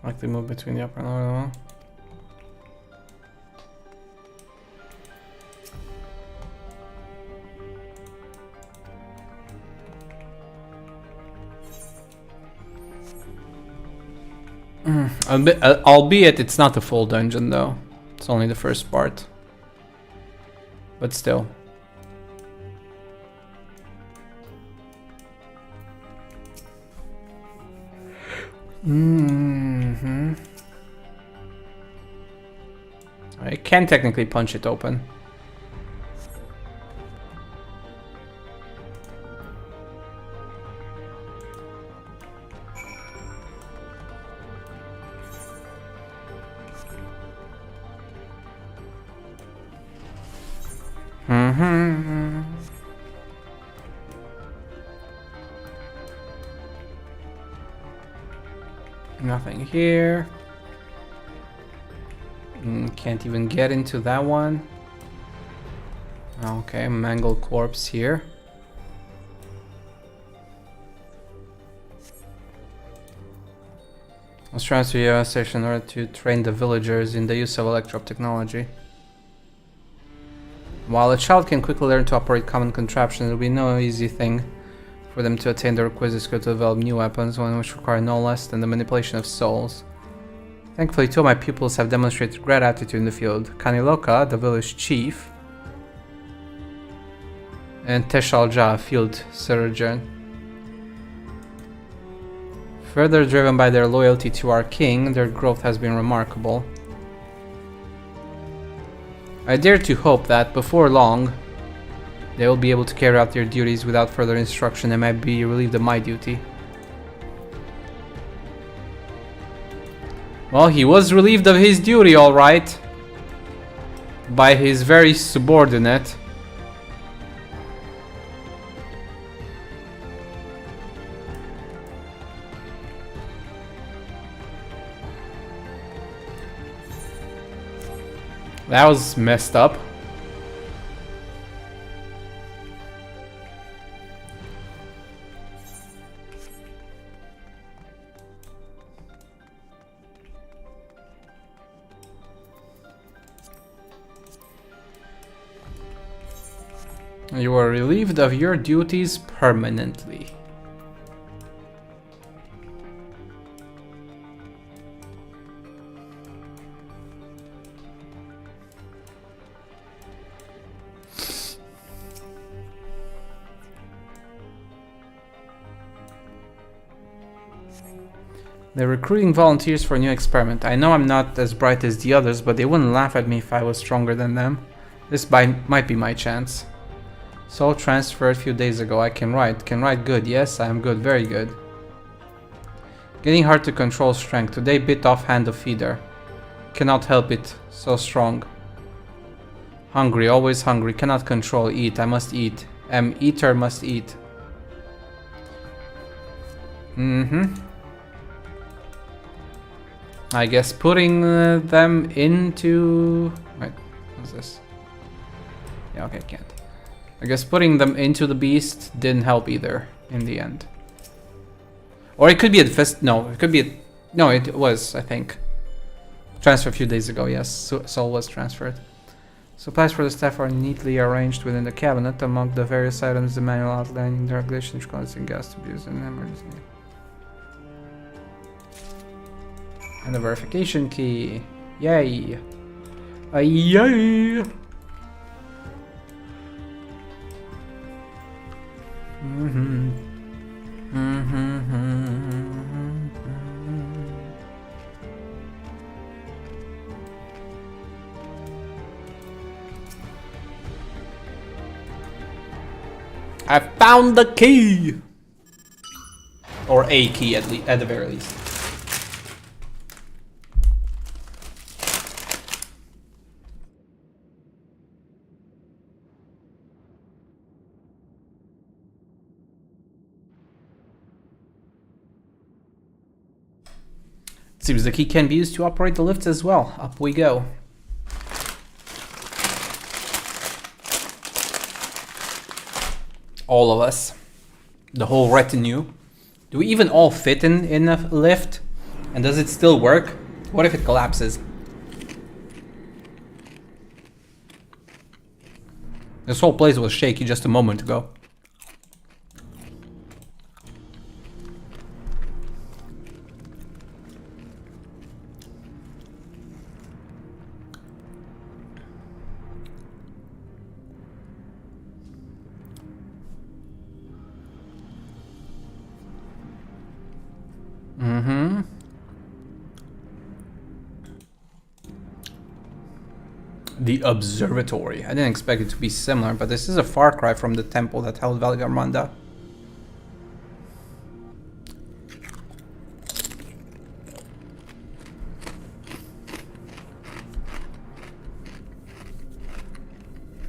Like they move between the upper and lower level. Albeit it's not the full dungeon though. It's only the first part. But still. I can technically punch it open. Nothing here. Can't even get into that one. Okay, mangled corpse here. Was transferred to a station in order to train the villagers in the use of electro technology. While a child can quickly learn to operate common contraptions, it will be no easy thing for them to attain the requisite skill to develop new weapons, one which require no less than the manipulation of souls. Thankfully, two of my pupils have demonstrated great aptitude in the field. Kaniloka, the village chief, and Teshalja, field surgeon. Further driven by their loyalty to our king, their growth has been remarkable. I dare to hope that, before long, they will be able to carry out their duties without further instruction and might be relieved of my duty. Well, he was relieved of his duty, alright. By his very subordinate. That was messed up. You are relieved of your duties permanently. They're recruiting volunteers for a new experiment. I know I'm not as bright as the others, but they wouldn't laugh at me if I was stronger than them. This might be my chance. Soul transferred a few days ago. I can write. Can write good. Yes, I am good. Very good. Getting hard to control strength. Today bit off hand of feeder. Cannot help it. So strong. Hungry. Always hungry. Cannot control. Eat. I must eat. Eater must eat. I guess putting them into... Wait, what's this? Yeah, okay, can't. I guess putting them into the beast didn't help either in the end. Or it could be a no, it could be a... No, it was, I think. Transferred a few days ago, yes. Soul was transferred. Supplies for the staff are neatly arranged within the cabinet. Among the various items, the manual outlining the regulations causing gas abuse and emergency. And the verification key. Yay! Yay! I found the key! Or a key at the very least. Seems the key can be used to operate the lifts as well. Up we go. All of us. The whole retinue. Do we even all fit in a lift? And does it still work? What if it collapses? This whole place was shaky just a moment ago. The observatory. I didn't expect it to be similar, but this is a far cry from the temple that held Valgarmanda.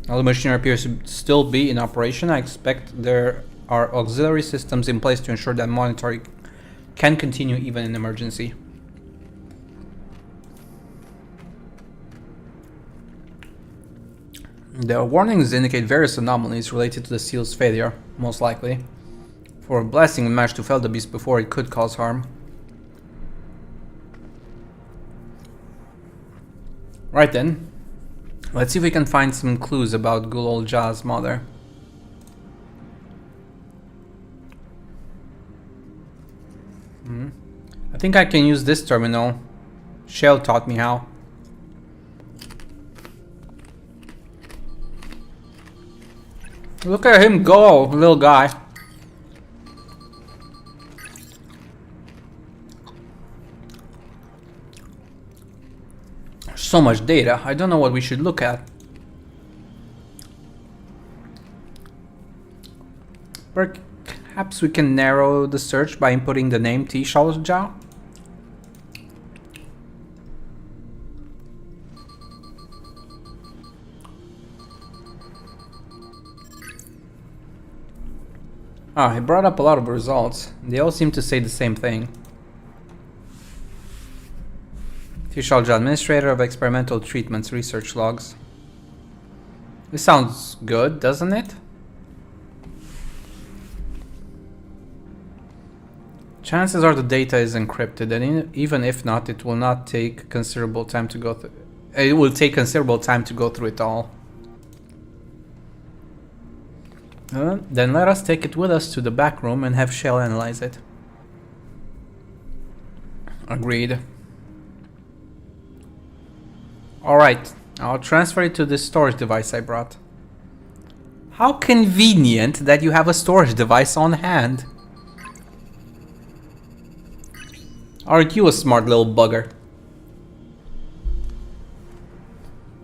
While the machinery appears to still be in operation, I expect there are auxiliary systems in place to ensure that monitoring can continue even in emergency. The warnings indicate various anomalies related to the seal's failure, most likely. For blasting, we managed to fell the beast before it could cause harm. Right then. Let's see if we can find some clues about good old Ja's mother. I think I can use this terminal. Shell taught me how. Look at him go, little guy. So much data, I don't know what we should look at. Perhaps we can narrow the search by inputting the name T-Shalja. Ah, he brought up a lot of results. They all seem to say the same thing. T-Shalja, Administrator of Experimental Treatments, Research Logs. This sounds good, doesn't it? Chances are the data is encrypted, and even if not, it will not take considerable time to go through. It will take considerable time to go through it all. Then let us take it with us to the back room and have Shell analyze it. Agreed. Alright, I'll transfer it to this storage device I brought. How convenient that you have a storage device on hand. Aren't you a smart little bugger?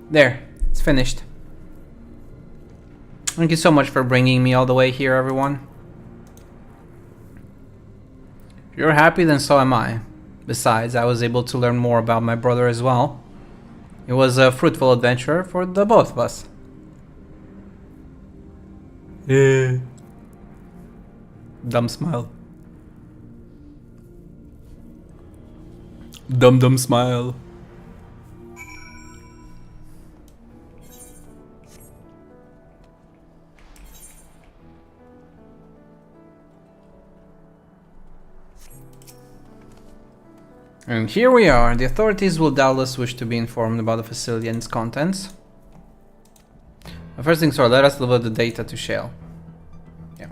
There, it's finished. Thank you so much for bringing me all the way here, everyone. If you're happy, then so am I. Besides, I was able to learn more about my brother as well. It was a fruitful adventure for the both of us. Yeah. Dumb smile. Dumb smile. And here we are. The authorities will doubtless wish to be informed about the facility and its contents. But first things first, let us deliver the data to Shale. Yeah.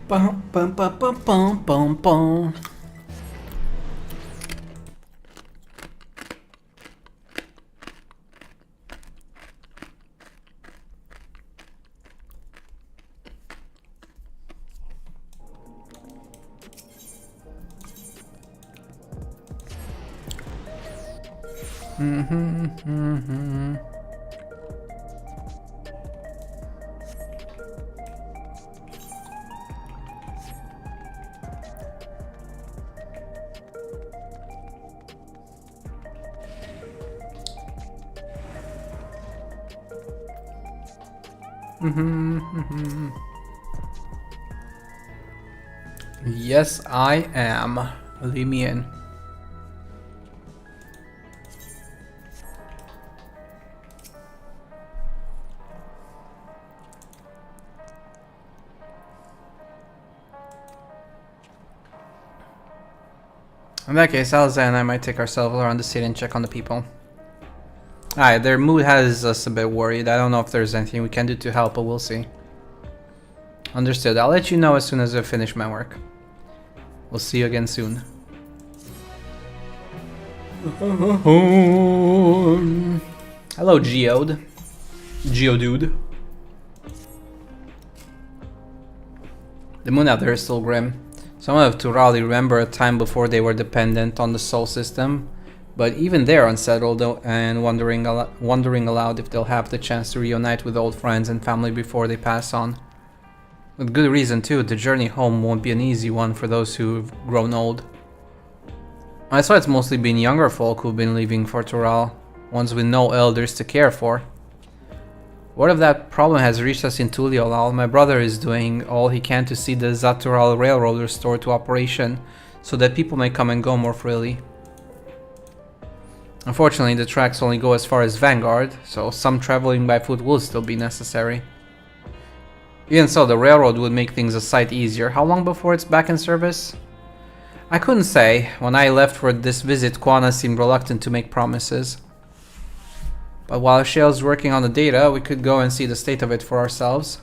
Bum bum bum bum bum bum bum. Yes, I am. Leave me in. In that case, Alza and I might take ourselves around the city and check on the people. Alright, their mood has us a bit worried. I don't know if there's anything we can do to help, but we'll see. Understood. I'll let you know as soon as I finish my work. We'll see you again soon. Hello, Geode. Geodude. The moon out there is still grim. Some of Turali remember a time before they were dependent on the Sol system, but even they're unsettled and wondering aloud if they'll have the chance to reunite with old friends and family before they pass on. With good reason too, the journey home won't be an easy one for those who've grown old. I saw it's mostly been younger folk who've been leaving for Tural, ones with no elders to care for. Word of that problem has reached us in Tuliolal. My brother is doing all he can to see the Zatural Railroad restored to operation, so that people may come and go more freely. Unfortunately, the tracks only go as far as Vanguard, so some traveling by foot will still be necessary. Even so, the railroad would make things a sight easier. How long before it's back in service? I couldn't say. When I left for this visit, Kwana seemed reluctant to make promises. But while Shale's working on the data, we could go and see the state of it for ourselves.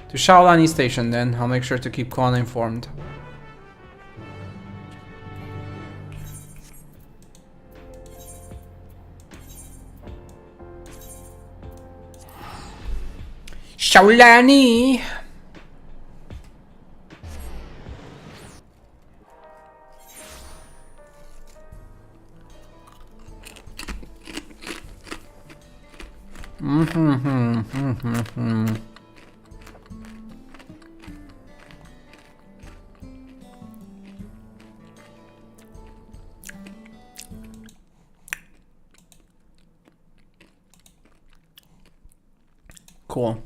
To Shaolani Station then. I'll make sure to keep Kwana informed. Shaolani! Cool.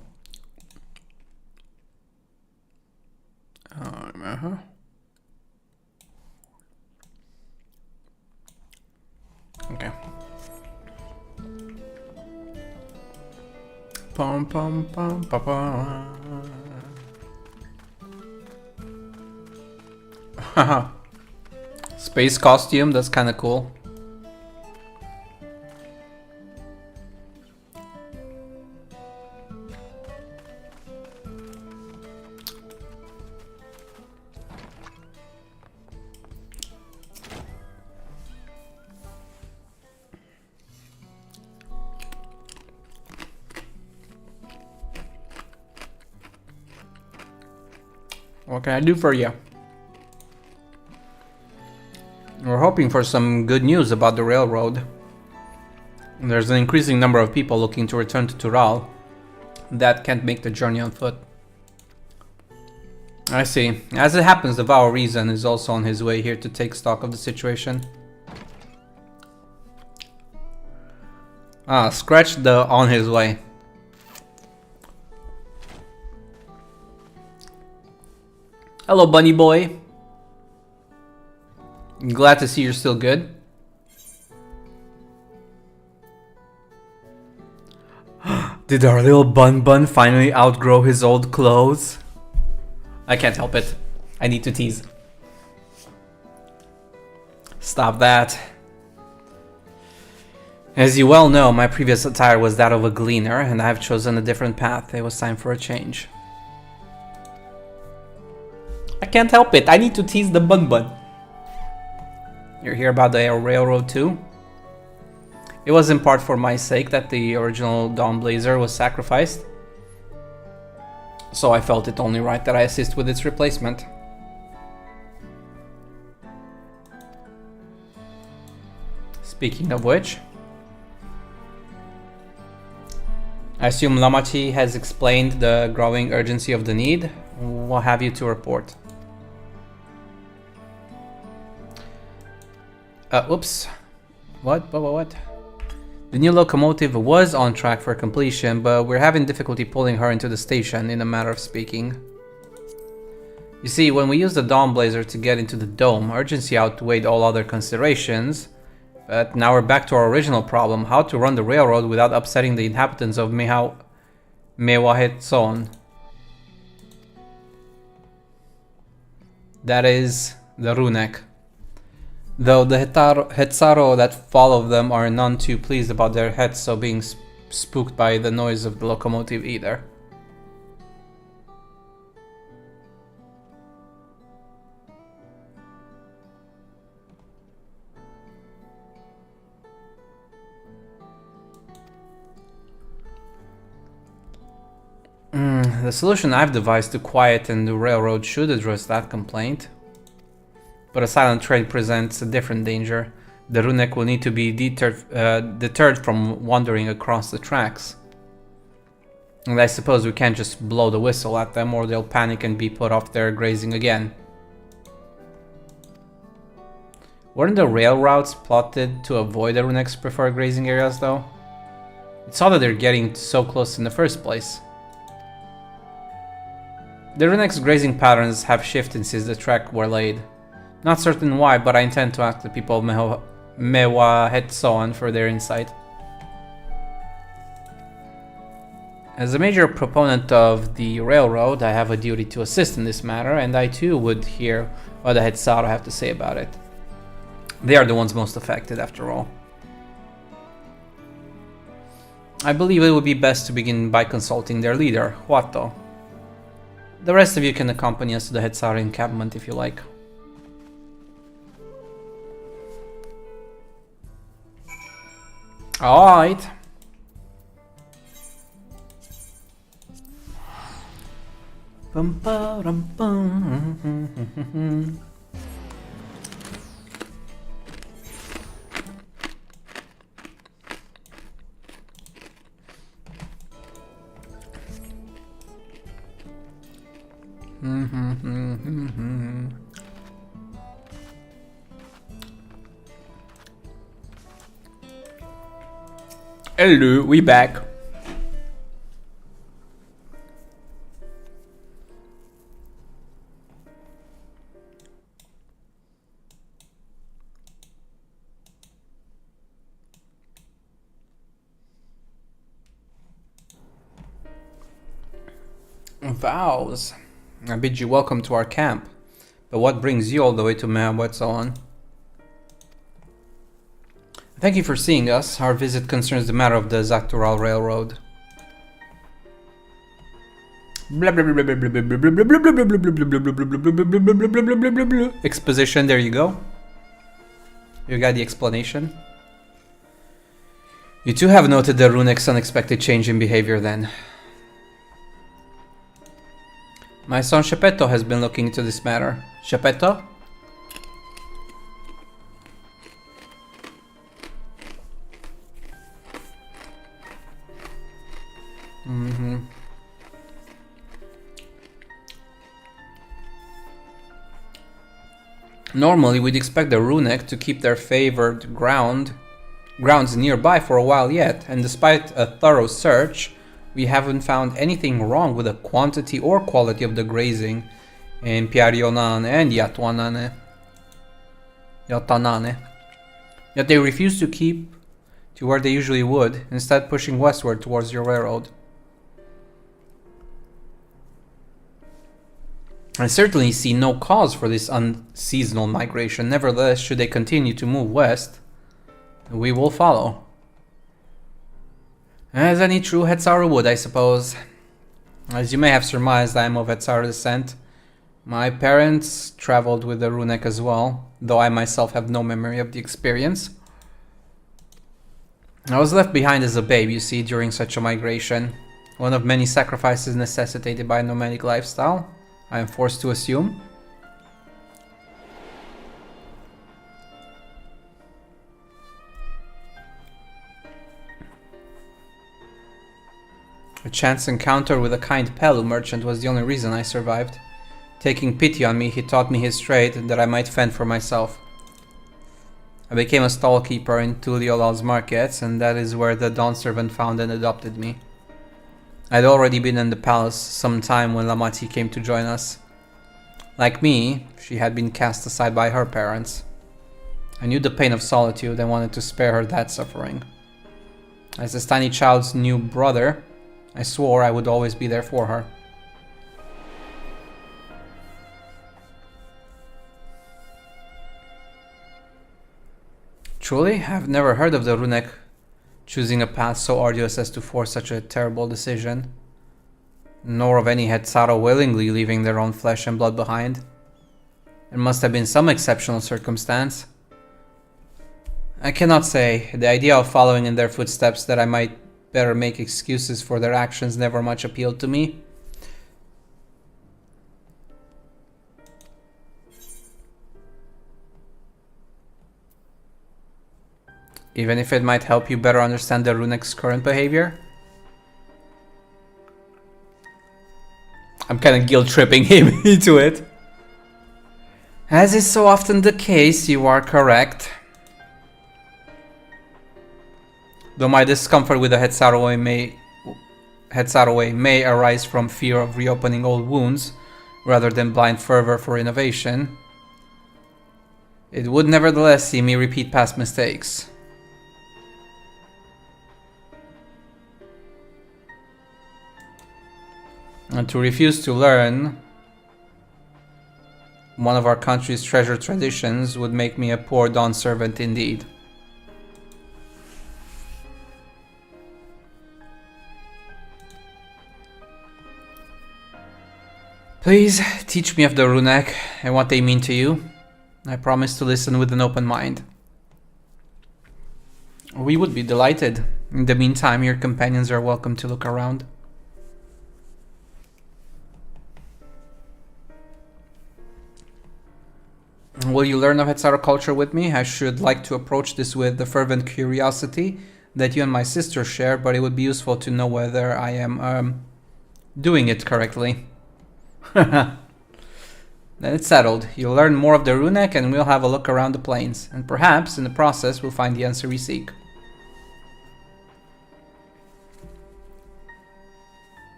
Okay. Pum pum pum pum pum. Haha. Space costume, that's kind of cool. What can I do for you? We're hoping for some good news about the railroad. There's an increasing number of people looking to return to Tural that can't make the journey on foot. I see. As it happens, the Vow of Reason is also on his way here to take stock of the situation. Ah, scratch the on his way. Hello, bunny boy. Glad to see you're still good. Did our little bun finally outgrow his old clothes? I can't help it. I need to tease. Stop that. As you well know, my previous attire was that of a gleaner, and I've chosen a different path. It was time for a change. I can't help it. I need to tease the bun. You're here about the railroad too? It was in part for my sake that the original Dawnblazer was sacrificed. So I felt it only right that I assist with its replacement. Speaking of which, I assume Lamachi has explained the growing urgency of the need. What have you to report? Oops. What? The new locomotive was on track for completion, but we're having difficulty pulling her into the station, in a matter of speaking. You see, when we used the Dawnblazer to get into the dome, urgency outweighed all other considerations. But now we're back to our original problem, how to run the railroad without upsetting the inhabitants of Mewahetson. That is the Runek. Though the Hetzaro that follow them are none too pleased about their Hetso being spooked by the noise of the locomotive either. The solution I've devised to quieten the railroad should address that complaint. But a silent train presents a different danger. The Runek will need to be deterred from wandering across the tracks. And I suppose we can't just blow the whistle at them, or they'll panic and be put off their grazing again. Weren't the rail routes plotted to avoid the Runek's preferred grazing areas though? It's odd that they're getting so close in the first place. The Runek's grazing patterns have shifted since the track were laid. Not certain why, but I intend to ask the people of Mewahetson for their insight. As a major proponent of the railroad, I have a duty to assist in this matter, and I too would hear what the Hetzaru have to say about it. They are the ones most affected, after all. I believe it would be best to begin by consulting their leader, Huato. The rest of you can accompany us to the Hetzaru encampment if you like. Alright. Bum ba dum bum. Hello, we back. Vows. I bid you welcome to our camp. But what brings you all the way to Mehabwetzalan? Thank you for seeing us. Our visit concerns the matter of the Zaktural Railroad. Exposition, there you go. You got the explanation. You too have noted the Runek's unexpected change in behavior then. My son Shepeto has been looking into this matter. Shepeto? Normally, we'd expect the Runek to keep their favored grounds nearby for a while yet, and despite a thorough search, we haven't found anything wrong with the quantity or quality of the grazing in Piarionane and Yatanane. Yet they refuse to keep to where they usually would, instead pushing westward towards your railroad. I certainly see no cause for this unseasonal migration. Nevertheless, should they continue to move west, we will follow. As any true Hetzaru would, I suppose. As you may have surmised, I am of Hetzaru descent. My parents traveled with the Runek as well, though I myself have no memory of the experience. I was left behind as a babe, you see, during such a migration. One of many sacrifices necessitated by a nomadic lifestyle, I am forced to assume. A chance encounter with a kind Pelu merchant was the only reason I survived. Taking pity on me, he taught me his trade that I might fend for myself. I became a stall keeper in Tuliolal's markets, and that is where the Dawn servant found and adopted me. I had already been in the palace some time when Lamati came to join us. Like me, she had been cast aside by her parents. I knew the pain of solitude and wanted to spare her that suffering. As this tiny child's new brother, I swore I would always be there for her. Truly, I've never heard of the Runek choosing a path so arduous as to force such a terrible decision, nor of any Hetzaru willingly leaving their own flesh and blood behind. It must have been some exceptional circumstance. I cannot say. The idea of following in their footsteps, that I might better make excuses for their actions, never much appealed to me. Even if it might help you better understand the Runek's current behavior. I'm kind of guilt-tripping him into it. As is so often the case, you are correct. Though my discomfort with the Hetzaru may arise from fear of reopening old wounds, rather than blind fervor for innovation, it would nevertheless see me repeat past mistakes. And to refuse to learn one of our country's treasured traditions would make me a poor Dawn servant indeed. Please teach me of the Runek and what they mean to you. I promise to listen with an open mind. We would be delighted. In the meantime, your companions are welcome to look around. Will you learn of Hetzara culture with me? I should like to approach this with the fervent curiosity that you and my sister share, but it would be useful to know whether I am doing it correctly. Then it's settled. You'll learn more of the Runek and we'll have a look around the plains. And perhaps, in the process, we'll find the answer we seek.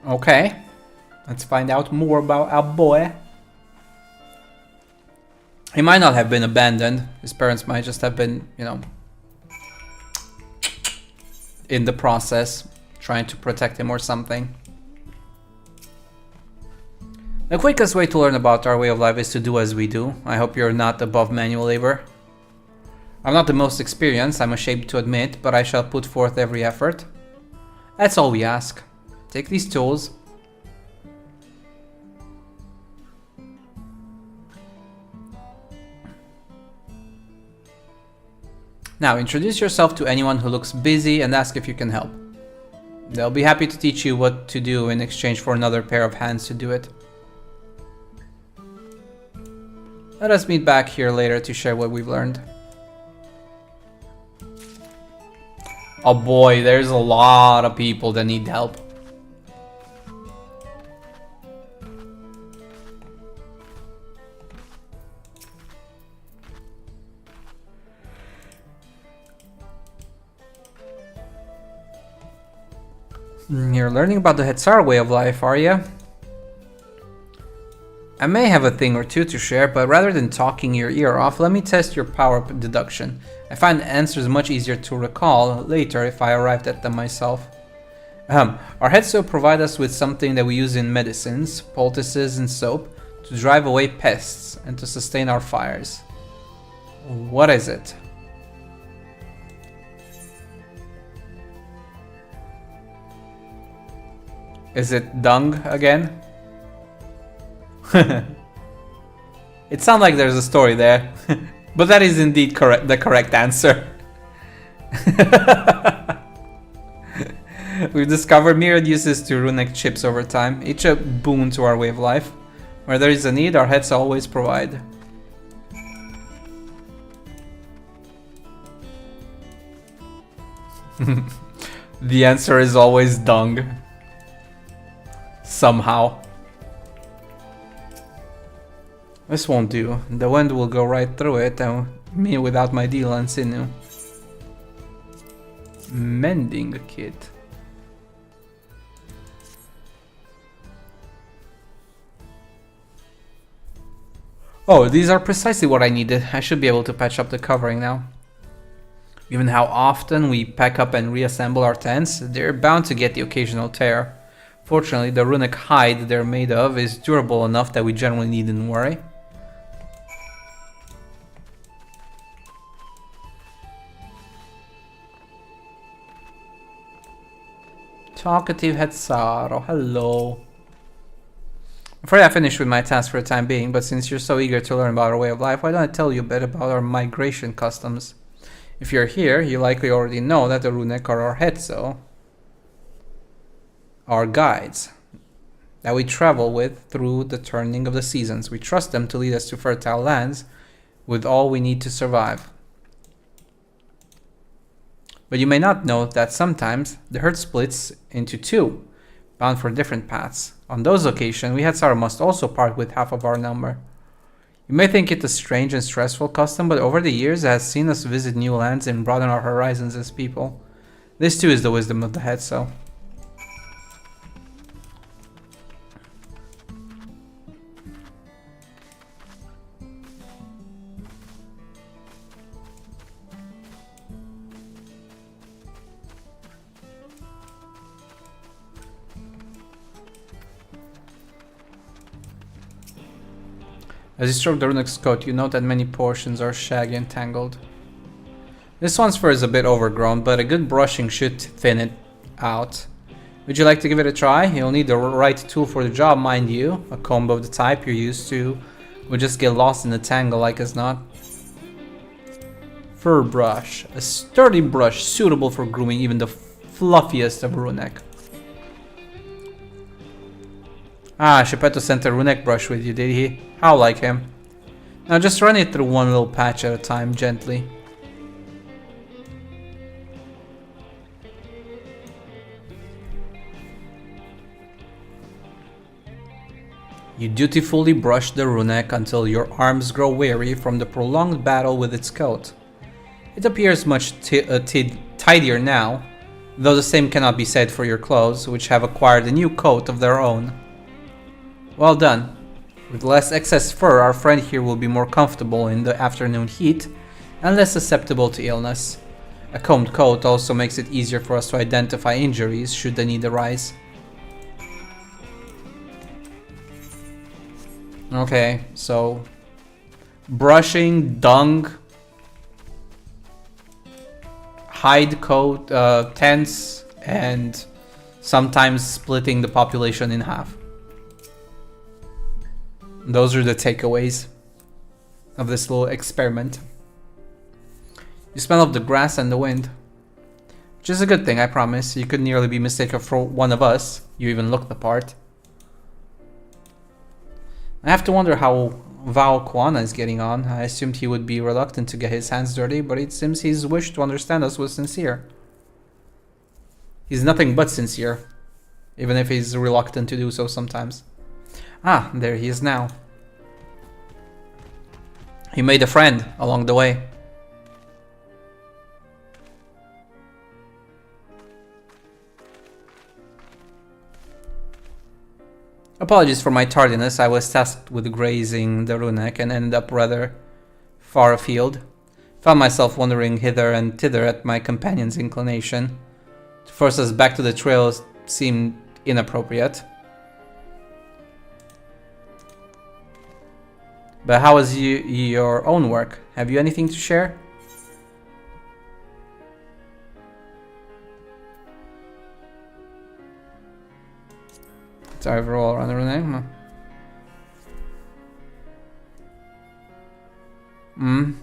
Okay. Let's find out more about our boy. He might not have been abandoned. His parents might just have been, you know, in the process, trying to protect him or something. The quickest way to learn about our way of life is to do as we do. I hope you're not above manual labor. I'm not the most experienced, I'm ashamed to admit, but I shall put forth every effort. That's all we ask. Take these tools. Now, introduce yourself to anyone who looks busy and ask if you can help. They'll be happy to teach you what to do in exchange for another pair of hands to do it. Let us meet back here later to share what we've learned. Oh boy, there's a lot of people that need help. You're learning about the Hetzar way of life, are you? I may have a thing or two to share, but rather than talking your ear off, let me test your power deduction. I find answers much easier to recall later if I arrived at them myself. Our Hetso provide us with something that we use in medicines, poultices and soap, to drive away pests and to sustain our fires. What is it? Is it dung again? It sounds like there's a story there, but that is indeed the correct answer. We've discovered myriad uses to Runic chips over time, each a boon to our way of life. Where there is a need, our heads always provide. The answer is always dung. Somehow. This won't do. The wind will go right through it, and me without my deal and sinew. Mending kit. Oh, these are precisely what I needed. I should be able to patch up the covering now. Given how often we pack up and reassemble our tents, they're bound to get the occasional tear. Fortunately, the runic hide they're made of is durable enough that we generally needn't worry. Talkative Hetzaro, hello. I'm afraid I finished with my task for the time being, but since you're so eager to learn about our way of life, why don't I tell you a bit about our migration customs? If you're here, you likely already know that the Runic are our Hetso, our guides, that we travel with through the turning of the seasons. We trust them to lead us to fertile lands with all we need to survive. But you may not know that sometimes the herd splits into two, bound for different paths. On those occasions, we Hetzar must also part with half of our number. You may think it a strange and stressful custom, but over the years it has seen us visit new lands and broaden our horizons as people. This too is the wisdom of the Hetso. As you stroke the runic's coat, you note that many portions are shaggy and tangled. This one's fur is a bit overgrown, but a good brushing should thin it out. Would you like to give it a try? You'll need the right tool for the job, mind you. A comb of the type you're used to would just get lost in the tangle like as not. Fur brush. A sturdy brush suitable for grooming even the fluffiest of Runek. Ah, Shepeto sent a Runek brush with you, did he? How like him. Now just run it through one little patch at a time, gently. You dutifully brush the Runek until your arms grow weary from the prolonged battle with its coat. It appears much tidier now, though the same cannot be said for your clothes, which have acquired a new coat of their own. Well done. With less excess fur, our friend here will be more comfortable in the afternoon heat and less susceptible to illness. A combed coat also makes it easier for us to identify injuries should the need arise. Okay, so brushing, dung, hide coat, tents, and sometimes splitting the population in half. Those are the takeaways of this little experiment. You smell of the grass and the wind, which is a good thing, I promise. You could nearly be mistaken for one of us. You even look the part. I have to wonder how Val Kwana is getting on. I assumed he would be reluctant to get his hands dirty, but it seems his wish to understand us was sincere. He's nothing but sincere, even if he's reluctant to do so sometimes. Ah, there he is now. He made a friend along the way. Apologies for my tardiness. I was tasked with grazing the Runek and ended up rather far afield. Found myself wandering hither and thither at my companion's inclination. To force us back to the trail seemed inappropriate. But how is your own work? Have you anything to share? Overall around the Runek.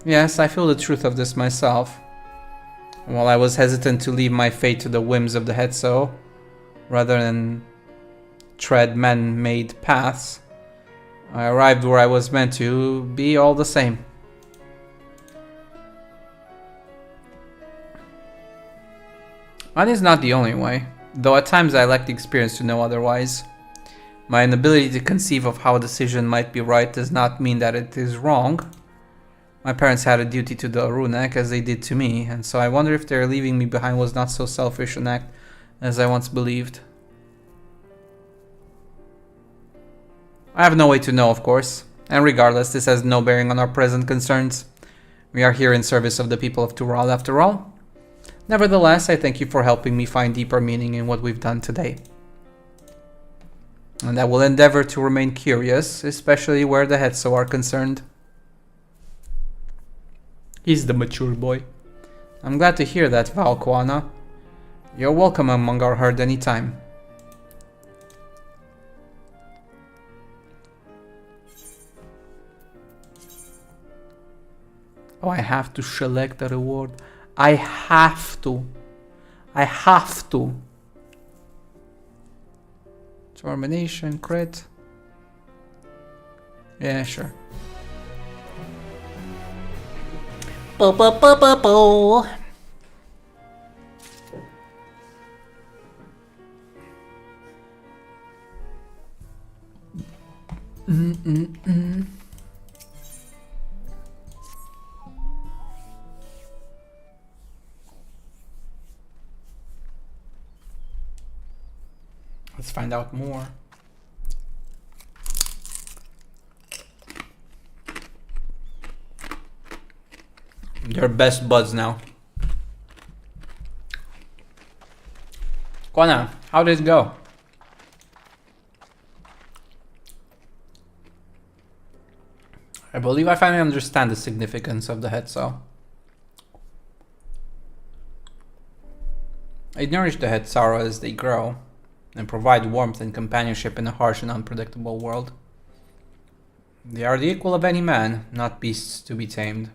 Yes, I feel the truth of this myself. While I was hesitant to leave my fate to the whims of the Hetso, rather than tread man-made paths, I arrived where I was meant to be all the same. Mine is not the only way, though at times I lack the experience to know otherwise. My inability to conceive of how a decision might be right does not mean that it is wrong. My parents had a duty to the Runek as they did to me, and so I wonder if their leaving me behind was not so selfish an act as I once believed. I have no way to know, of course, and regardless, this has no bearing on our present concerns. We are here in service of the people of Tural after all. Nevertheless, I thank you for helping me find deeper meaning in what we've done today. And I will endeavor to remain curious, especially where the Hetso are concerned. He's the mature boy. I'm glad to hear that, Val Kwana. You're welcome among our herd anytime. Oh, I have to select the reward. I have to. I have to. Termination, crit. Yeah, sure. Bo bo bo bo bo. Let's find out more. They're best buds now. Kwana, how did it go? believe I finally understand the significance of the head saw. They nourish the head saw as they grow, and provide warmth and companionship in a harsh and unpredictable world. They are the equal of any man, not beasts to be tamed.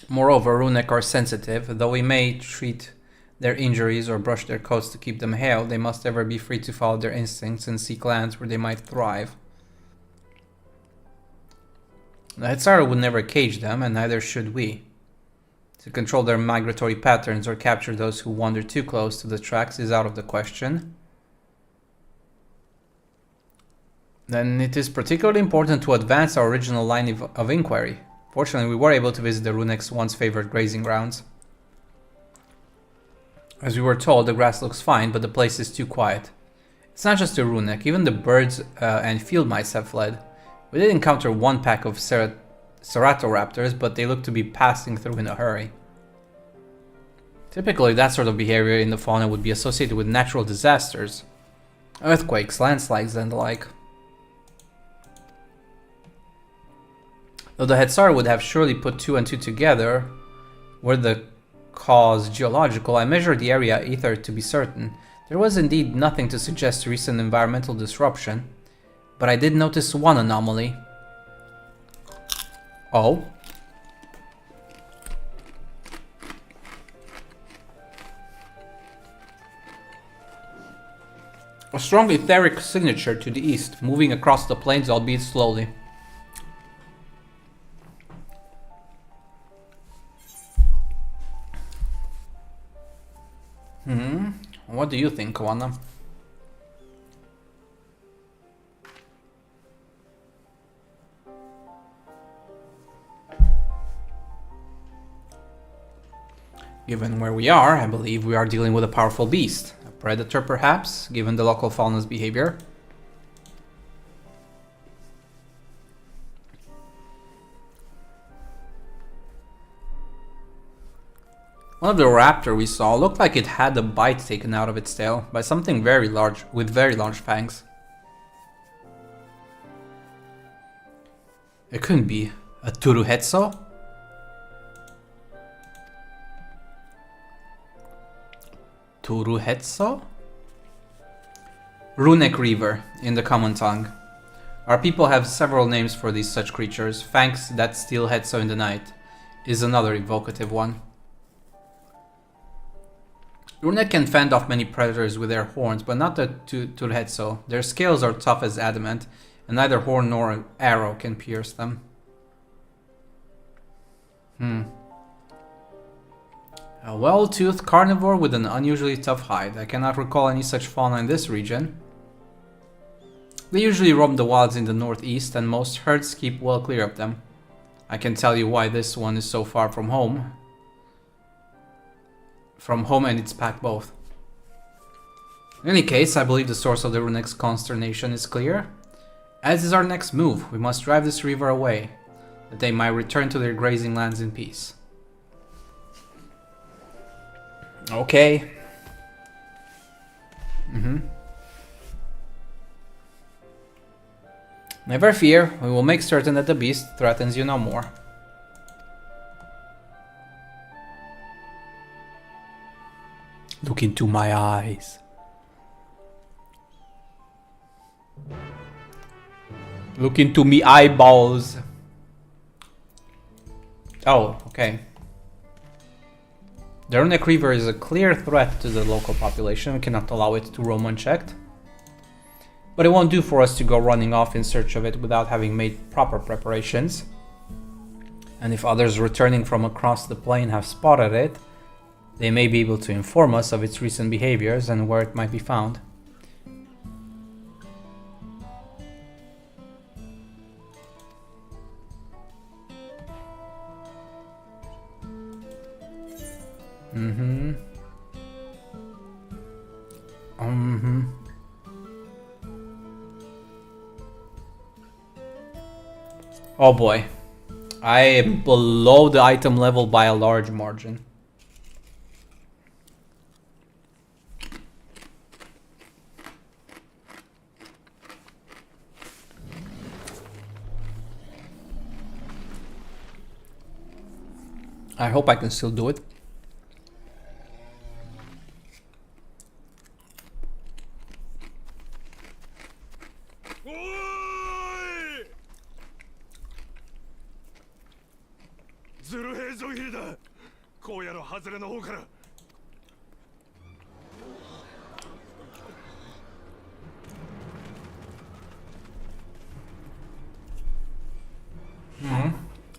Moreover, Runic are sensitive. Though we may treat their injuries or brush their coats to keep them hale, they must ever be free to follow their instincts and seek lands where they might thrive. The Hetsara would never cage them, and neither should we. To control their migratory patterns or capture those who wander too close to the tracks is out of the question. Then it is particularly important to advance our original line of inquiry. Fortunately, we were able to visit the Runic's once favored grazing grounds. As we were told, the grass looks fine, but the place is too quiet. It's not just the Runic, even the birds and field mice have fled. We did encounter one pack of Ceratoraptors, but they look to be passing through in a hurry. Typically, that sort of behavior in the fauna would be associated with natural disasters. Earthquakes, landslides, and the like. Though the Hetsara would have surely put 2 and 2 together, were the cause geological, I measured the area ether to be certain. There was indeed nothing to suggest recent environmental disruption, but I did notice one anomaly. Oh? A strong etheric signature to the east, moving across the plains, albeit slowly. What do you think, Kawana? Given where we are, I believe we are dealing with a powerful beast. A predator, perhaps, given the local fauna's behavior. One of the raptor we saw looked like it had a bite taken out of its tail by something very large, with very large fangs. It couldn't be a Turuhetso? Turuhetso? Runic Reaver, in the common tongue. Our people have several names for these such creatures. Fangs that steal Hetso in the night is another evocative one. Runic can fend off many predators with their horns, but not the Turhetso. Their scales are tough as adamant, and neither horn nor arrow can pierce them. A well-toothed carnivore with an unusually tough hide. I cannot recall any such fauna in this region. They usually roam the wilds in the northeast, and most herds keep well clear of them. I can tell you why this one is so far from home. From home and its pack both. In any case, I believe the source of the Runic's consternation is clear. As is our next move, we must drive this reaver away, that they might return to their grazing lands in peace. Okay. Never fear, we will make certain that the beast threatens you no more. Look into my eyes. Look into me eyeballs. Oh, okay. The Runic Reaver is a clear threat to the local population. We cannot allow it to roam unchecked. But it won't do for us to go running off in search of it without having made proper preparations. And if others returning from across the plain have spotted it, they may be able to inform us of its recent behaviors and where it might be found. Oh boy. I am below the item level by a large margin. I hope I can still do it.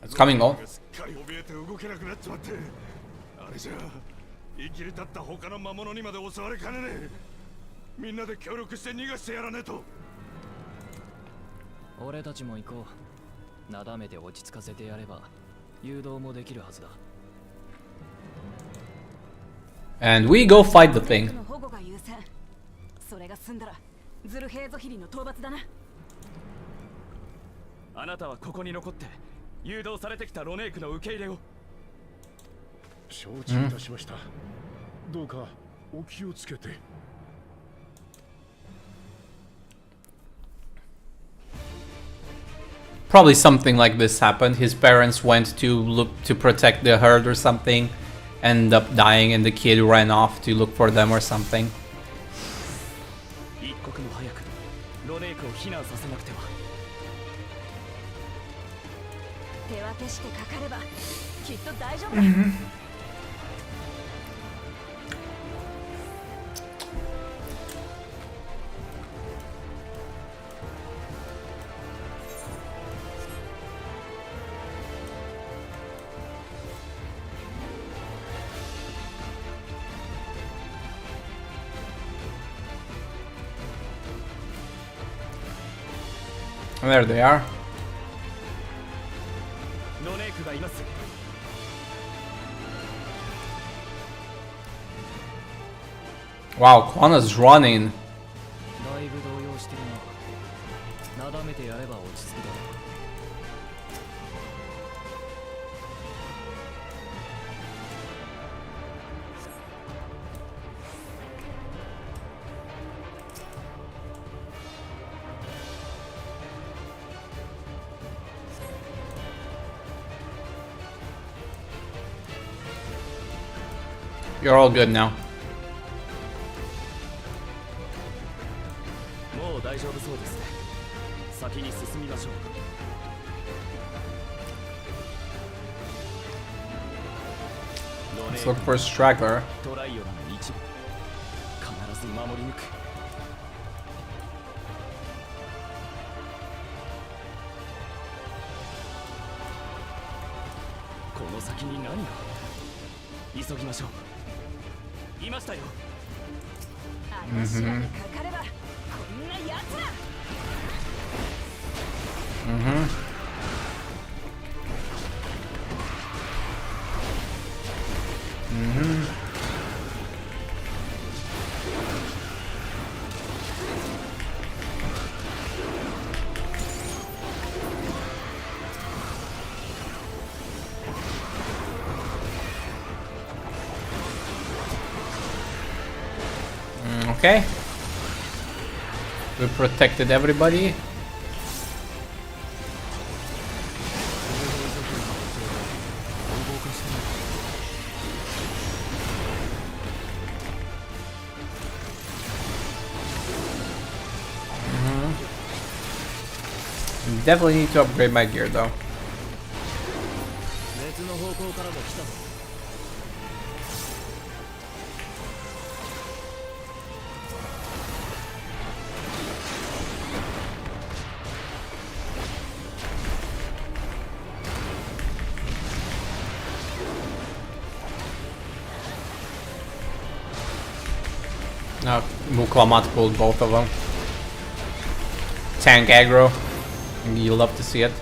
It's coming on. あれじゃ生きり立った他の魔物にまで襲われかねねえ。みんなで協力して逃がしてやらねえと。俺たちも行こう。なだめて落ち着かせてやれば誘導もできるはずだ。 And we go fight the thing. それが済んだらズルヘイゾヒリの討伐だな。あなたはここに残って誘導されてきたロネークの受け入れを。承知いたしました。どうかお気をつけて。Probably something like this happened. His parents went to look to protect the herd or something, ended up dying, and the kid ran off to look for them or something. 一刻も早くロネークを避難させなくては。手分けしてかかればきっと大丈夫だ。There they are. ロネークがいます。 Wow, Quana's running. だいぶ動揺してるな。なだめてやれば落ち着くだろう。 You're all good now. もう大丈夫そうですね。先に進みましょう。 Let's look for a straggler. トライオラの一部必ず守り抜く。 この先に何が。急ぎましょう。いましたよ。あの足場にかかればこんなやつら。 Okay. We protected everybody. Definitely need to upgrade my gear though. 別の方向からも来たぞ。 Now, Muklamat pulled both of them. Tank aggro. You love to see it.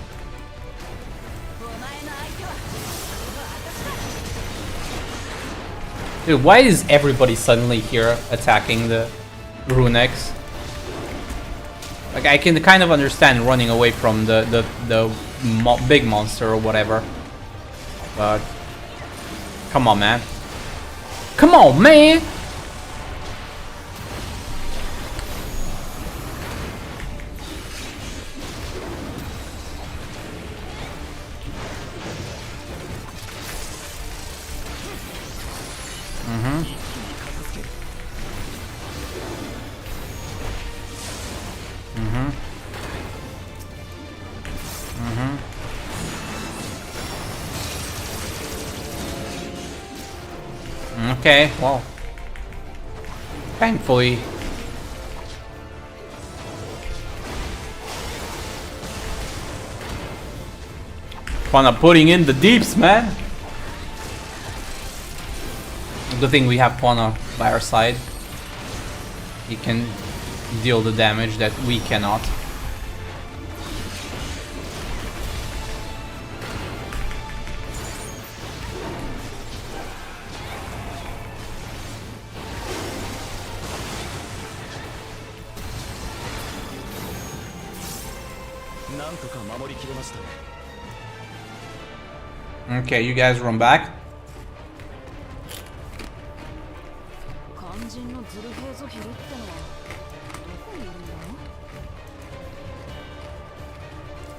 Dude, why is everybody suddenly here attacking the Runex? Like, I can kind of understand running away from the big monster or whatever. But, come on, man. Come on, man! Okay, well. Thankfully. Fun of putting in the deeps, man. Good thing we have Pwana by our side. He can deal the damage that we cannot. Okay, you guys run back.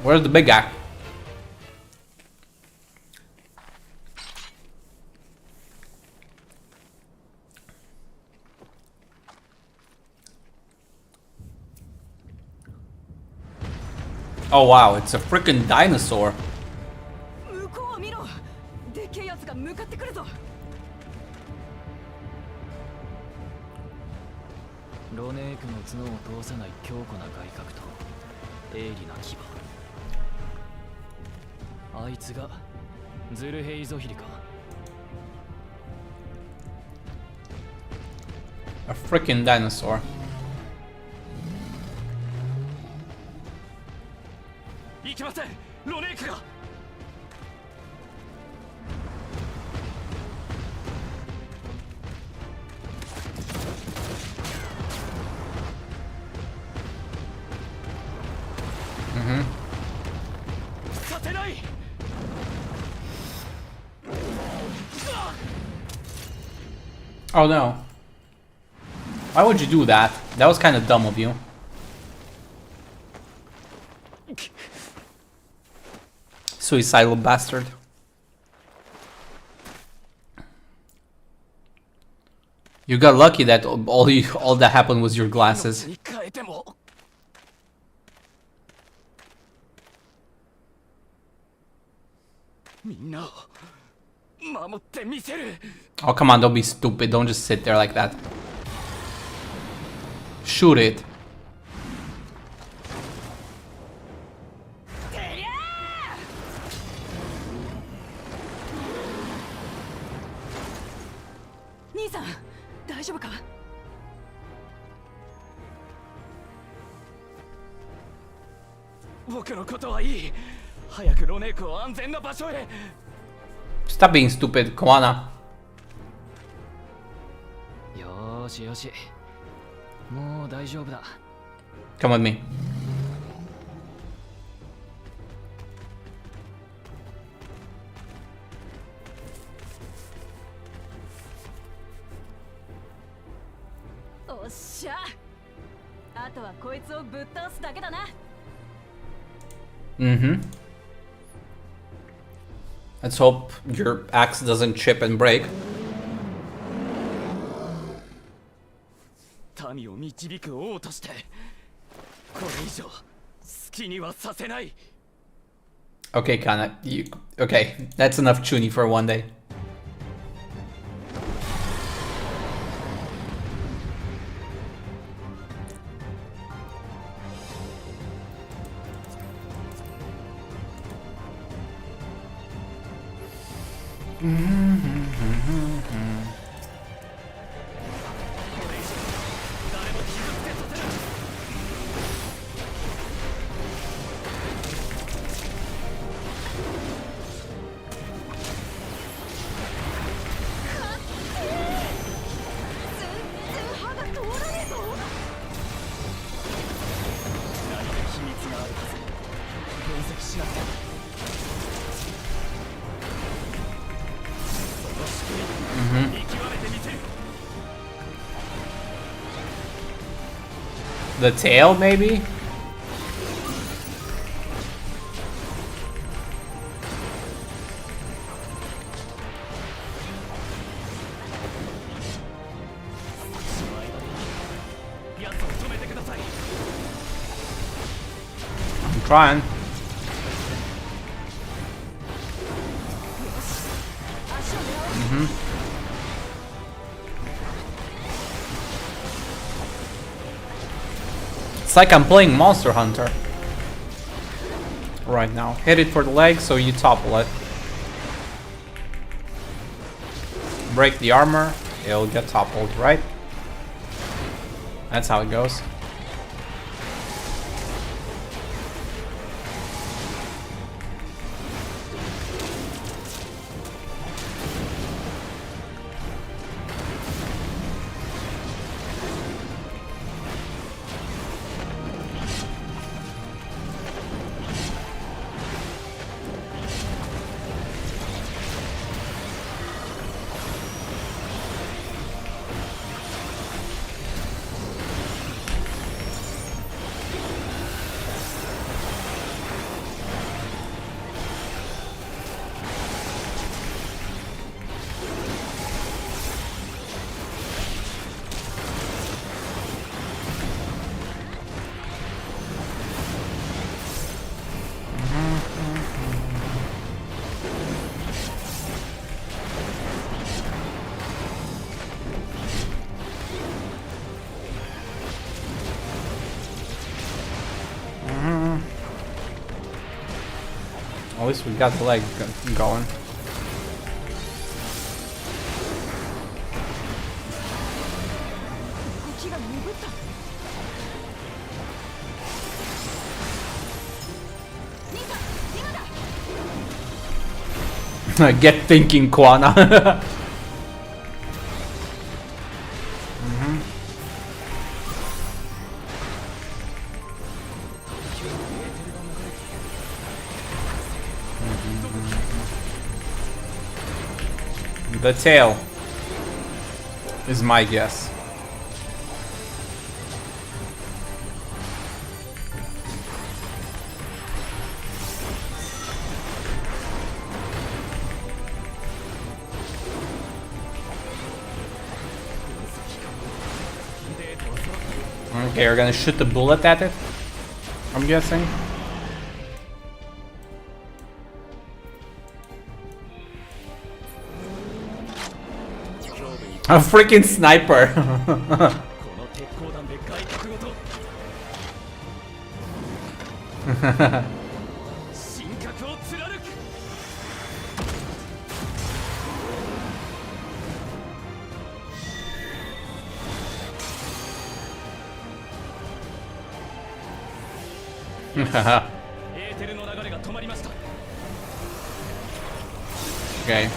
Where's the big guy? Oh wow, it's a freaking dinosaur. 向こうを見ろ。でっけえやつが向かってくるぞ。ロネークの角を通さない強固な外角と鋭利な牙。あいつがズルヘイゾヒリか。A freaking dinosaur. いけません。ロネークが。させない。Oh no. Why would you do that? That was kind of dumb of you. Suicidal bastard. You got lucky that all that happened was your glasses. みんなを守ってみせる。 Oh come on, don't be stupid. Don't just sit there like that. Shoot it. Nisan, 大丈夫か？僕のことはいい。早くロネークを安全な場所へ。 Stop being stupid, Koana. よーしよし。もう大丈夫だ。 Come with me. おっしゃ。あとはこいつをぶっ倒すだけだな。Mm-hmm. Let's hope your axe doesn't chip and break. 民を導く王としてこれ以上好きにはさせない。 Okay, Kana. Okay, that's enough Chuni for one day. The tail, maybe? I'm trying. It's like I'm playing Monster Hunter right now. Hit it for the leg, so you topple it. Break the armor, it'll get toppled, right? That's how it goes. At least we got the leg going. Get thinking, Kwana. The tail is my guess. Okay, we're gonna shoot the bullet at it, I'm guessing. A freaking sniper. Okay.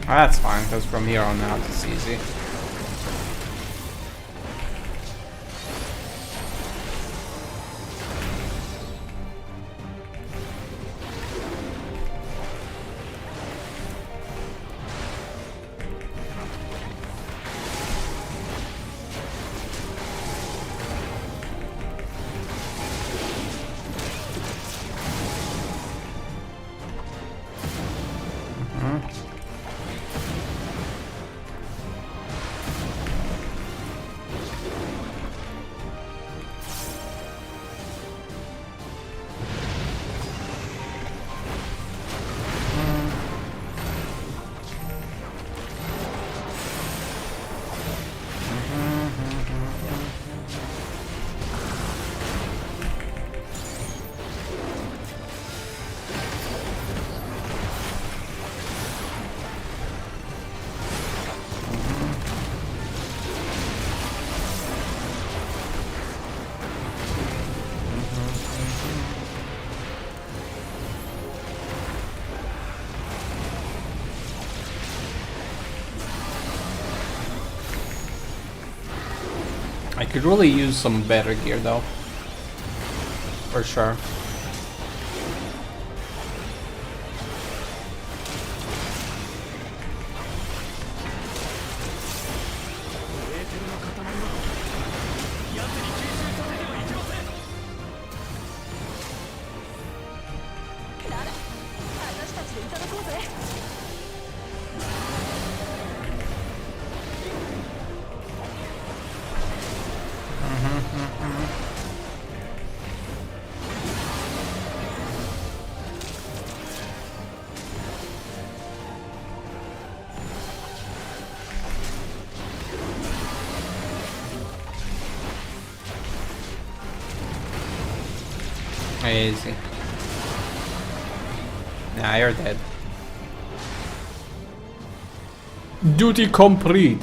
That's fine, because from here on out it's easy. I could really use some better gear though, for sure. Easy. Nah, you're dead. Duty complete.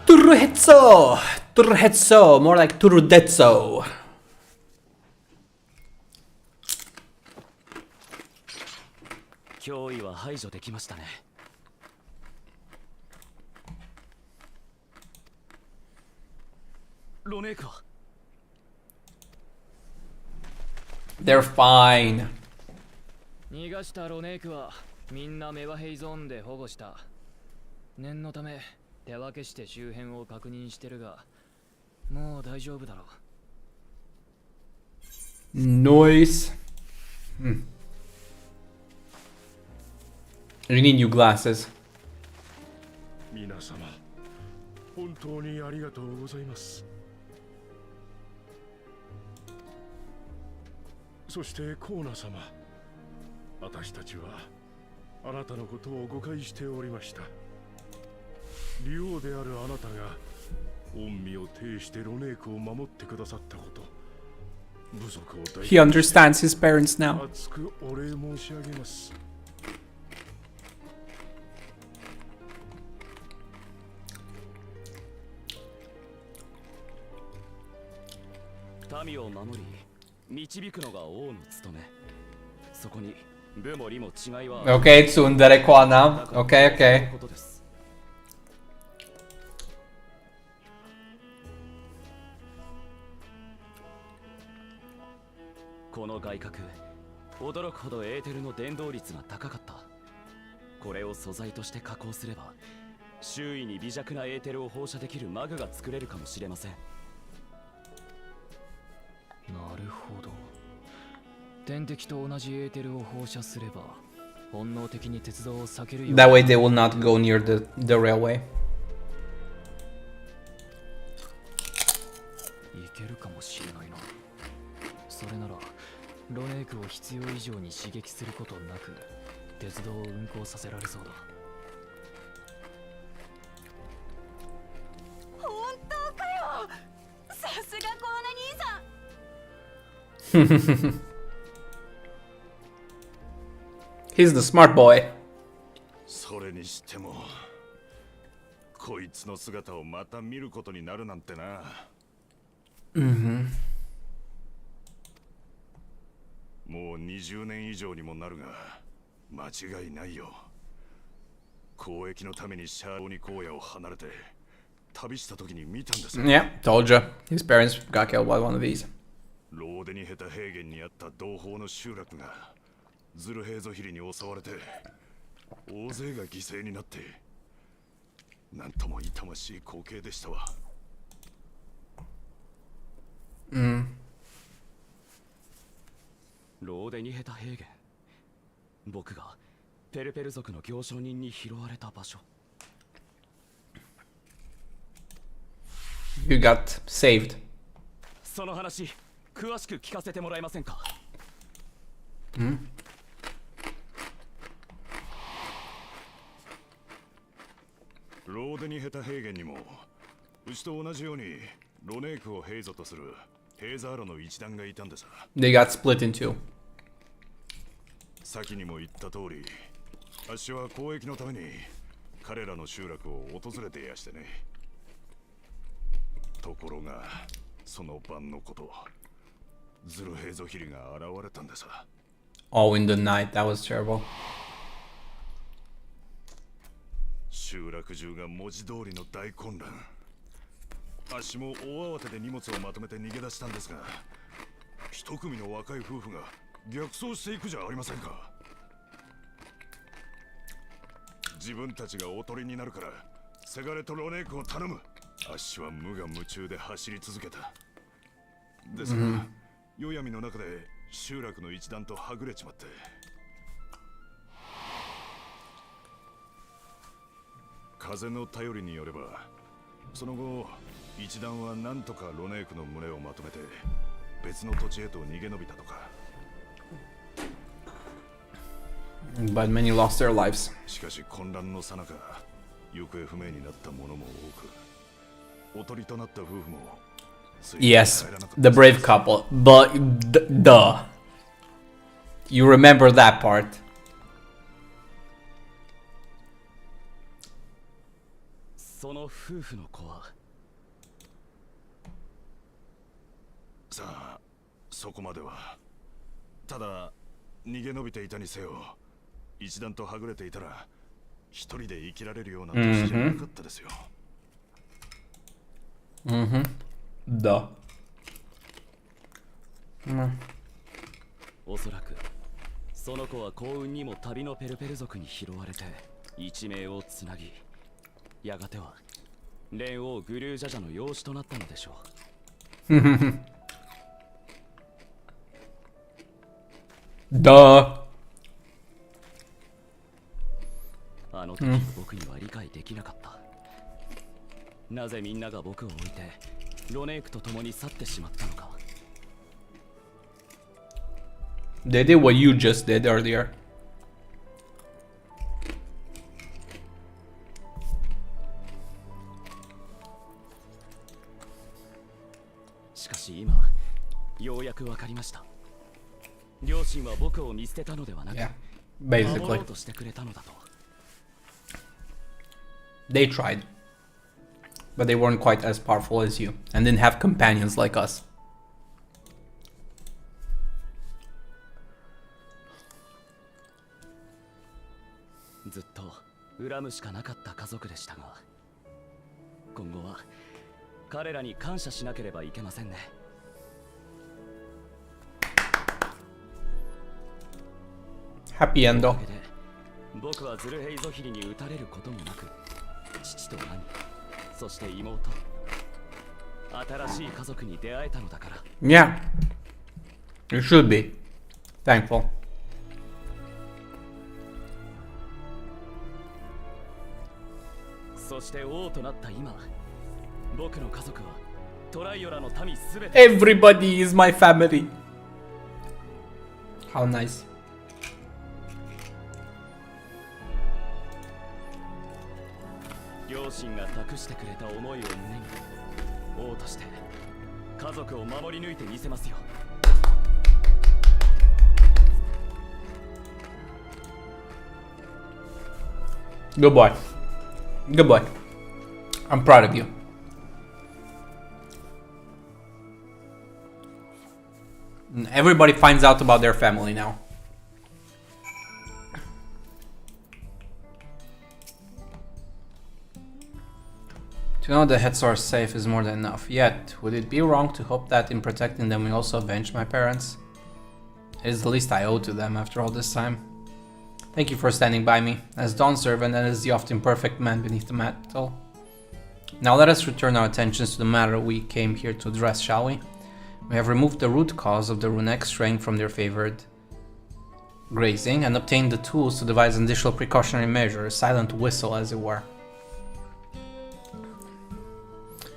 Turretso! Turretso! More like Turudetso. They're fine. 逃がしたロネークはみんなメワヘイゾーンで保護した。念のため手分けして周辺を確認してるが、もう大丈夫だろう。Noise. You need new glasses. 皆様、本当にありがとうございます。そしてコーナ様、私たちはあなたのことを誤解しておりました。竜王であるあなたが御身を呈してロネークを守ってくださったこと、部族を代表して He understands his parents now. 厚くお礼申し上げます。民を守り導くのが王の務め。そこに部も利も違いは。Okay, tsundere qua now. Okay, okay. この外角、驚くほどエーテルの伝導率が高かった。これを素材として加工すれば、周囲に微弱なエーテルを放射できるマグが作れるかもしれません。なるほど。天敵と同じエーテルを放射すれば、本能的に鉄道を避けるように。That way they will not go near the railway. いけるかもしれないな。それならロネークを必要以上に刺激することなく鉄道を運行させられそうだ。本当かよ。さすがコーネ兄さん。He's the smart boy. それにしてもこいつの姿をまた見ることになるなんてな。もう20年以上にもなるが間違いないよ。交易のためにシャーボニ荒野を離れて旅した時に見たんです。Yeah, told you. His parents got killed by one of these. ローデにヘタ平原にあった同胞の集落がズルヘーゾヒリに襲われて大勢が犠牲になって、なんとも痛ましい光景でしたわ。ローデニヘタ平原、僕がペルペル族の行商人に拾われた場所。You got saved. その話詳しく聞かせてもらえませんか。ローデニヘタ平原にもうちと同じようにロネークをヘイゾとするヘイザーロの一団がいたんです。 They got split in two. 先にも言った通り、あっしは交易のために彼らの集落を訪れてやしてね。ところがその晩のこと、ズルヘイゾヒリが現れたんです。 Oh, in the night. That was terrible. 集落中が文字通りの大混乱。あっしも大慌てで荷物をまとめて逃げ出したんですが、一組の若い夫婦が逆走していくじゃありませんか。自分たちがおとりになるからせがれとロネークを頼む。あっしは無我夢中で走り続けた。ですが、夜闇の中で集落の一団とはぐれちまって、風の頼りによればその後一団は何とかロネークの群れをまとめて別の土地へと逃げ延びたとか。 But many lost their lives. しかし混乱の最中、行方不明になった者も多く、おとりとなった夫婦も Yes, the brave couple. But duh. You remember that part. その夫婦の子はさあ、そこまでは。ただ逃げ延びていたにせよ、一段とはぐれていたら一人で生きられるような年じゃなかったですよ。Duh. おそらくその子は幸運にも旅のペルペル族に拾われて一命をつなぎ、やがては蓮王グルージャジャの養子となったのでしょう。Duh. あの時僕には理解できなかった。なぜみんなが僕を置いてロネークと共に去ってしまったのか。They did what you just did earlier. しかし今ようやくわかりました。両親は僕を見捨てたのではなく、Yeah, 守ろ basically. うとしてくれたのだと。 They tried. But they weren't quite as powerful as you, and didn't have companions like us. ずっと恨むしかなかった家族でしたが、今後は彼らに感謝しなければいけませんね。Happy end お though. かげで僕はズルヘイゾヒリに撃たれることもなく、父と兄、そして妹、新しい家族に出会えたのだから。 Yeah. You should be thankful. そして王となった今、僕の家族はトライオラの民すべて。 Everybody is my family. How nice. 両親が託してくれた思いを胸に、王として家族を守り抜いてみせますよ。 Good boy. Good boy. I'm proud of you. Everybody finds out about their family now. To know the heads are safe is more than enough. Yet, would it be wrong to hope that in protecting them we also avenge my parents? It is the least I owe to them after all this time. Thank you for standing by me, as Dawn's servant and as the often perfect man beneath the mantle. Now let us return our attentions to the matter we came here to address, shall we? We have removed the root cause of the Runex straying from their favored grazing, and obtained the tools to devise an additional precautionary measure, a silent whistle as it were.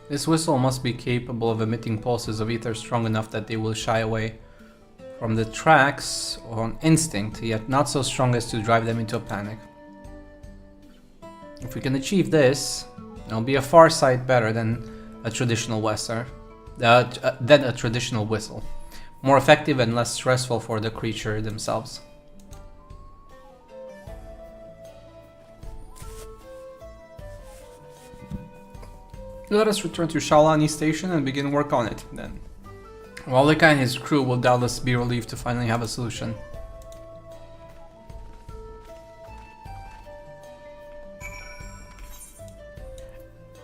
This whistle must be capable of emitting pulses of ether strong enough that they will shy away from the tracks on instinct, yet not so strong as to drive them into a panic. If we can achieve this, it'll be a far sight better than a traditional whistle. More effective and less stressful for the creature themselves. Let us return to Shalani Station and begin work on it, then. Walika and his crew will doubtless be relieved to finally have a solution.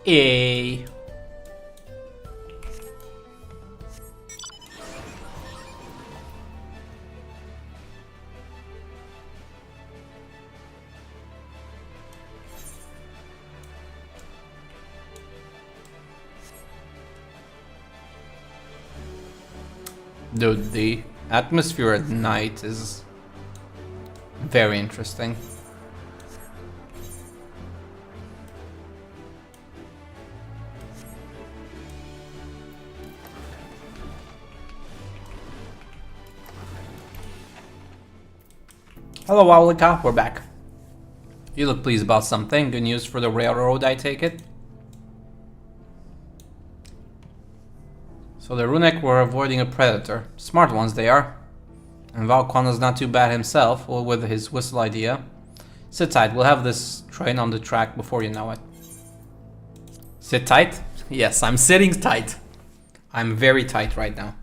Yay! Dude, the atmosphere at night is very interesting. Hello, Aulika, we're back. You look pleased about something. Good news for the railroad, I take it? So the Runic were avoiding a predator. Smart ones they are. And Valkona's not too bad himself, or with his whistle idea. Sit tight, we'll have this train on the track before you know it. Sit tight? Yes, I'm sitting tight. I'm very tight right now.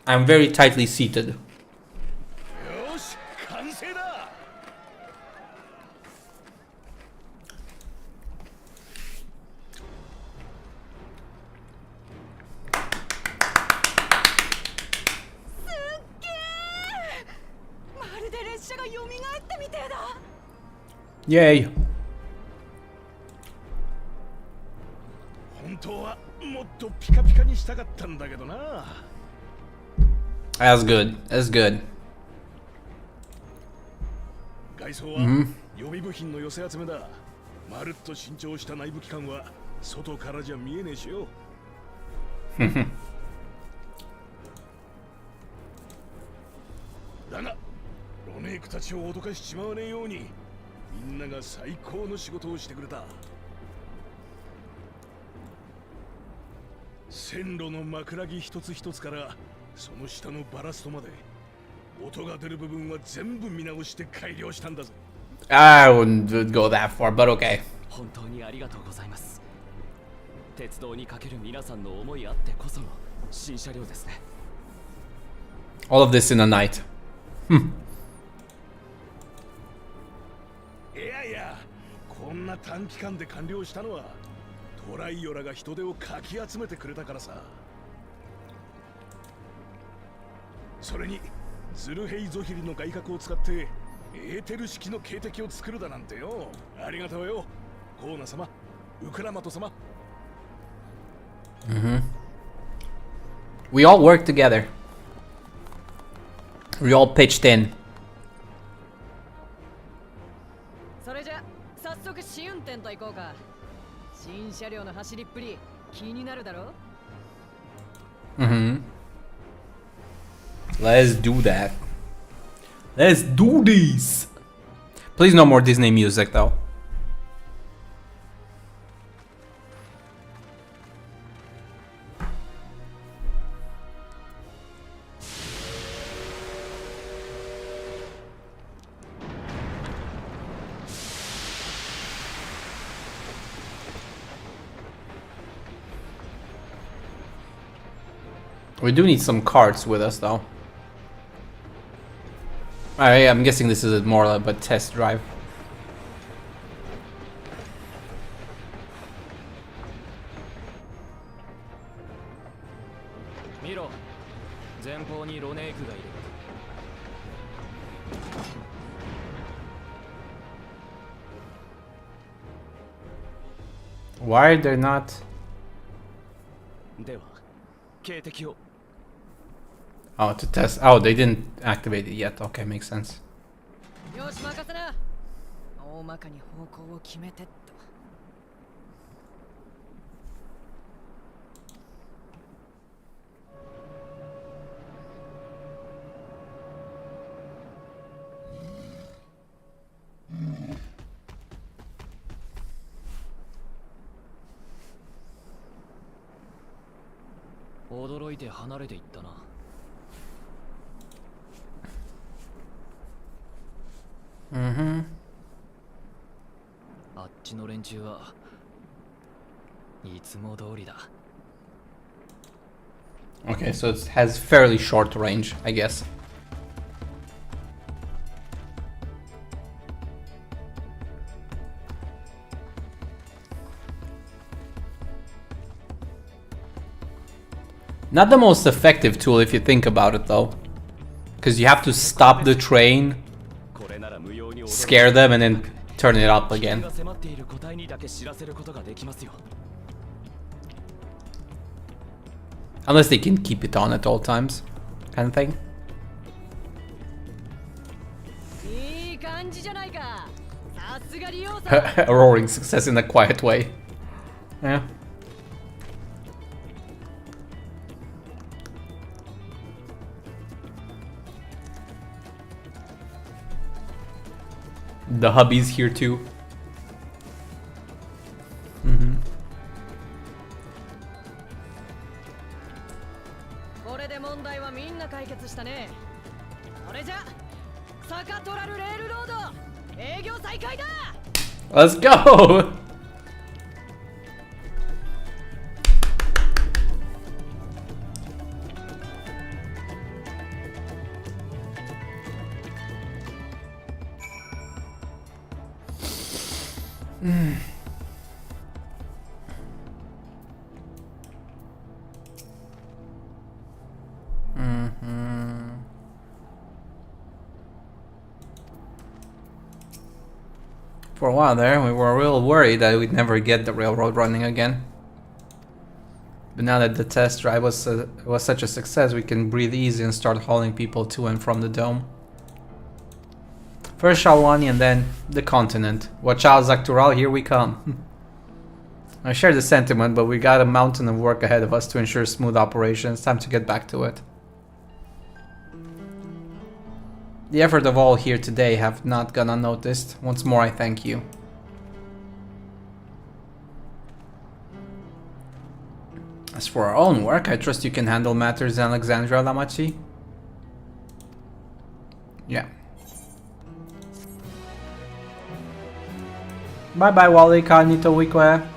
I'm very tightly seated. Yay. That's good. That's good. 外装は予備部品の寄せ集めだ。まるっと新調した内部機関は外からじゃ見えねえしよ。だがロネークたちを脅かしちまわねえようにみんなが最高の仕事をしてくれた。線路の枕木一つ一つからその下のバラストまで音が出る部分は全部見直して改良したんだぞ。I wouldn't go that far, but okay. 本当にありがとうございます。鉄道にかける皆さんの思いあってこその新車両ですね。All of this in a night. いやいや、こんな短期間で完了したのはトライオラが人手をかき集めてくれたからさ。それにズルヘイゾヒリの外角を使ってエーテル式の警笛を作るだなんてよ。ありがとうよ、コーナ様、ウクラマト様。We all worked together. We all pitched in. それじゃ早速試運転と行こうか。新車両の走りっぷり気になるだろ。Let's do that. Let's do this. Please no more Disney music though. We do need some carts with us though. I'm guessing this is more of a test drive. Miro, 前方にロネークがいる。Why they're not? では、警笛を。Oh, to test. Oh, they didn't activate it yet. Okay, makes sense. よし、任せな。大まかに方向を決めてっと。驚いて離れていったな。あっちの連中はいつも通りだ。Okay, so it has fairly short range, I guess. Not the most effective tool if you think about it though. Because you have to stop the train, scare them, and then turn it up again. Unless they can keep it on at all times, kind of thing. A roaring success in a quiet way. Yeah. The hubby's here too. Mm-hmm. これで問題はみんな解決したね。それじゃサカトラルレールロード営業再開だ。 Let's go! For a while there, we were real worried that we'd never get the railroad running again. But now that the test drive was such a success, we can breathe easy and start hauling people to and from the dome. First Shalwani and then the continent. Watch out, Zaktural, here we come. I share the sentiment, but we got a mountain of work ahead of us to ensure smooth operations. Time to get back to it. The effort of all here today have not gone unnoticed. Once more, I thank you. As for our own work, I trust you can handle matters in Alexandria, Lamachi? Yeah. Bye-bye, Wally, Kagnito, Wikwe.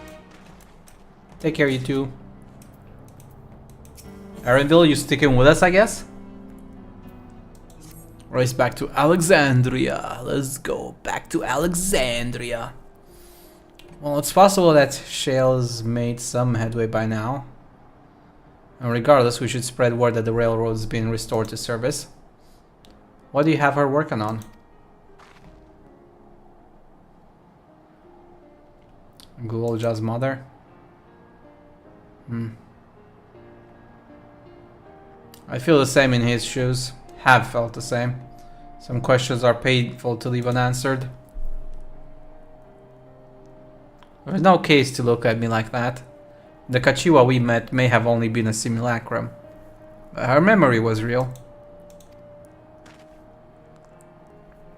Take care, you two. Arendelle, you sticking with us, I guess? Race back to Alexandria. Let's go back to Alexandria. Well, it's possible that Shale's made some headway by now. And regardless, we should spread word that the railroad is being restored to service. What do you have her working on? Gulolja's mother? I feel the same in his shoes. Have felt the same. Some questions are painful to leave unanswered. There's no case to look at me like that. The Kachiwa we met may have only been a simulacrum. But her memory was real.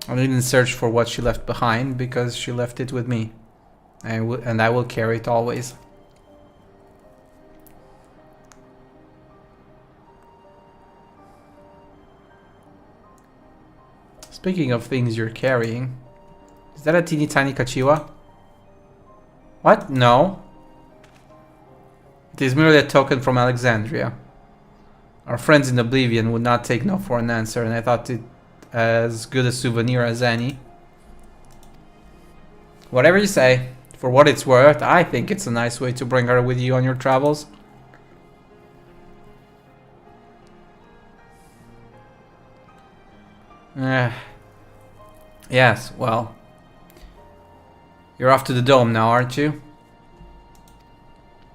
I didn't search for what she left behind because she left it with me. And I will carry it always. Speaking of things you're carrying, is that a teeny tiny Kachiwa? What? No. It is merely a token from Alexandria. Our friends in Oblivion would not take no for an answer, and I thought it as good a souvenir as any. Whatever you say. For what it's worth, I think it's a nice way to bring her with you on your travels. Yes, well. You're off to the dome now, aren't you?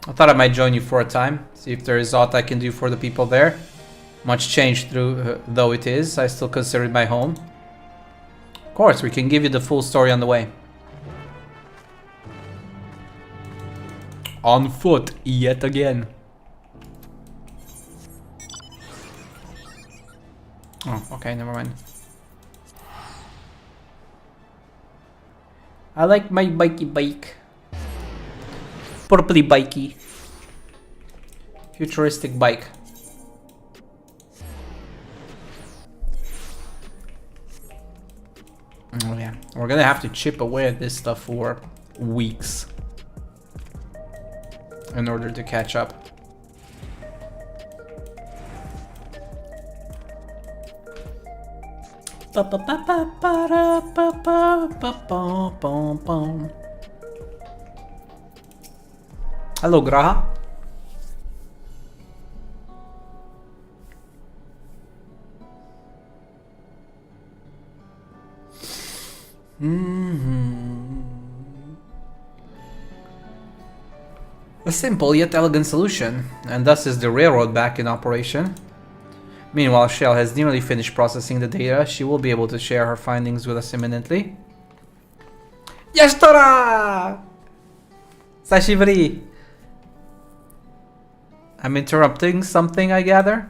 I thought I might join you for a time, see if there is aught I can do for the people there. Much changed though it is, I still consider it my home. Of course, we can give you the full story on the way. On foot, yet again. Oh, okay, never mind. I like my bikey bike. Purpley bikey. Futuristic bike. Oh yeah, we're gonna have to chip away at this stuff for weeks in order to catch up. Hello, Graha. A simple yet elegant solution, and thus is the railroad back in operation. Meanwhile, Shell has nearly finished processing the data. She will be able to share her findings with us imminently. Yashtora! Sashibari! I'm interrupting something, I gather?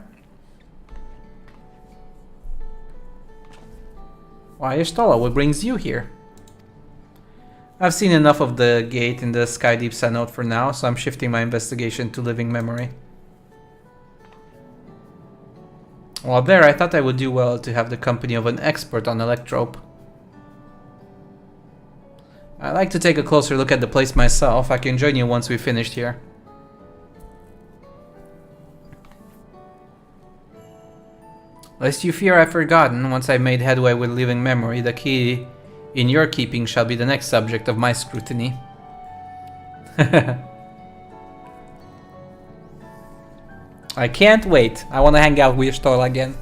Why, Yashtora, what brings you here? I've seen enough of the gate in the Skydeep Cenote for now, so I'm shifting my investigation to living memory. Well, there, I thought I would do well to have the company of an expert on electrope. I'd like to take a closer look at the place myself. I can join you once we've finished here. Lest you fear I've forgotten, once I've made headway with living memory, the key in your keeping shall be the next subject of my scrutiny. I can't wait. I want to hang out with Stoll again.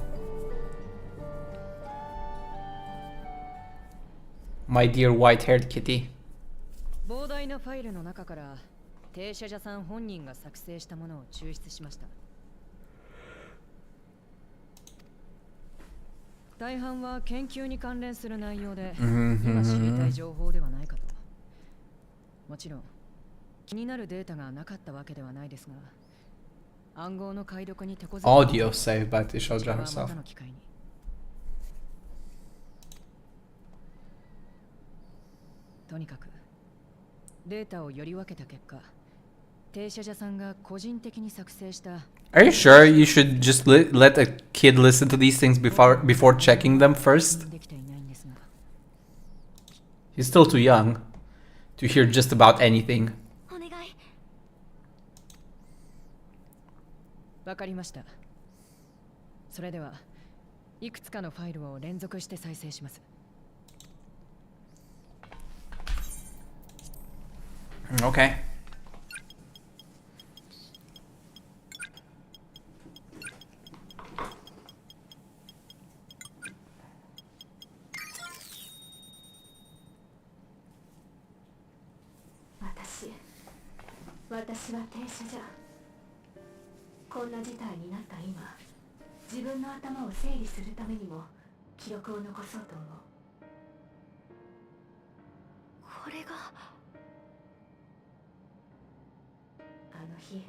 My dear white-haired kitty. 膨大なファイルの中から停車者さん本人が作成したものを抽出しました。大半は研究に関連する内容で、今知りたい情報ではないかと。もちろん気になるデータがなかったわけではないですが、暗号の解読に手こずる Audio saved by Tishoja herself. とにかくデータをより分けた結果、停車者さんが個人的に作成した Are you sure you should just let a kid listen to these things before checking them first? He's still too young to hear just about anything. わかりました。それではいくつかのファイルを連続して再生します。Okay.「私は停車じゃ。こんな事態になった今、自分の頭を整理するためにも記録を残そうと思う。これがあの日、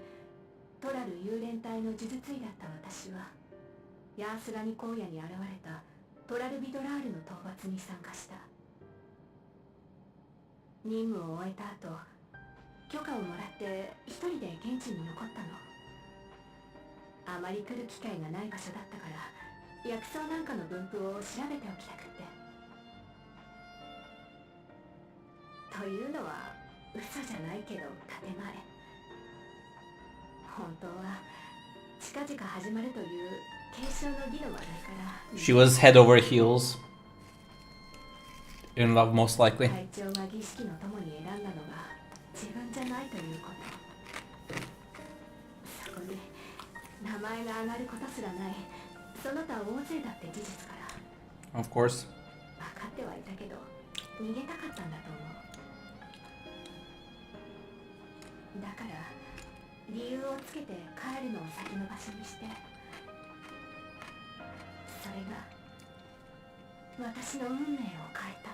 トラル幽連隊の呪術医だった私は、ヤースラニ荒野に現れたトラルビドラールの討伐に参加した。任務を終えた後、許可をもらって一人で現地に残ったの。あまり来る機会がない場所だったから、薬草なんかの分布を調べておきたくって。というのは嘘じゃないけど建前。本当は近々始まるという継承の儀の話題から。 She was head over heels in love, most likely. 隊長が儀式の友に選んだのが自分じゃないということ。そこに名前が上がることすらないその他大勢だって事実から。 Of course. 分かってはいたけど逃げたかったんだと思う。だから理由をつけて帰るのを先延ばしにして、それが私の運命を変えた。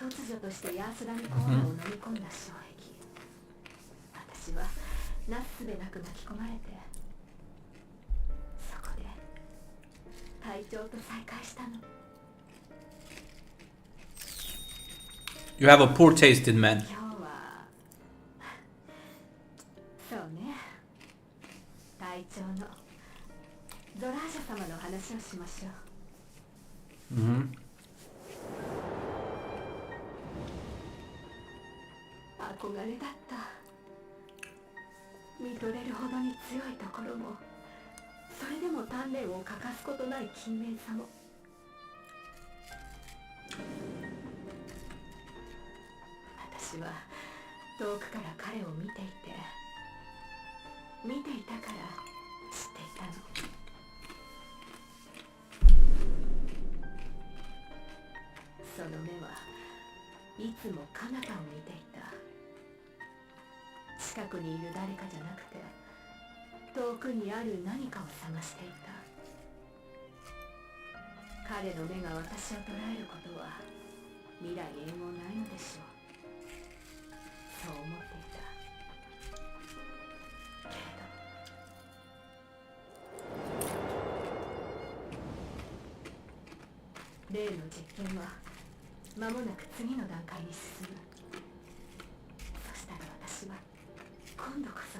突如としてヤースラニコーラを飲み込んだ衝撃。私はなすすべなく巻き込まれて、そこで隊長と再会したの。 You have a poor taste in men. 今日はそうね、隊長のゾラージャ様の話をしましょう。憧れだった。見とれるほどに強いところも、それでも鍛錬を欠かすことない勤勉さも。私は遠くから彼を見ていて、見ていたから知っていたの。その目はいつも彼方を見ていた。近くにいる誰かじゃなくて、遠くにある何かを探していた。彼の目が私を捉えることは未来永劫ないのでしょう。そう思っていた。けれど例の実験は間もなく次の段階に進む。そしたら私は今度こそ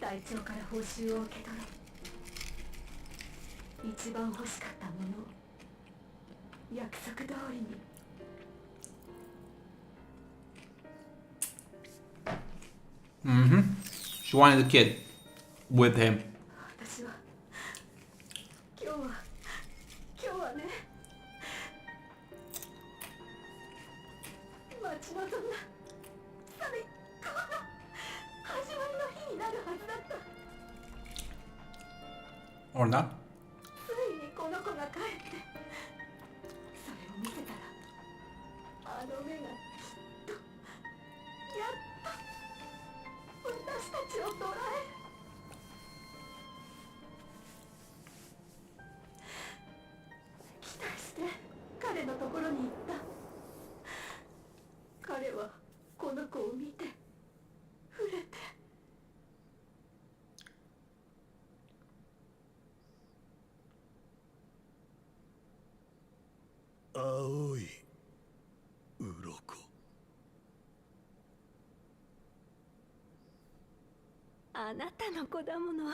隊長から報酬を受け取ろう。一番欲しかったものを約束通りに。She wanted a kid with him. 私は今日はね、待ち望んだ最高の始まりの日になるはずだった。 Or not? ついにこの子が帰って、それを見せたらあの目がきっとやっと私たちを捕らえる。期待して彼のところに行った。彼はこの子を見て触れて、青い鱗。あなたの子だもの。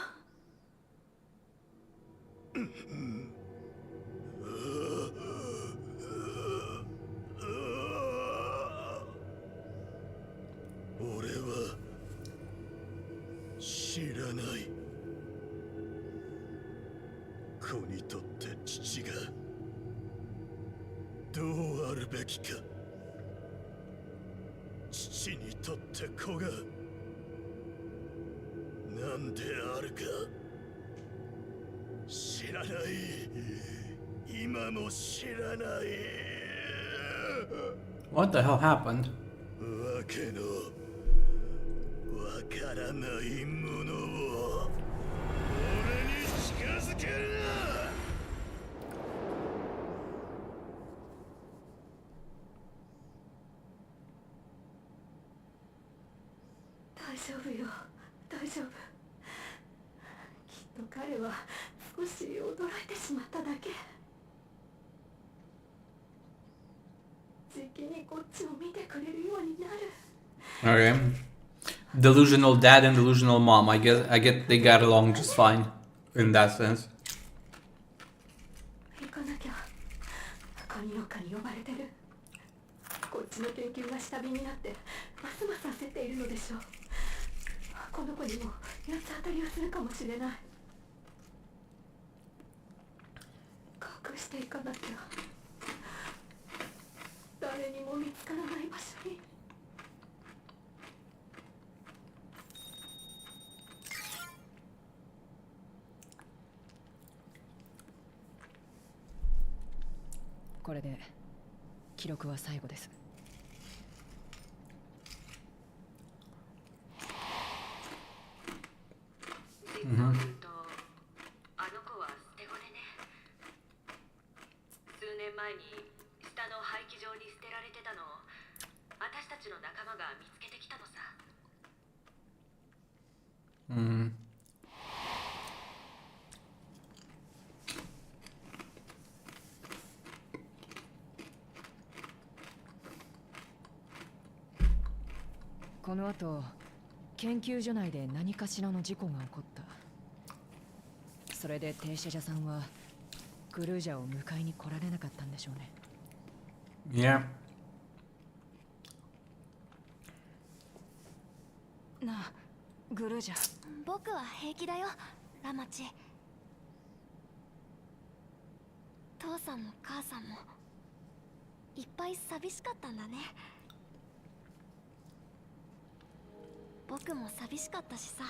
俺は知らない。子にとって父がどうあるべきか、父にとって子がなんであるか知らない。今も知らない。 What the hell happened? わけのわからないものを俺に近づけるな。大丈夫よ、大丈夫。きっと彼は少し驚いてしまっただけ。じきにこっちを見てくれるようになる。 Okay. Delusional dad and delusional mom. I get they got along just fine in that sense. 行かなきゃ。神の家に呼ばれてる。こっちの研究が下火になってますます焦っているのでしょう。この子にも八つ当たりをするかもしれない。隠していかなきゃ。誰にも見つからない場所に。これで記録は最後です。実を言うと、あの子は捨て子でね。数年前に下の廃棄場に捨てられてたのを私たちの仲間が見つけてきたのさ。この後研究所内で何かしらの事故が起こった。それで停車者さんはグルージャを迎えに来られなかったんでしょうね。Yeah. なあ、グルージャ。僕は平気だよ、ラマチ。父さんも母さんもいっぱい寂しかったんだね。僕も寂しかったしさ、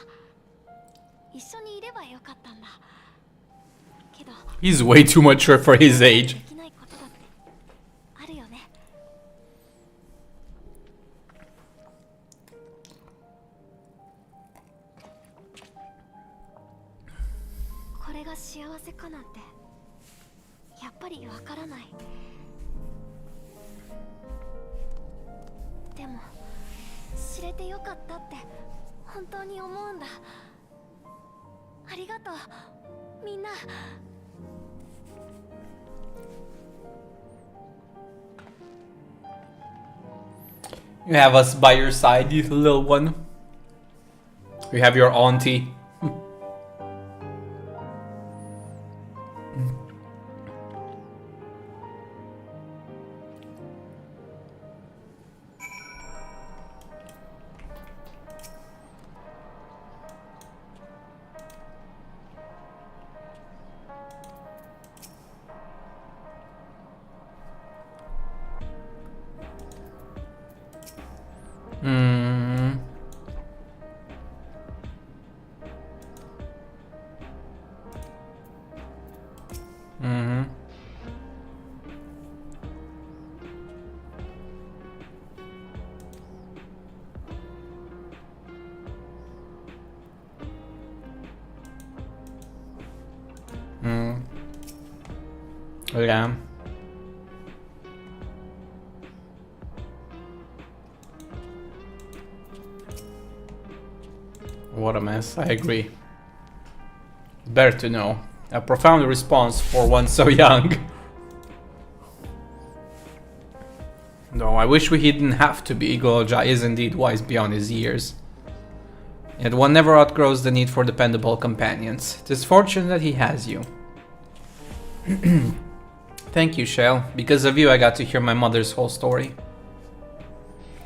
一緒にいればよかったんだけど、 He's way too mature for his で age. きないことだってあるよね。これが幸せかなんてやっぱりわからない。でも知れてよかったって本当に思うんだ。ありがとうみんな。You have us by your side, you little one. You have your auntie. Yeah. What a mess, I agree. Better to know. A profound response for one so young. No, I wish he didn't have to be. Golja is indeed wise beyond his years. Yet one never outgrows the need for dependable companions. It is fortunate that he has you. Thank you, Shell. Because of you, I got to hear my mother's whole story.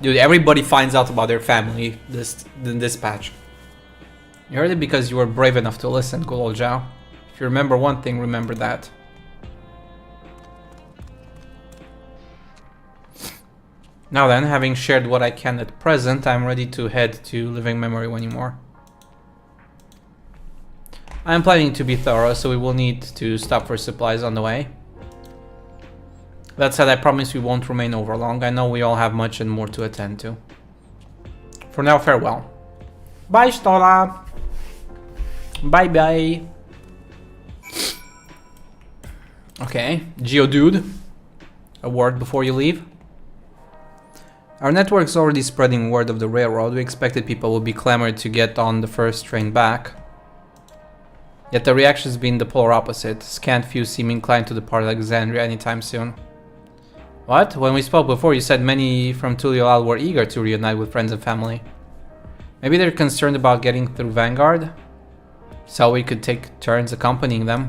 Dude, everybody finds out about their family in this patch. You heard it because you were brave enough to listen, Golja. If you remember one thing, remember that. Now then, having shared what I can at present, I'm ready to head to Living Memory anymore. I'm planning to be thorough, so we will need to stop for supplies on the way. That said, I promise we won't remain over long. I know we all have much and more to attend to. For now, farewell. Bye, Stola! Bye bye! Okay, Geodude. A word before you leave. Our network's already spreading word of the railroad. We expected people would be clamored to get on the first train back. Yet the reaction's been the polar opposite. Scant few seem inclined to depart Alexandria anytime soon. What? When we spoke before, you said many from Tuliolal were eager to reunite with friends and family. Maybe they're concerned about getting through Vanguard? So we could take turns accompanying them.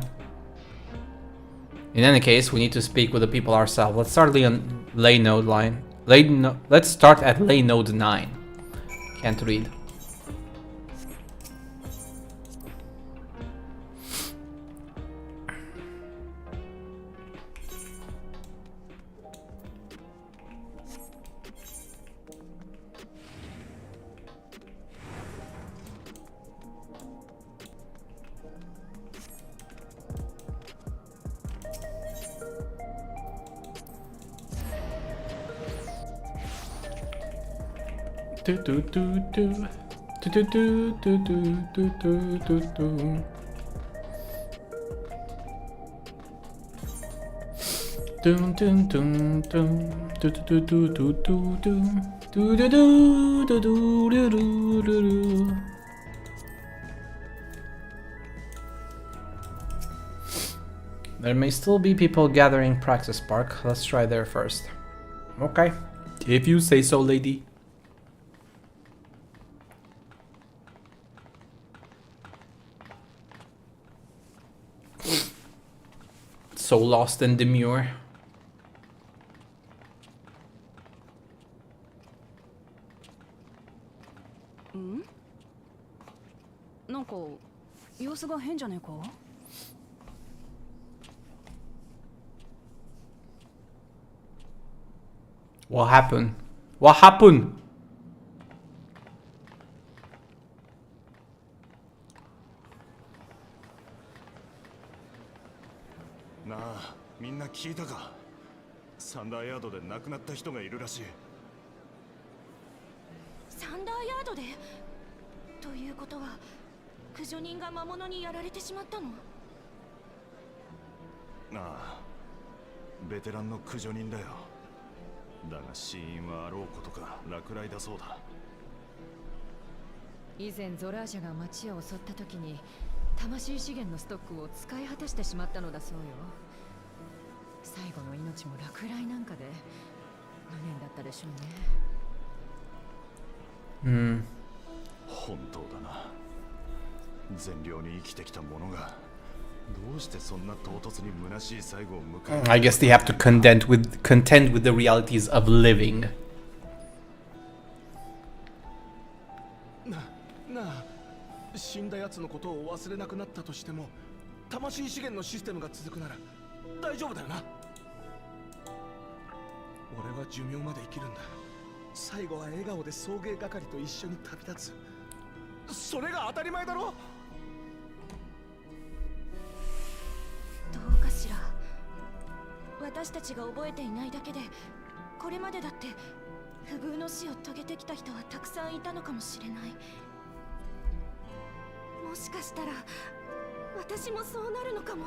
In any case, we need to speak with the people ourselves. Let's start on Lay Node line. Let's start at Lay Node 9. Can't read. Do do do do do do do do do do do do. Dun dun dun dun do do do do do do do do do do do do do. There may still be people gathering Praxis Park. Let's try there first. Okay, if you say so, lady. So lost and demure. What happened? What happened?なあ、みんな聞いたか。サンダーヤードで亡くなった人がいるらしい。サンダーヤードでということは駆除人が魔物にやられてしまったの？なあ、ベテランの駆除人だよ。だが死因はあろうことか落雷だそうだ。以前ゾラーシャが町を襲った時に魂資源のストックを使い果たしてしまったのだそうよ。最後の命も落雷なんかで無念だったでしょうね。Hmm. 本当だな。善良に生きてきた者がどうしてそんな唐突に虚しい最後を迎える。 I guess they have to contend with the realities of living. なあ、死んだ奴のことを忘れなくなったとしても魂資源のシステムが続くなら大丈夫だよな。俺は寿命まで生きるんだ。最後は笑顔で送迎係と一緒に旅立つ。それが当たり前だろ。どうかしら。私たちが覚えていないだけで、これまでだって不遇の死を遂げてきた人はたくさんいたのかもしれない。もしかしたら私もそうなるのかも。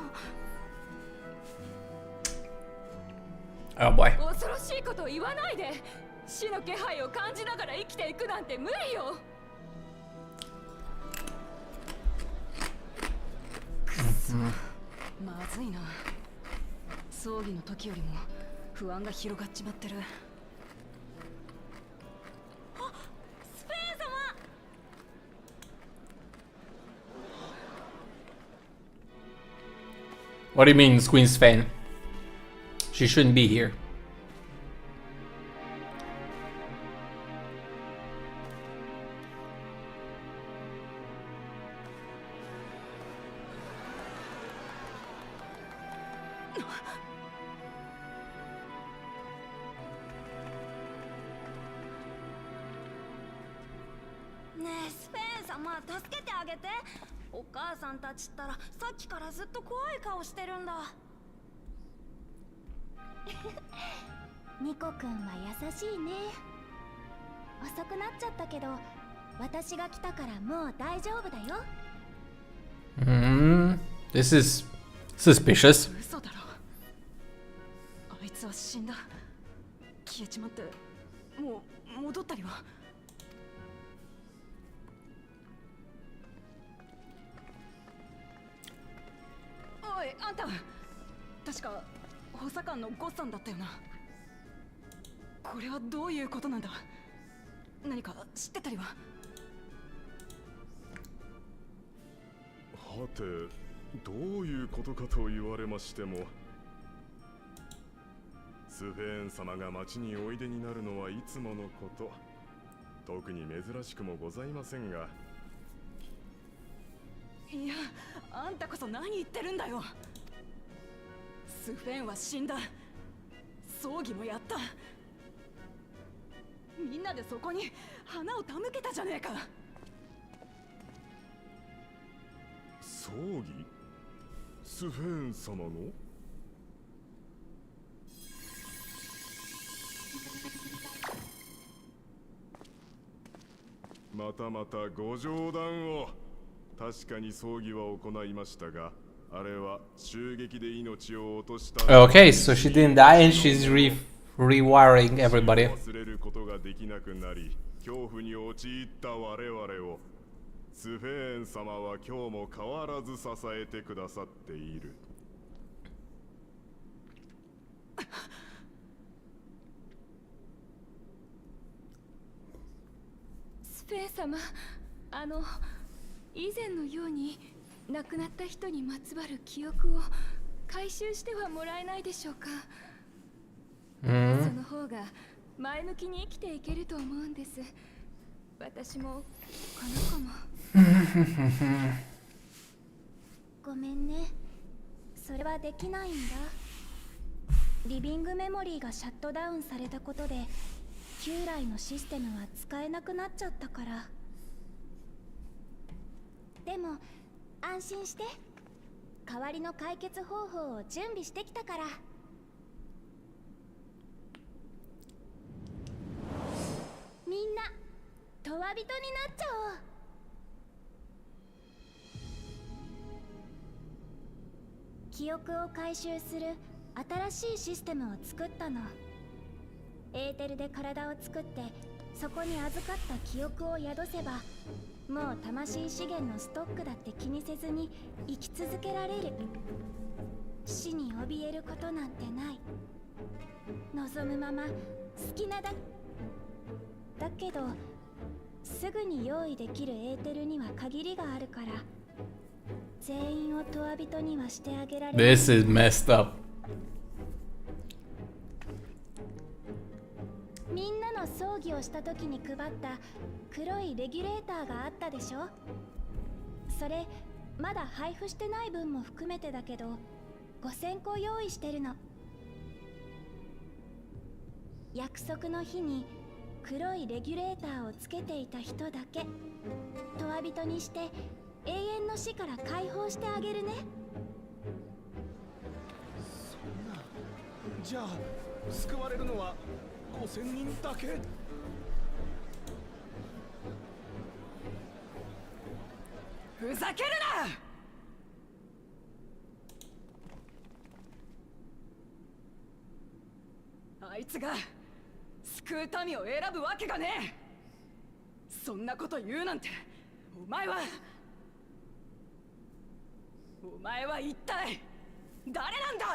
Oh boy. 恐ろしいことを言わないで。死の気配を感じながら生きていくなんて無理よ。くそ、まずいな。葬儀の時よりも不安が広がっちまってる。あ、スペーン様。 What do you mean, Queen's fan? She shouldn't be here.ねえスペーン様、助けてあげて。お母さんたちったらさっきからずっと怖い顔してるんだ。ニコくんは優しいね。遅くなっちゃったけど私が来たからもう大丈夫だよ。This is suspicious. 嘘だろ。あいつは死んだ。消えちまってもう戻ったりは。おい、あんた確か補佐官のゴッさんだったよな。これはどういうことなんだ。何か知ってたりは。はて、どういうことかと言われましても、スフェーン様が町においでになるのはいつものこと。特に珍しくもございませんが。いや、あんたこそ何言ってるんだよ。スフェンは死んだ。葬儀もやった。みんなでそこに花を手向けたじゃねえか。葬儀？スフェーン様の？またまたご冗談を。確かに葬儀は行いましたが、あれは襲撃で命を落とした。Okay, so she didn't die and she's rewiring everybody. 忘れることができなくなり、恐怖に陥った我々をスフェーン様は今日も変わらず支えてくださっている。スフェン様、以前のように亡くなった人にまつわる記憶を回収してはもらえないでしょうか。その方が前向きに生きていけると思うんです。私もこの子も。ごめんね、それはできないんだ。リビングメモリーがシャットダウンされたことで旧来のシステムは使えなくなっちゃったから。でも安心して、代わりの解決方法を準備してきたから。みんなとわびとになっちゃおう。記憶を回収する新しいシステムを作ったの。エーテルで体を作って、そこに預かった記憶を宿せば、もう魂資源のストックだって気にせずに生き続けられる。死に怯えることなんてない。望むまま好きなだけど、すぐに用意できるエーテルには限りがあるから、全員をトワビトにはしてあげられない。 This is messed up. みんなの葬儀をした時に配った黒いレギュレーターがあったでしょ。それまだ配布してない分も含めてだけど5000個用意してるの。約束の日に黒いレギュレーターをつけていた人だけトワビトにして永遠の死から解放してあげるね。そんな。じゃあ救われるのは5000人だけ。ふざけるな。あいつが救う民を選ぶわけがねえ。そんなこと言うなんて、お前は一体誰なんだ。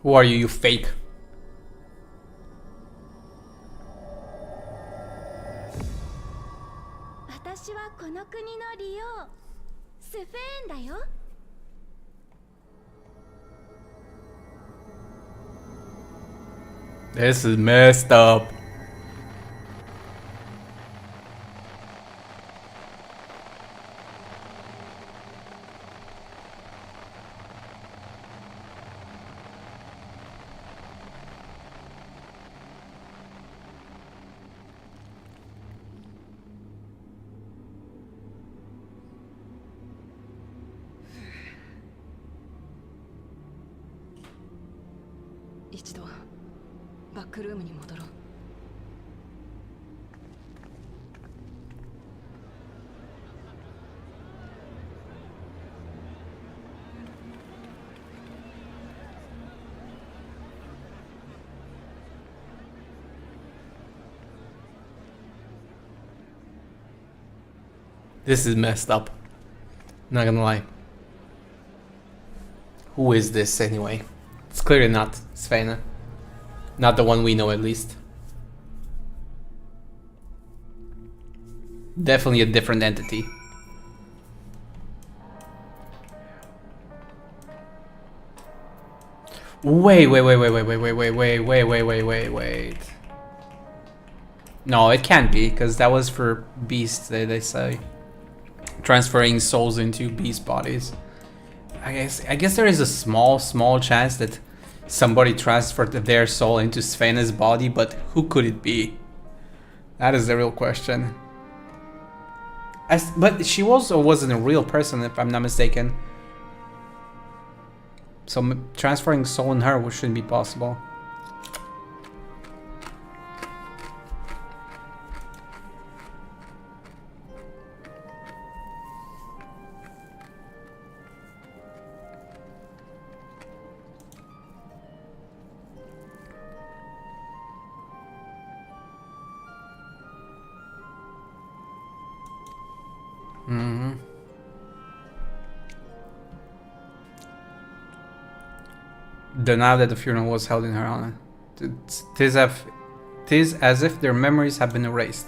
Who are you, you fake? 私はこの国の利用スフェーンだよ。This is messed up.一度バックルームに戻ろう。This is messed up. Not gonna lie. Who is this anyway? It's clearly not Sveina. Not the one we know, at least. Definitely a different entity. Wait. No, it can't be, because that was for beasts, they say. Transferring souls into beast bodies. I guess there is a small chance that somebody transferred their soul into Sveina's body, but who could it be? That is the real question. But she also wasn't a real person, if I'm not mistaken. So transferring soul in her shouldn't be possible. Now that the funeral was held in her honor, tis as if their memories have been erased.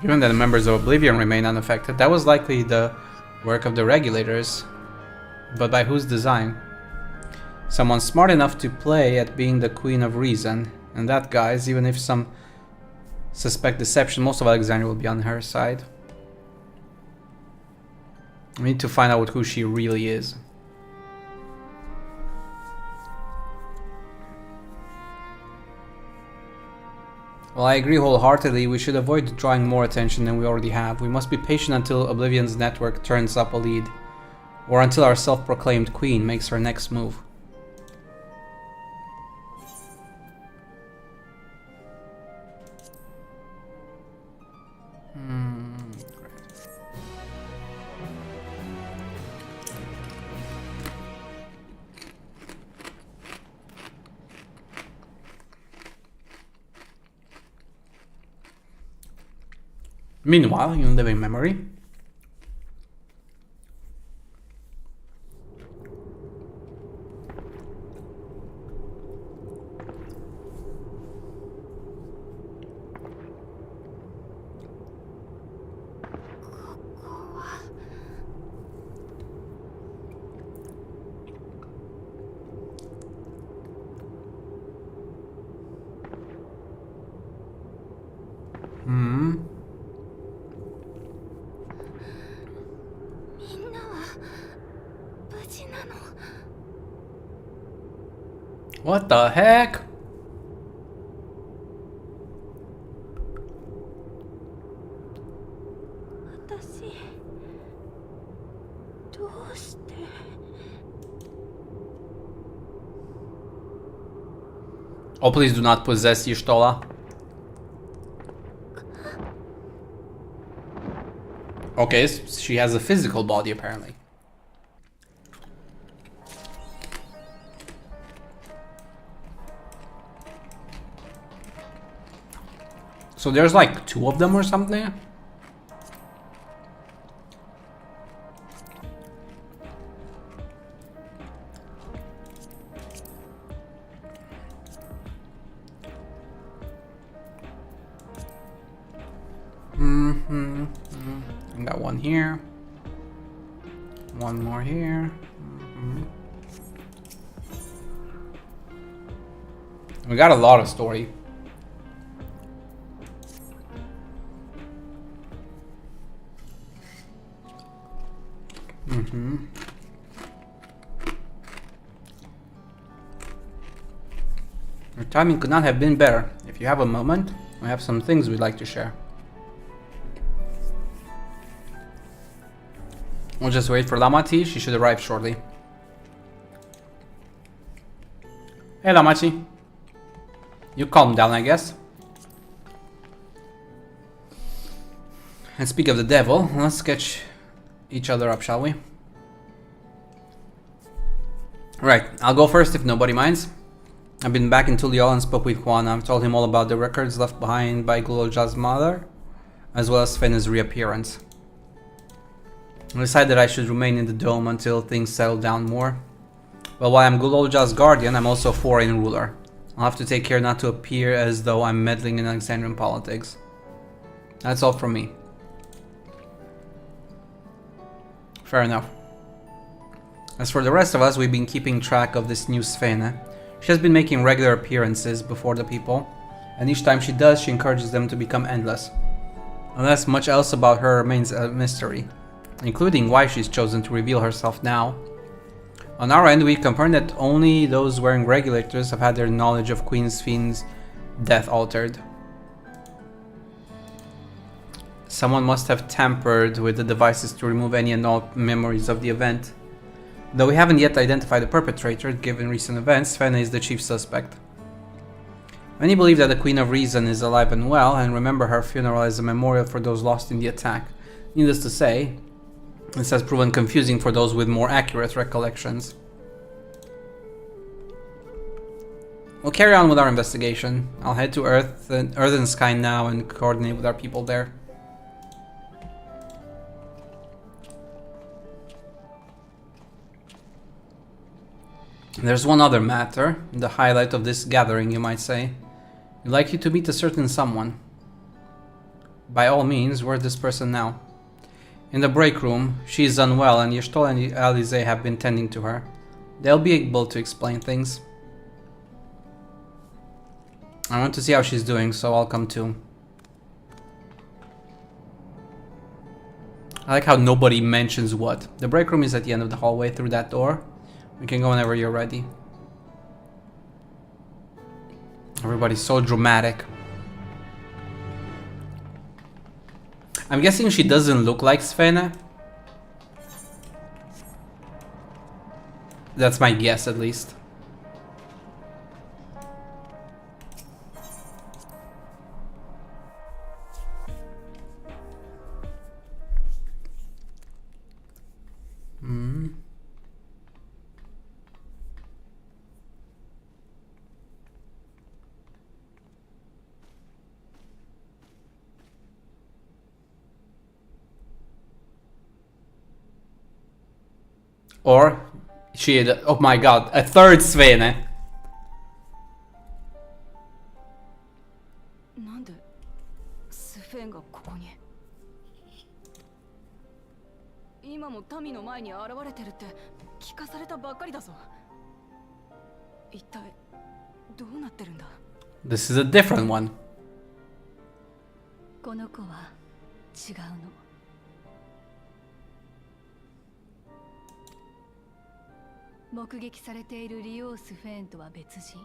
Given that the members of Oblivion remain unaffected, that was likely the work of the regulators. But by whose design? Someone smart enough to play at being the Queen of Reason. And that, guys, even if some suspect deception, most of Alexandria will be on her side. We need to find out who she really is. Well, I agree wholeheartedly. We should avoid drawing more attention than we already have. We must be patient until Oblivion's network turns up a lead, or until our self-proclaimed queen makes her next move. Meanwhile, in living memory, ちなの。 What the heck? 私どうして。 Oh, please do not possess Y'shtola. Okay, she has a physical body apparently. So there's like 2 of them or something? And got one here. One more here. We got a lot of story. Your timing could not have been better. If you have a moment, we have some things we'd like to share. We'll just wait for Lamachi. She should arrive shortly. Hey Lamachi. You calm down, I guess. And speak of the devil, let's sketch each other up, shall we? Right, I'll go first if nobody minds. I've been back in Tuliol and spoke with Juan. I've told him all about the records left behind by Guloja's mother, as well as Fena's reappearance. I decided that I should remain in the dome until things settle down more. Well, while I'm Guloja's guardian, I'm also a foreign ruler. I'll have to take care not to appear as though I'm meddling in Alexandrian politics. That's all from me. Fair enough. As for the rest of us, we've been keeping track of this new Sfena. She has been making regular appearances before the people, and each time she does, she encourages them to become endless. Unless much else about her remains a mystery, including why she's chosen to reveal herself now. On our end, we confirmed that only those wearing regulators have had their knowledge of Queen Sfine's death altered. Someone must have tampered with the devices to remove any and all memories of the event. Though we haven't yet identified the perpetrator, given recent events, Fena is the chief suspect. Many believe that the Queen of Reason is alive and well, and remember her funeral as a memorial for those lost in the attack. Needless to say, this has proven confusing for those with more accurate recollections. We'll carry on with our investigation. I'll head to Earth and Sky now and coordinate with our people there. There's one other matter, the highlight of this gathering, you might say. We'd like you to meet a certain someone. By all means, where's this person now? In the break room, she is unwell and Y'shtola and Alize have been tending to her. They'll be able to explain things. I want to see how she's doing, so I'll come too. I like how nobody mentions what. The break room is at the end of the hallway through that door. We can go whenever you're ready. Everybody's so dramatic. I'm guessing she doesn't look like Sfena. That's my guess, at least. Or she had, oh my god, a third Svene. なんでスフェンがここに。今も民の前に現れてるって聞かされたばっかりだぞ。一体どうなってるんだ。 This is a different one. この子は違うの。目撃されているリオース・フェーンとは別人。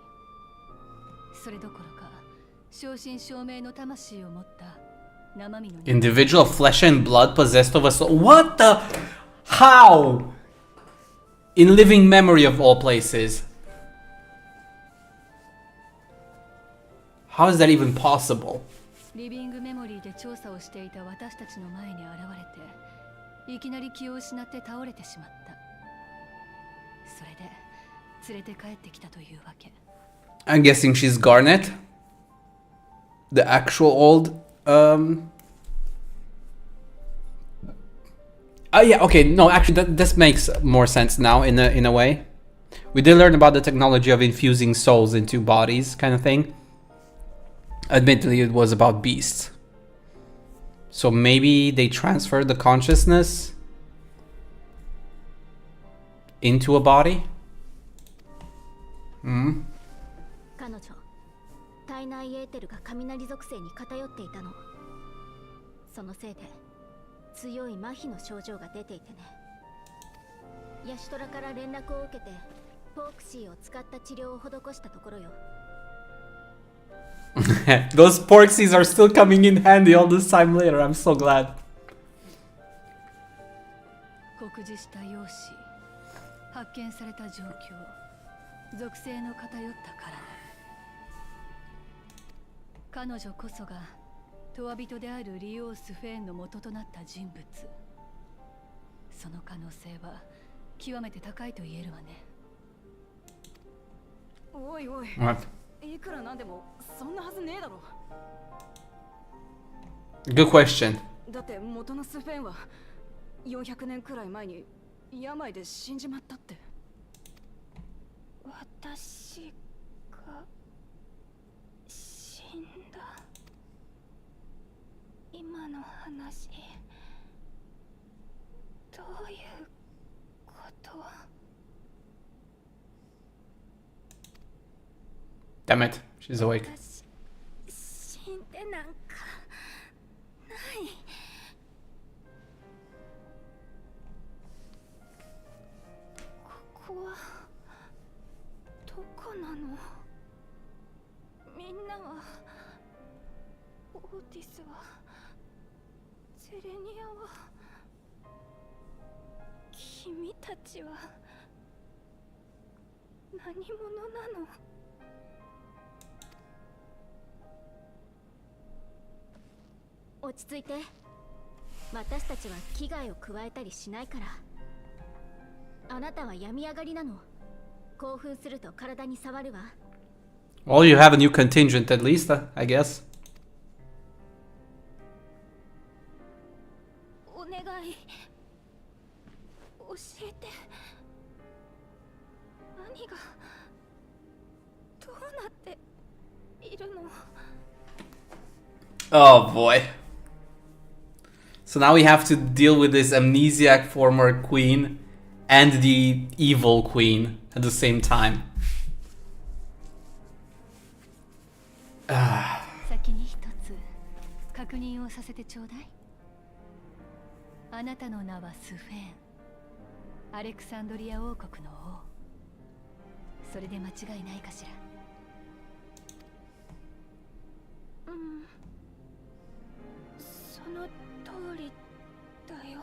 それどころか正真正銘の魂を持った生身の Individual flesh and blood possessed of a soul. What the? How? In living memory of all places. How is that even possible? リビングメモリーで調査をしていた私たちの前に現れて、いきなり気を失って倒れてしまった。それで連れて帰ってきたというわけ。I'm guessing she's Garnet. The actual old Oh yeah, okay, no, actually this makes more sense now in a way. We did learn about the technology of infusing souls into bodies kind of thing. Admittedly, it was about beasts. So maybe they transferred the consciousness into a body? 彼女、体内エーテルが雷属性に偏っていたの。そのせいで強い麻痺の症状が出ていてね。ヤシトラから連絡を受けてポークシーを使った治療を施したところよ。Those porksies are still coming in handy all this time later. I'm so glad. 酷似した容姿、発見された状況、属性の偏った体。彼女こそがトワ人であるリオース・フェーンの元となった人物。その可能性は極めて高いと言えるわね。おいおい。What? いくらなんでもそんなはずねえだろ。 Good question. だって元のスフェンは400年くらい前に病で死んじまったって。私が死んだ。今の話どういうこと？ Damn it, she's awake. 死んでなんかない。ここはどこなの？みんなはオーティスはゼレニアは君たちは何者なの？落ち着いて。私たちは危害を加えたりしないから。あなたは病み上がりなの。興奮すると体に触るわ。Well, you have a new contingent at least, I guess. お願い。教えて。何がどうなっているの？ Oh boy. So now we have to deal with this amnesiac former queen and the evil queen at the same time. 先に一つ確認をさせてちょうだい。あなたの名はスフェーン、アレクサンドリア王国の王。それで間違いないかしら。うん、その通りだよ。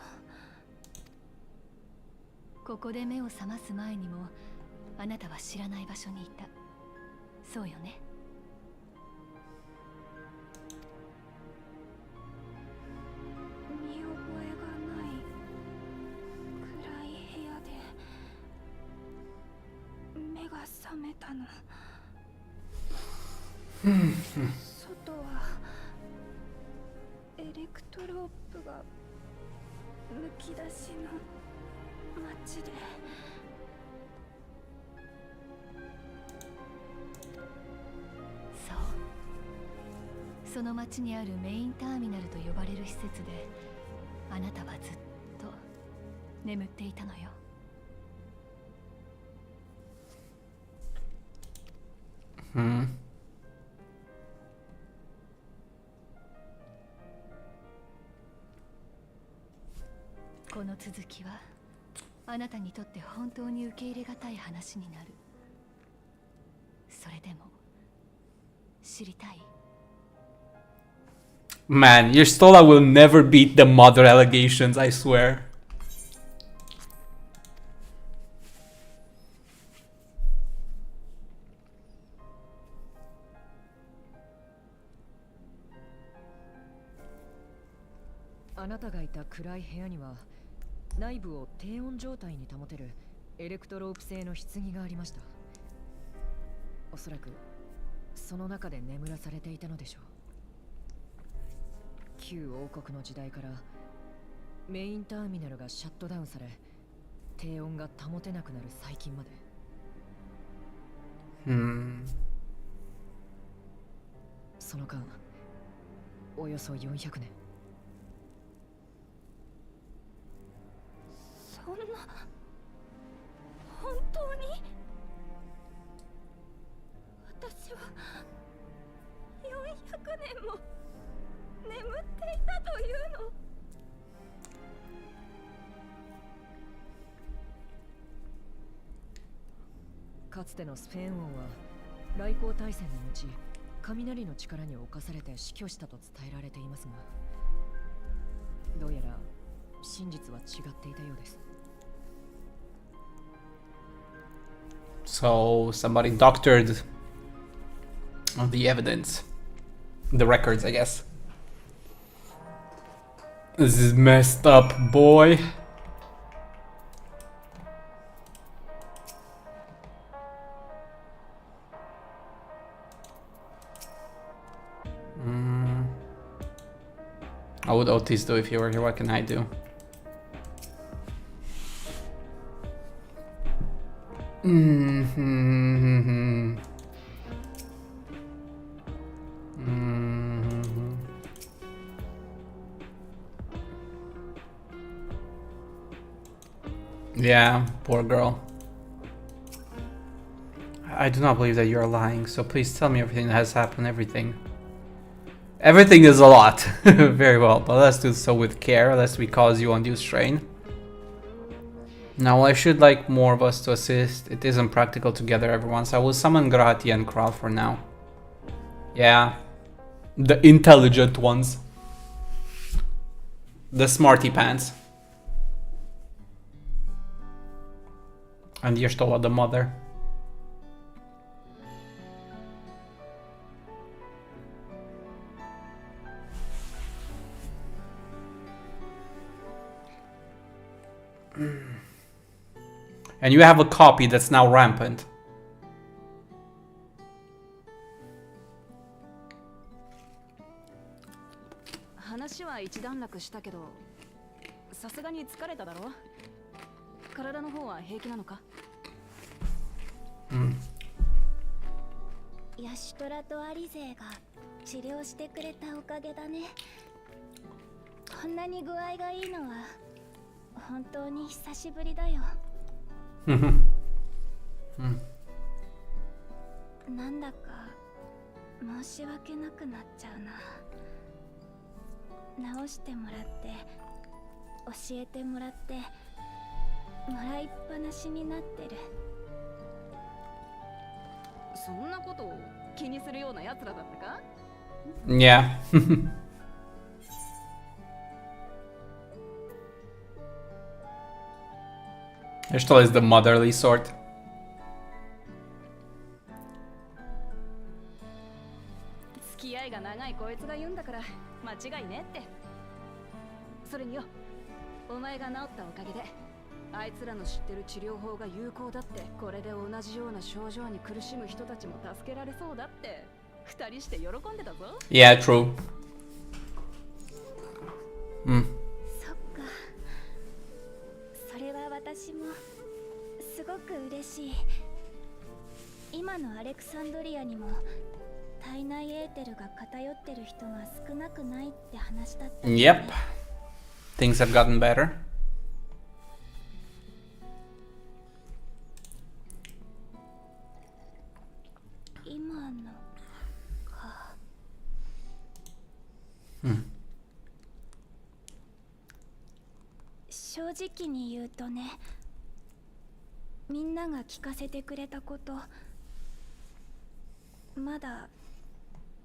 ここで目を覚ます前にもあなたは知らない場所にいた。そうよね。見覚えがない暗い部屋で目が覚めたの。外はエレクトロープがむき出しの街で。そう。その町にあるメインターミナルと呼ばれる施設であなたはずっと眠っていたのよ。この続きはあなたにとって本当に受け入れがたい話になる。それでも知りたい？ Man, your Stola will never beat the mother allegations, I swear. あなたがいた暗い部屋には内部を低温状態に保てるエレクトロープ製の棺がありました。おそらくその中で眠らされていたのでしょう。旧王国の時代からメインターミナルがシャットダウンされ低温が保てなくなる最近まで。その間およそ400年。そんな本当に？私は400年も眠っていたというの？かつてのスフェーン王は来航大戦の後雷の力に侵されて死去したと伝えられていますが、どうやら真実は違っていたようです。So somebody doctored the evidence, the records, I guess. This is messed up, boy. What would Otis do if he were here? What can I do? Yeah, poor girl. I do not believe that you are lying, so please tell me everything that has happened, everything. Everything is a lot. Very well, but let's do so with care, lest we cause you undue strain. Now, I should like more of us to assist. It isn't practical to gather everyone, so I will summon Grati and Kral for now. Yeah. The intelligent ones. The smarty pants. And Yerstola, the mother. And you have a copy that's now rampant. 話は一段落したけど、さすがに疲れただろ？体の方は平気なのか？ヤシトラとアリゼが治療してくれたおかげだね。こんなに具合がいいのは本当に久しぶりだよ。なんだか申し訳なくなっちゃうな。直してもらって教えてもらってもらいっぱなしになってる。そんなことを気にするような奴らだったか？ Yeah. Yerstola is the motherly sort. 付き合いが長いこいつが言うんだから間違いねって。それによ、お前が治ったおかげであいつらの知ってる治療法が有効だって、これで同じような症状に苦しむ人たちも助けられそうだって二人して喜んでたぞ。Yeah, true. そっか、それは私もすごく嬉しい。今のアレクサンドリアにも体内エーテルが偏ってる人が少なくないって話だった。Yep. Things have gotten better. 今のか。正直に言うとね、みんなが聞かせてくれたこと、まだ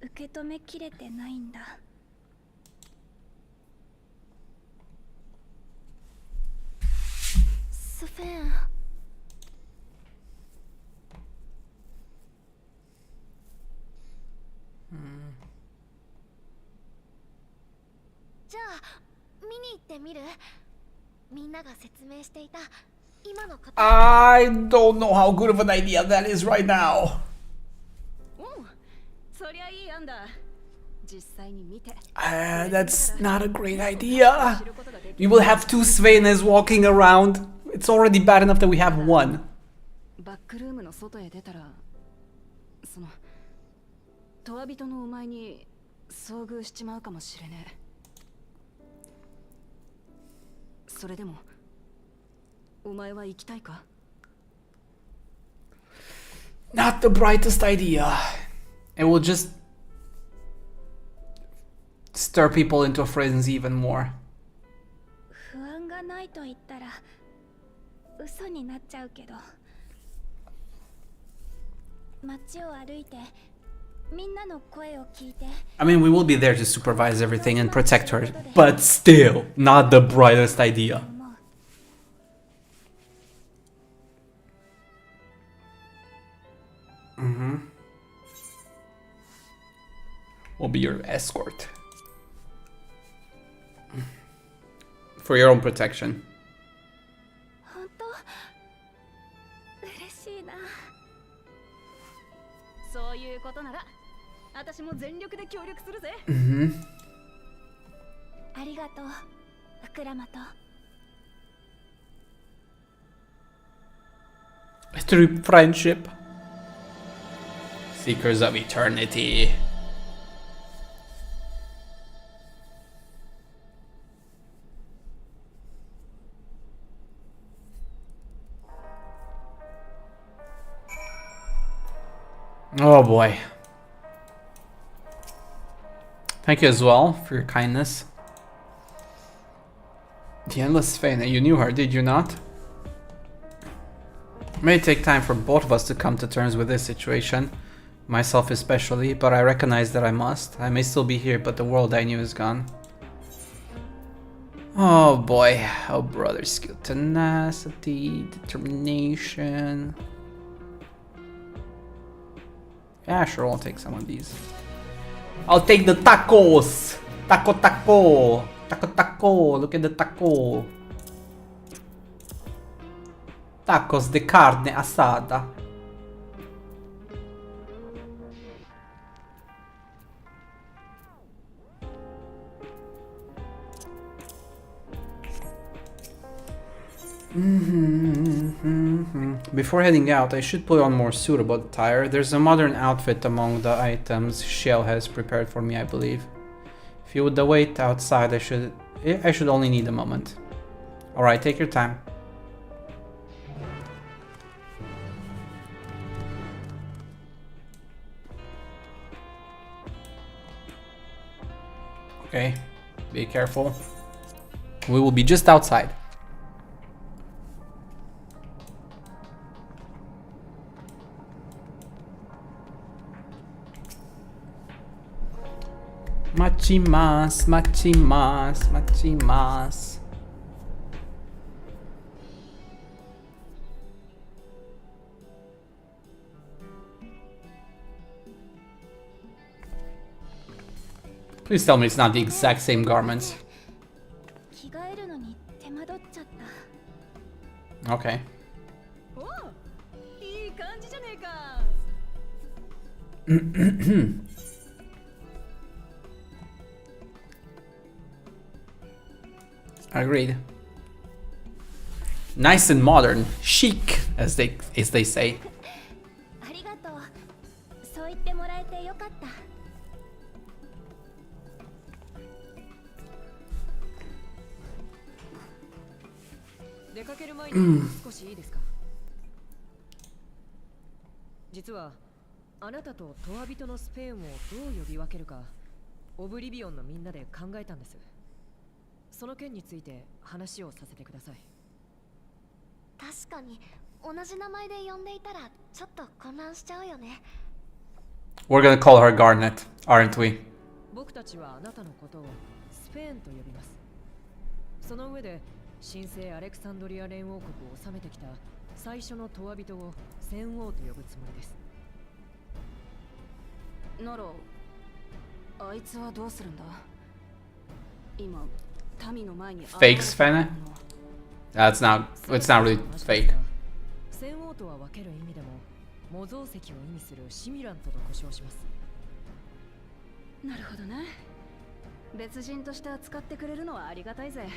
受け止めきれてないんだ。スフェン、じゃあ見に行ってみる？みんなが説明していた今の形。 I don't know how good of an idea that is right now. そりゃいい案だ。実際に見て。That's not a great idea. We will have two Svenes walking around. It's already bad enough that we have one. バックルームの外へ出たら、そのトワ人のお前に遭遇しちまうかもしれねえ。それでもお前は行きたいか？ Not the brightest idea. It will just stir people into a frenzy even more. 不安がないと言ったら嘘になっちゃうけど、街を歩いてみんなの声を聞いて。 I mean, we will be there to supervise everything and protect her, but still, not the brightest idea. We'll be your escort. For your own protection. 本当嬉しいな。そういうことなら私も全力で協力するぜ。ありがとう、ウクラマト。 Through friendship. Seekers of Eternity. Oh boy. Thank you as well for your kindness. The Endless Fane, you knew her, did you not? It may take time for both of us to come to terms with this situation, myself especially, but I recognize that I must. I may still be here, but the world I knew is gone. Oh boy, oh brother, skill, tenacity, determination. Yeah, sure, I'll take some of these. I'll take the tacos! Taco taco! Taco taco! Look at the taco! Tacos de carne asada. Before heading out, I should put on more suitable attire. There's a modern outfit among the items Shell has prepared for me, I believe. If you would wait outside, I should only need a moment. Alright, take your time. Okay, be careful. We will be just outside. Machimas, machimas, machimas. Please tell me it's not the exact same garments. 着替えるのに手間取っちゃった。 Okay. おう、いい感じじゃねえか。Agreed. Nice and modern, chic, as they say. ありがとう。そう言ってもらえてよかった。出かける前に少しいいですか？実はあなたとトワ人のスペーンをどう呼び分けるかオブリビオンのみんなで考えたんです。その件について話をさせてください。確かに同じ名前で呼んでいたらちょっと混乱しちゃうよね。 We're gonna call her Garnet, aren't we? 僕たちはあなたのことをスフェーンと呼びます。その上で神聖アレクサンドリア連王国を治めてきた最初のトワ人を戦王と呼ぶつもりです。ならあいつはどうするんだ。今民の前に Fake Sven? It's not really fake. 戦王とは分ける意味でも模造石を意味するシミュラントと呼称します。なるほどね。別人として扱ってくれるのはありがたいぜ。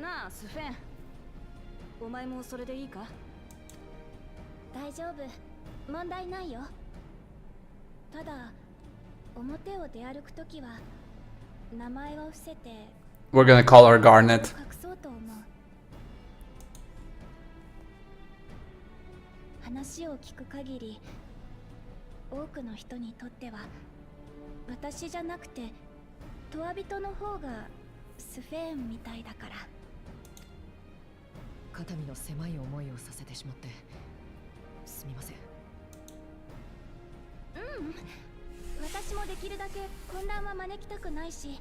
なあスフェン、お前もそれでいいか？大丈夫、問題ないよ。ただ表を出歩くときは名前を伏せて We're gonna call her Garnet. 隠そうと思う。話を聞く限り多くの人にとっては私じゃなくてトワ人の方がスフェーンみたいだから。肩身の狭い思いをさせてしまってすみません。私もできるだけ混乱は招きたくないし、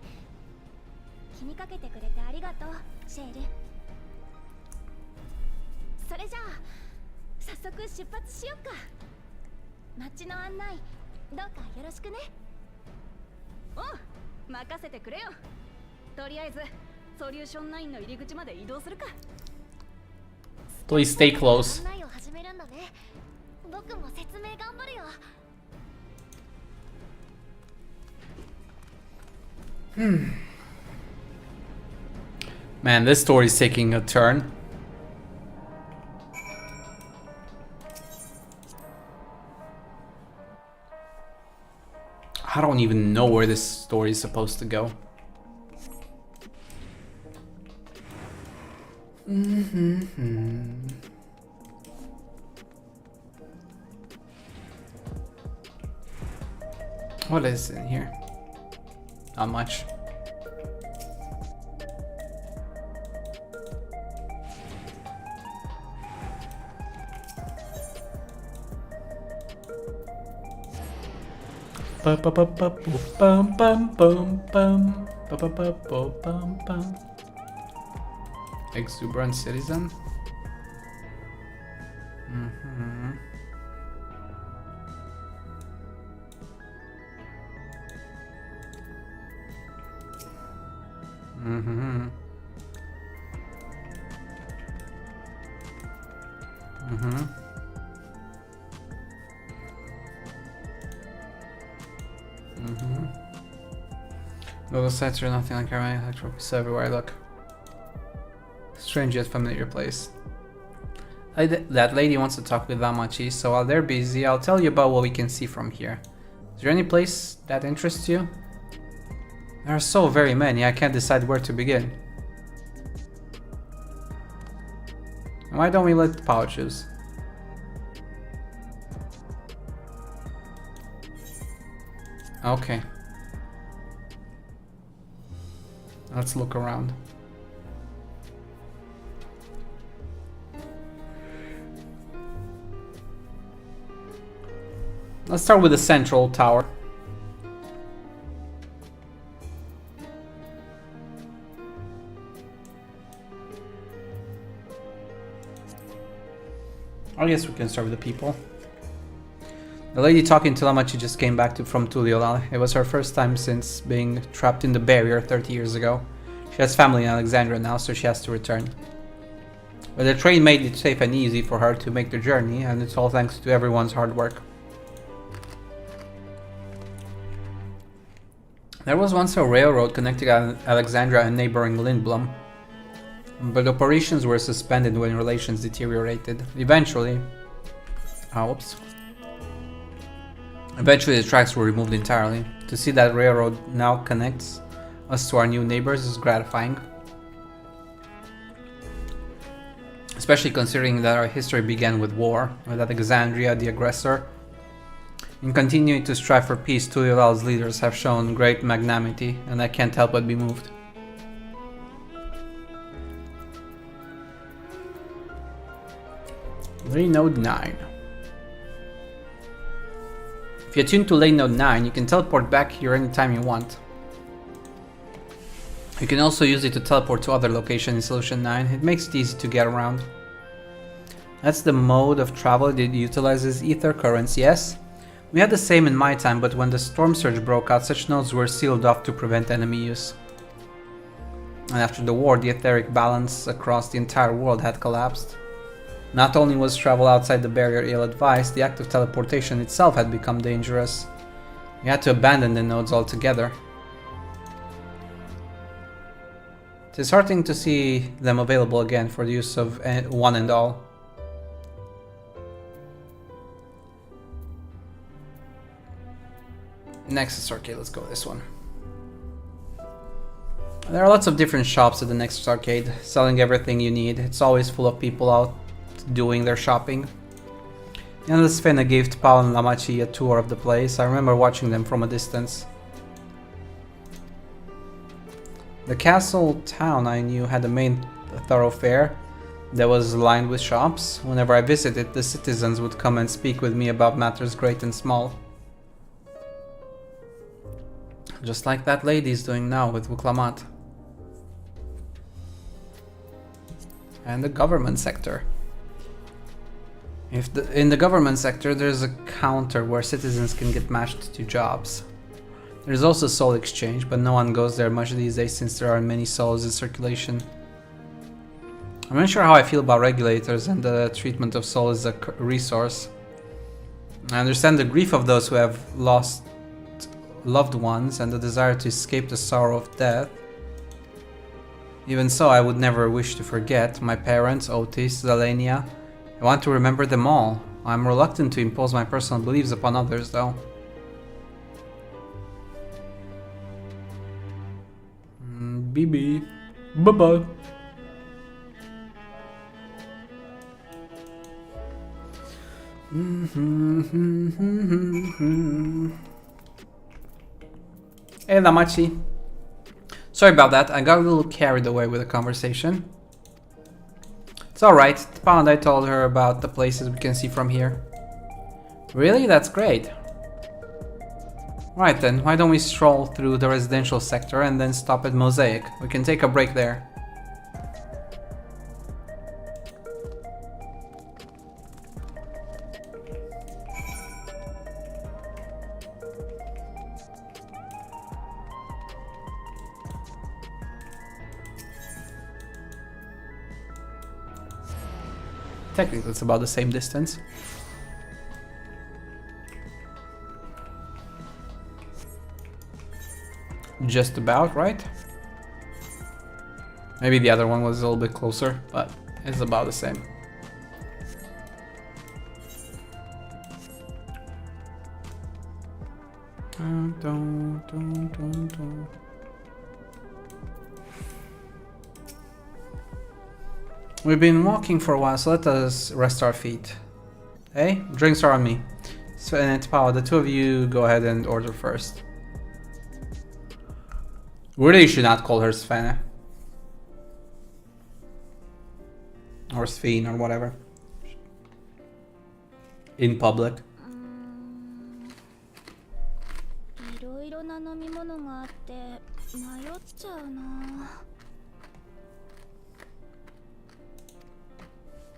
気にかけてくれてありがとうシェール。それじゃあ早速出発しよっか。街の案内どうかよろしくね。おう、任せてくれよ。とりあえずソリューション9の入り口まで移動するか。 Please stay close. 案内を始めるんだね。僕も説明頑張るよ。Man, this story is taking a turn. I don't even know where this story is supposed to go. What is in here? Not much. Exuberant citizen. Little sights are nothing like our trophies everywhere I look. Strange yet familiar place. That lady wants to talk with Damachi, so while they're busy, I'll tell you about what we can see from here. Is there any place that interests you? There are so very many, I can't decide where to begin. Why don't we let Pao choose? Okay. Let's look around. Let's start with the central tower. I guess we can start with the people. The lady talking to Lamachi just came back from Tuliolal. It was her first time since being trapped in the barrier 30 years ago. She has family in Alexandria now, so she has to return. But the train made it safe and easy for her to make the journey, and it's all thanks to everyone's hard work. There was once a railroad connecting Alexandria and neighboring Lindblom, but operations were suspended when relations deteriorated. Eventually, the tracks were removed entirely. To see that railroad now connects us to our new neighbors is gratifying. Especially considering that our history began with war, with Alexandria the aggressor. In continuing to strive for peace, Tuliolal's leaders have shown great magnanimity, and I can't help but be moved. Lane Node 9. If you attune to Lane Node 9, you can teleport back here anytime you want. You can also use it to teleport to other locations in Solution 9. It makes it easy to get around. That's the mode of travel that utilizes ether currents, yes? We had the same in my time, but when the storm surge broke out, such nodes were sealed off to prevent enemy use. And after the war, the etheric balance across the entire world had collapsed. Not only was travel outside the barrier ill-advised, the act of teleportation itself had become dangerous. We had to abandon the nodes altogether. It is heartening to see them available again for the use of one and all. Nexus Arcade, let's go this one. There are lots of different shops at the Nexus Arcade, selling everything you need. It's always full of people out doing their shopping. And the Svena gave Paul and Lamachi a tour of the place. I remember watching them from a distance. The castle town I knew had a main thoroughfare that was lined with shops. Whenever I visited, the citizens would come and speak with me about matters great and small. Just like that lady's doing now with Wuklamat. And the government sector. In the government sector, there's a counter where citizens can get matched to jobs. There's also soul exchange, but no one goes there much these days since there are many souls in circulation. I'm not sure how I feel about regulators and the treatment of soul as a resource. I understand the grief of those who have lost loved ones and the desire to escape the sorrow of death. Even so, I would never wish to forget my parents, Otis, Zelenia. I want to remember them all. I'm reluctant to impose my personal beliefs upon others, though. BB. Bye-bye. Hey, Lamachi. Sorry about that, I got a little carried away with the conversation. It's alright, Pound, I told her about the places we can see from here. Really? That's great. Right then, why don't we stroll through the residential sector and then stop at Mosaic? We can take a break there. Technically, it's about the same distance. Just about, right? Maybe the other one was a little bit closer, but it's about the same. We've been walking for a while, so let us rest our feet. Hey, drinks are on me. Sven and Paul, the two of you go ahead and order first. Really, you should not call her Svena. Or Sven, or whatever. In public.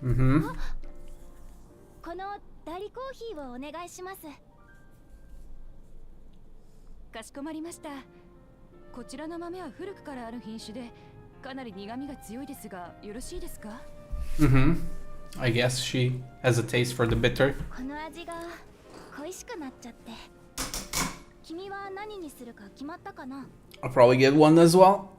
Mm-hmm. このダリコーヒーをお願いします。かしこまりました。こちらの豆は古くからある品種で、かなり苦味が強いですが、よろしいですか? Mm-hmm. I guess she has a taste for the bitter. この味が恋しくなっちゃって。君は何にするか決まったかな? I'll probably get one as well.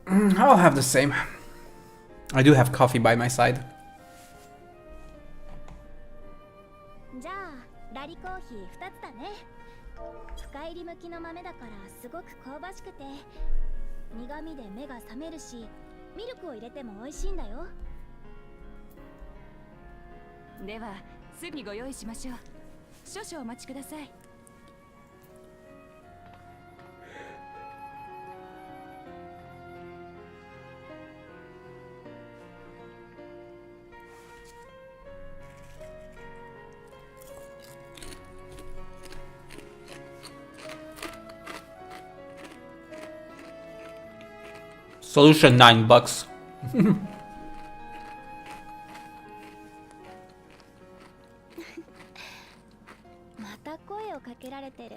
I'll have the same. I do have coffee by my side. じゃあ、ラリコーヒー2つだね。深入り向きの豆だからすごく香ばしくて、苦味で目が覚めるし、ミルクを入れても美味しいんだよ。では、すぐにご用意しましょう。少々お待ちください。Solution $9. また声をかけられてる。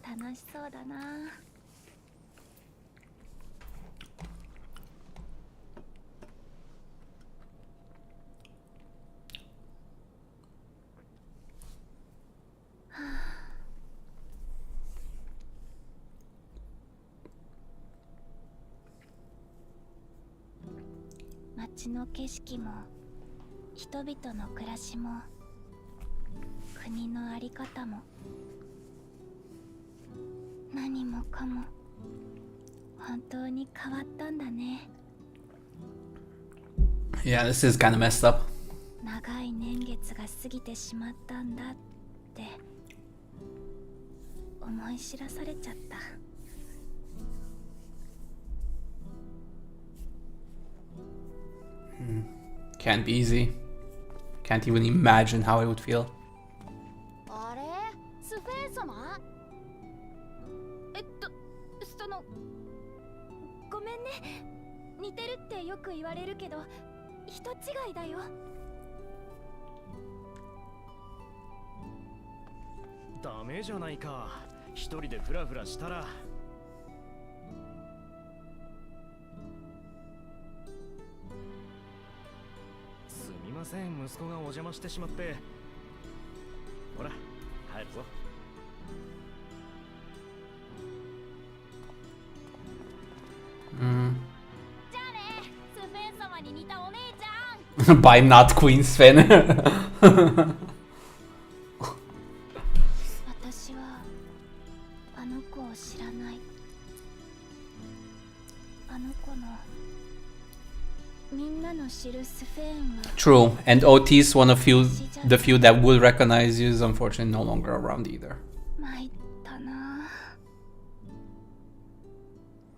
楽しそうだな。街の景色も人々の暮らしも国の在り方も何もかも本当に変わったんだね。 Yeah, this is kind of messed up. 長い年月が過ぎてしまったんだって思い知らされちゃった。Can't be easy. Can't even imagine how I would feel. あれ？スフェン様？そのごめんね。似てるってよく言われるけど人違いだよ。ダメじゃないか。一人でフラフラしたら。すみません、息子がお邪魔してしまって。ほら、帰るぞ。じゃあね、スフェン様に似たお姉ちゃん。By not Queen Sven. 私はあの子を知らない。あの子のみんなの知るスフェーンは True, and Otis, one of the few that would recognize you, is unfortunately no longer around either. 参ったな。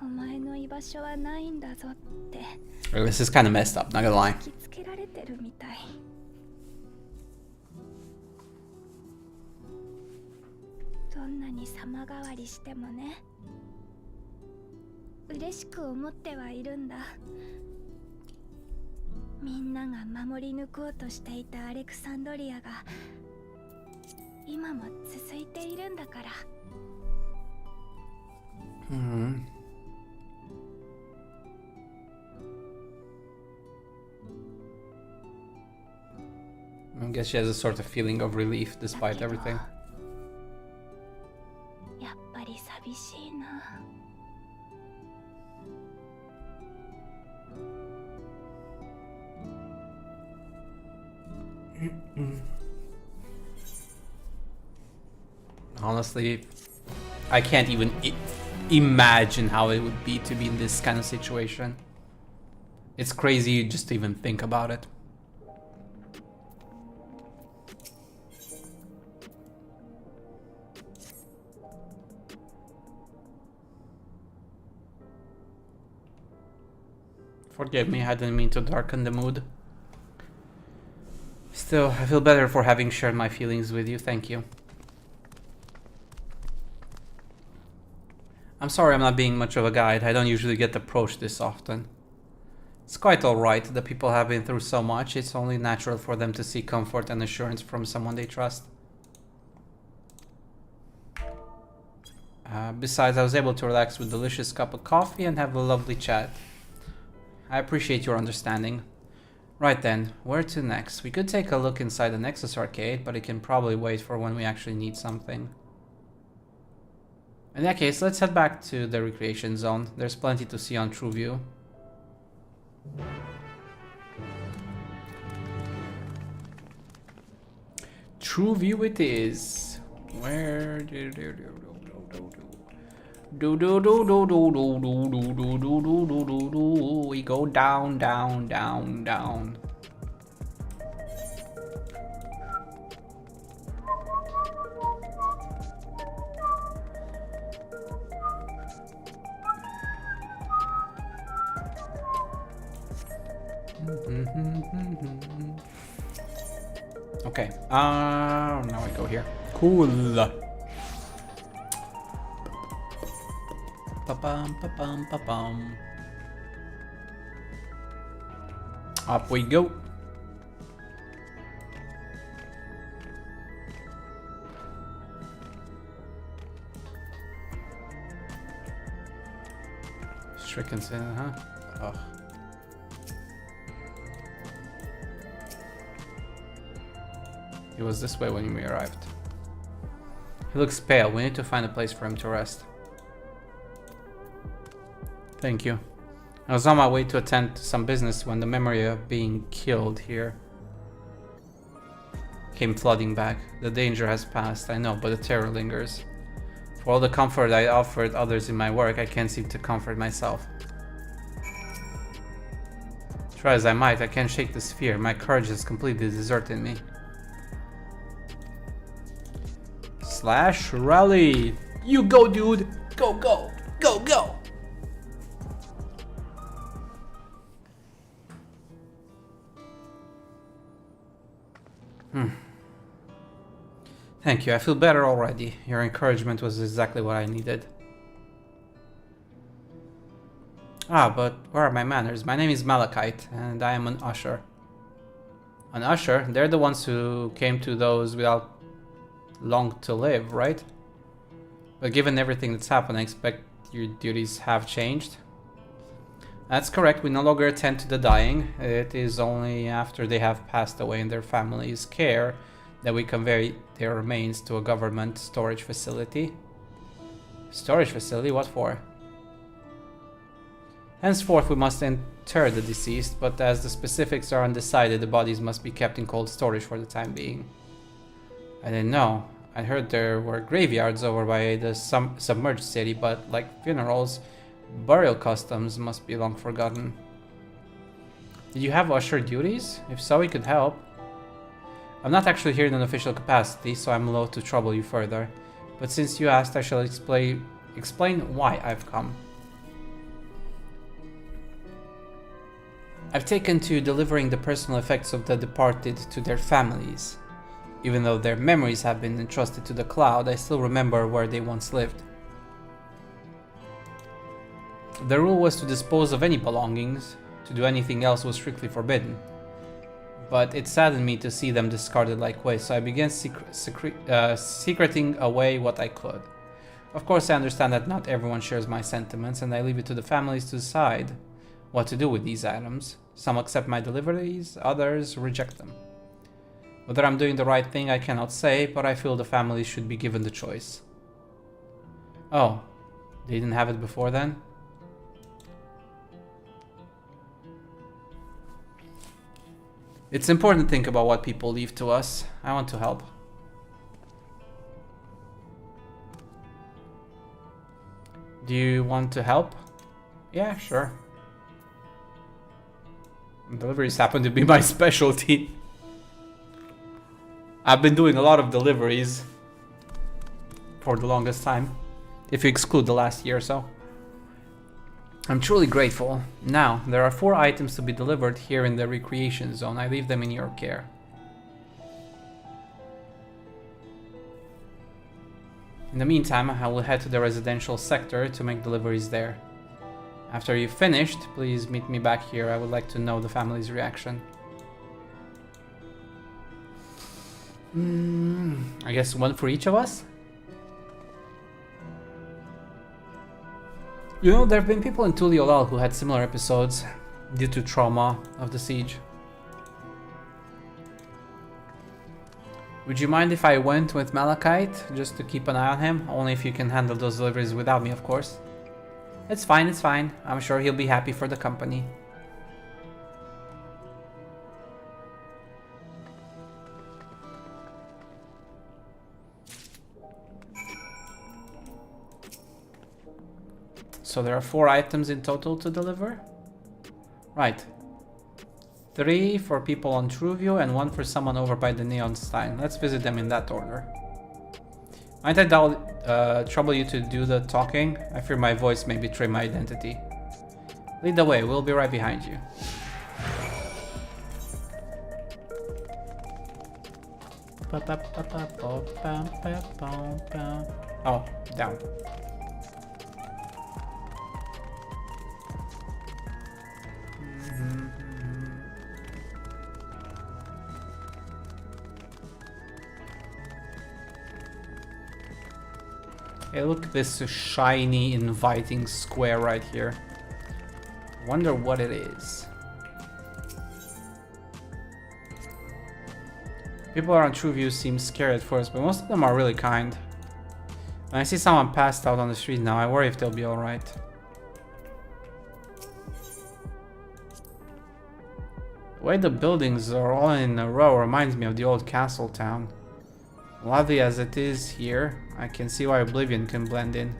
お前の居場所はないんだぞって This is kind of messed up, not gonna lie. 突きつけられてるみたい。どんなに様変わりしてもね、嬉しく思ってはいるんだ。みんなが守り抜こうとしていたアレクサンドリアが今も続いているんだから。I guess she has a sort of feeling of relief despite everything. やっぱり寂しいな。Honestly, I can't even imagine how it would be to be in this kind of situation. It's crazy just to even think about it. Forgive me, I didn't mean to darken the mood. Still, I feel better for having shared my feelings with you, thank you. I'm sorry I'm not being much of a guide, I don't usually get approached this often. It's quite alright, the people have been through so much, it's only natural for them to seek comfort and assurance from someone they trust. Besides, I was able to relax with a delicious cup of coffee and have a lovely chat. I appreciate your understanding. Right then, where to next? We could take a look inside the Nexus arcade, but it can probably wait for when we actually need something. In that case, let's head back to the recreation zone. There's plenty to see on True View. True View it is. Where we go down, down, down, down. Okay, now we go here. Cool. Pa-pum, pa-pum, pa-pum. Up we go. Stricken sin, huh? Ugh. He was this way when we arrived. He looks pale. We need to find a place for him to rest. Thank you. I was on my way to attend to some business when the memory of being killed here came flooding back. The danger has passed, I know, but the terror lingers. For all the comfort I offered others in my work, I can't seem to comfort myself. Try as I might, I can't shake this fear. My courage has completely deserted me. Slash rally! You go, dude! Go, go! Go, go! Thank you, I feel better already. Your encouragement was exactly what I needed. Ah, but where are my manners? My name is Malachite, and I am an usher. An usher? They're the ones who came to those without long to live, right? But given everything that's happened, I expect your duties have changed. That's correct, we no longer attend to the dying. It is only after they have passed away in their family's care that we convey their remains to a government storage facility. Storage facility? What for? Henceforth we must inter the deceased, but as the specifics are undecided, the bodies must be kept in cold storage for the time being. I didn't know. I heard there were graveyards over by the submerged city, but like funerals, burial customs must be long forgotten. Did you have usher duties? If so, we could help. I'm not actually here in an official capacity, so I'm loath to trouble you further. But since you asked, I shall explain why I've come. I've taken to delivering the personal effects of the departed to their families. Even though their memories have been entrusted to the cloud, I still remember where they once lived. The rule was to dispose of any belongings. To do anything else was strictly forbidden. But it saddened me to see them discarded like waste, so I began secreting away what I could. Of course, I understand that not everyone shares my sentiments, and I leave it to the families to decide what to do with these items. Some accept my deliveries, others reject them. Whether I'm doing the right thing, I cannot say, but I feel the families should be given the choice. Oh, they didn't have it before then? It's important to think about what people leave to us. I want to help. Do you want to help? Yeah, sure. Deliveries happen to be my specialty. I've been doing a lot of deliveries for the longest time, if you exclude the last year or so. I'm truly grateful. Now, there are 4 items to be delivered here in the recreation zone. I leave them in your care. In the meantime, I will head to the residential sector to make deliveries there. After you've finished, please meet me back here. I would like to know the family's reaction. I guess one for each of us? You know, there have been people in Tuliolal who had similar episodes due to trauma of the siege. Would you mind if I went with Malachite, just to keep an eye on him? Only if you can handle those deliveries without me, of course. It's fine, it's fine. I'm sure he'll be happy for the company. So there are 4 items in total to deliver? Right. 3 for people on Truvio and 1 for someone over by the Neon Stein. Let's visit them in that order. Might I trouble you to do the talking? I fear my voice may betray my identity. Lead the way, we'll be right behind you. Oh, down. Hey, look at this shiny, inviting square right here. Wonder what it is. People around Trueview seem scared at first, but most of them are really kind. When I see someone passed out on the street now, I worry if they'll be alright. The way the buildings are all in a row reminds me of the old castle town. Lovely as it is here, I can see why Oblivion can blend in.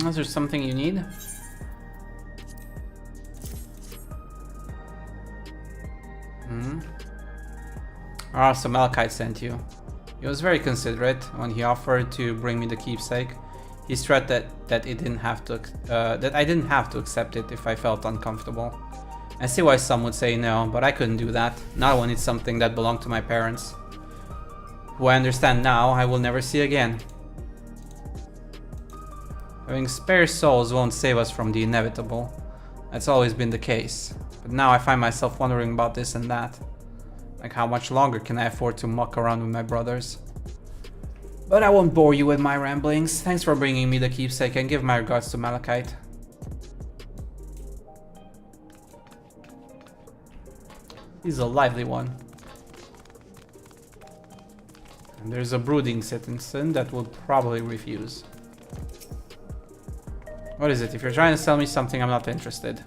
Is there something you need? Ah, so Malachite sent you. He was very considerate when he offered to bring me the keepsake. He stressed that I didn't have to accept it if I felt uncomfortable. I see why some would say no, but I couldn't do that. Not when it's something that belonged to my parents, who I understand now I will never see again. Having spare souls won't save us from the inevitable. That's always been the case. But now I find myself wondering about this and that. Like, how much longer can I afford to muck around with my brothers? But I won't bore you with my ramblings. Thanks for bringing me the keepsake, and give my regards to Malachite. He's a lively one. And there's a brooding citizen that will probably refuse. What is it? If you're trying to sell me something, I'm not interested.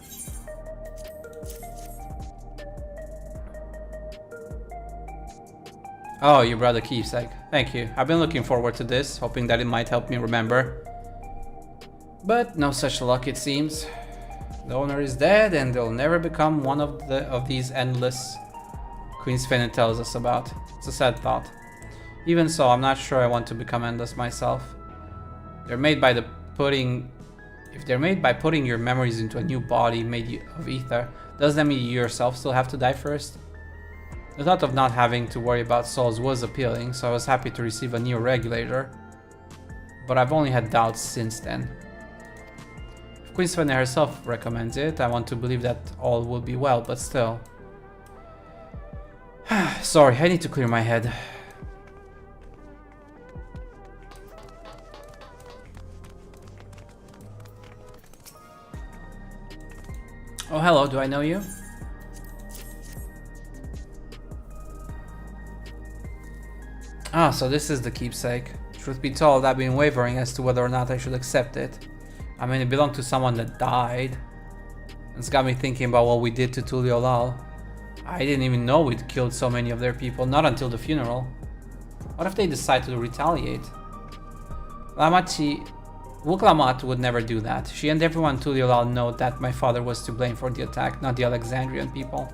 Oh, you brought a keepsake. Thank you. I've been looking forward to this, hoping that it might help me remember. But no such luck, it seems. The owner is dead, and they'll never become one of these endless Queen's Fanart tells us about. It's a sad thought. Even so, I'm not sure I want to become endless myself. They're made by If they're made by putting your memories into a new body made of ether, does that mean you yourself still have to die first? The thought of not having to worry about souls was appealing, so I was happy to receive a new regulator. But I've only had doubts since then. If Queen Fanart herself recommends it, I want to believe that all will be well, but still. Sorry, I need to clear my head. Oh, hello, do I know you? Ah, so this is the keepsake. Truth be told, I've been wavering as to whether or not I should accept it. I mean, it belonged to someone that died. It's got me thinking about what we did to Tuliolal. I didn't even know we'd killed so many of their people, not until the funeral. What if they decide to retaliate? Wuklamat would never do that. She and everyone in Tuliolal know that my father was to blame for the attack, not the Alexandrian people.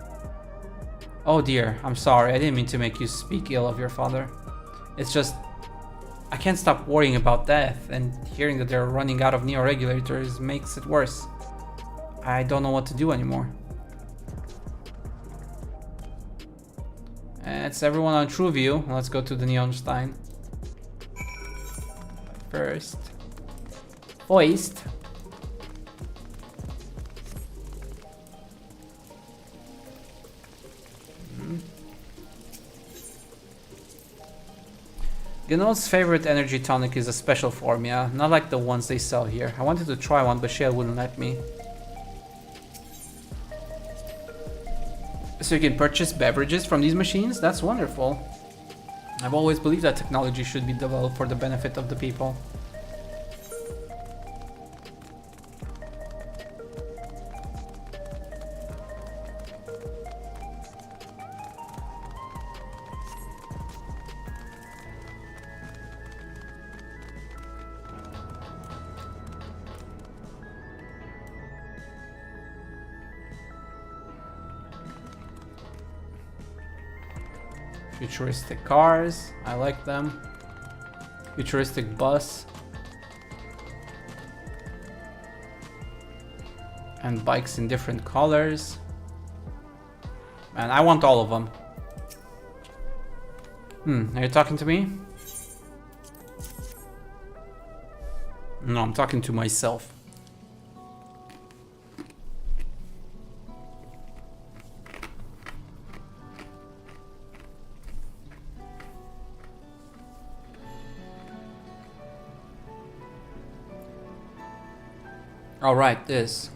Oh dear, I'm sorry, I didn't mean to make you speak ill of your father. It's just, I can't stop worrying about death, and hearing that they're running out of neo-regulators makes it worse. I don't know what to do anymore. It's everyone on Trueview. Let's go to the Neonstein. First. Hoist. Ganol's favorite energy tonic is a special formula, not like the ones they sell here. I wanted to try one, but Shale wouldn't let me. So you can purchase beverages from these machines? That's wonderful. I've always believed that technology should be developed for the benefit of the people. Futuristic cars, I like them. Futuristic bus. And bikes in different colors. Man, I want all of them. Are you talking to me? No, I'm talking to myself. Alright, this.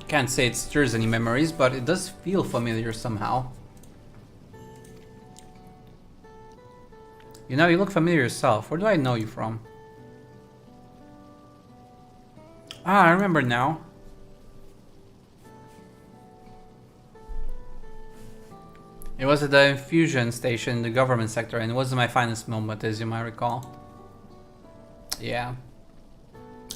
Can't say it stirs any memories, but it does feel familiar somehow. You know, you look familiar yourself. Where do I know you from? Ah, I remember now. It was at the infusion station in the government sector, and it wasn't my finest moment, as you might recall. Yeah.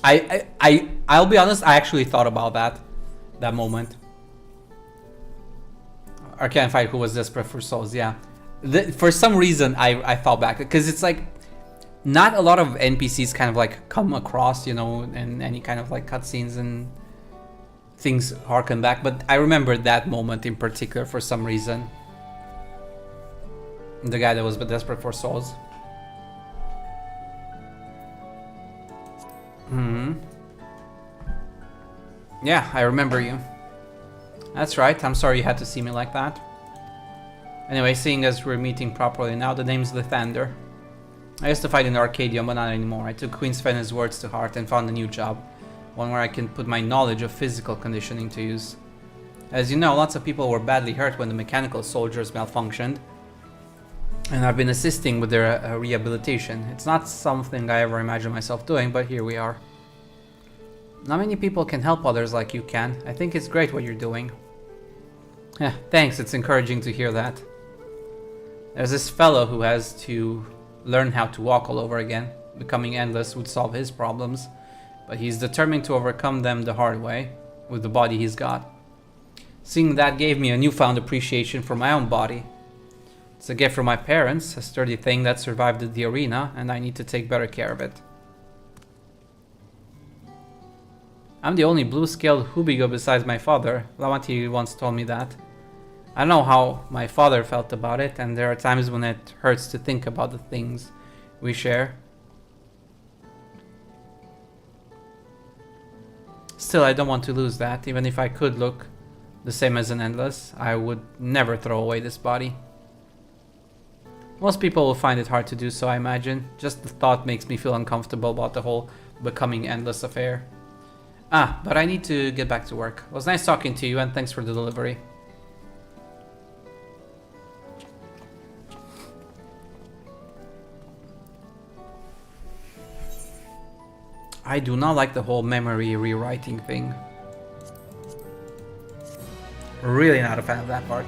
I'll be honest, I actually thought about that moment. Arcane Fight, who was desperate for souls, yeah. For some reason, I thought back, because it's like, not a lot of NPCs kind of like come across, you know, in any kind of like cutscenes and things harken back, but I remember that moment in particular for some reason. The guy that was desperate for souls. Yeah, I remember you. That's right, I'm sorry you had to see me like that. Anyway, seeing as we're meeting properly now, the name's Lathander. I used to fight in Arcadium, but not anymore. I took Queen Svenna's words to heart and found a new job. One where I can put my knowledge of physical conditioning to use. As you know, lots of people were badly hurt when the mechanical soldiers malfunctioned. And I've been assisting with their rehabilitation. It's not something I ever imagined myself doing, but here we are. Not many people can help others like you can. I think it's great what you're doing. Yeah, thanks, it's encouraging to hear that. There's this fellow who has to learn how to walk all over again. Becoming endless would solve his problems, but he's determined to overcome them the hard way, with the body he's got. Seeing that gave me a newfound appreciation for my own body. It's a gift from my parents, a sturdy thing that survived the arena, and I need to take better care of it. I'm the only blue-scaled Hubigo besides my father. Lamati once told me that. I know how my father felt about it, and there are times when it hurts to think about the things we share. Still, I don't want to lose that. Even if I could look the same as an endless, I would never throw away this body. Most people will find it hard to do so, I imagine. Just the thought makes me feel uncomfortable about the whole becoming endless affair. Ah, but I need to get back to work. It was nice talking to you, and thanks for the delivery. I do not like the whole memory rewriting thing. Really not a fan of that part.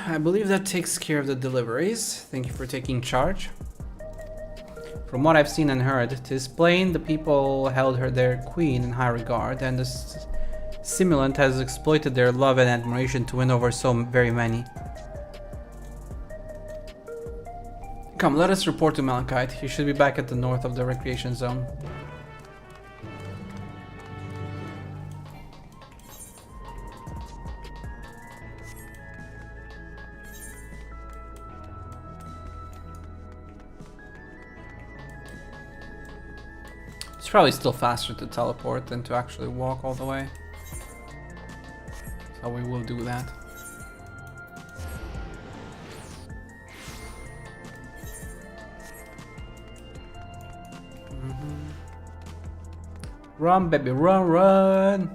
I believe that takes care of the deliveries. Thank you for taking charge. From what I've seen and heard, 'tis plain the people held her their queen in high regard, and the simulant has exploited their love and admiration to win over so very many. Come, let us report to Malachite. He should be back at the north of the recreation zone. It's probably still faster to teleport than to actually walk all the way. So we will do that. Run, baby, run, run!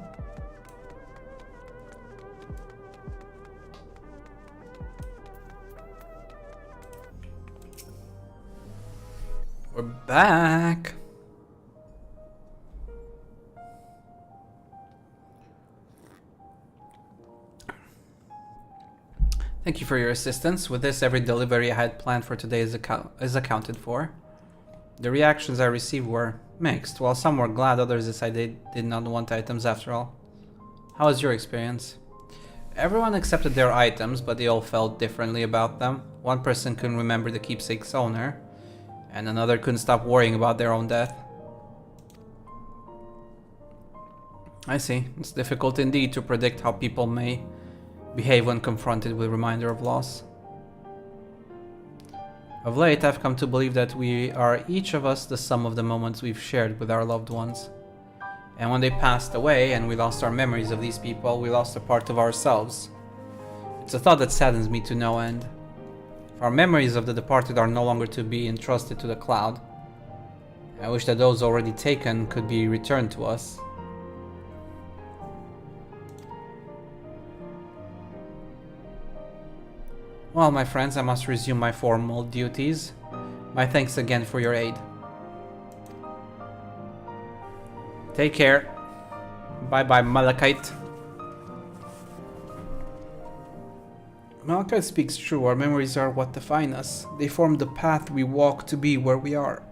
We're back! Thank you for your assistance. With this, every delivery I had planned for today is accounted for. The reactions I received were mixed. While some were glad, others decided they did not want items after all. How was your experience? Everyone accepted their items, but they all felt differently about them. One person couldn't remember the keepsake's owner, and another couldn't stop worrying about their own death. I see. It's difficult indeed to predict how people may behave when confronted with a reminder of loss. Of late, I've come to believe that we are each of us the sum of the moments we've shared with our loved ones. And when they passed away and we lost our memories of these people, we lost a part of ourselves. It's a thought that saddens me to no end. If our memories of the departed are no longer to be entrusted to the cloud, I wish that those already taken could be returned to us. Well, my friends, I must resume my formal duties. My thanks again for your aid. Take care. Bye-bye, Malachite. Malachite speaks true. Our memories are what define us. They form the path we walk to be where we are.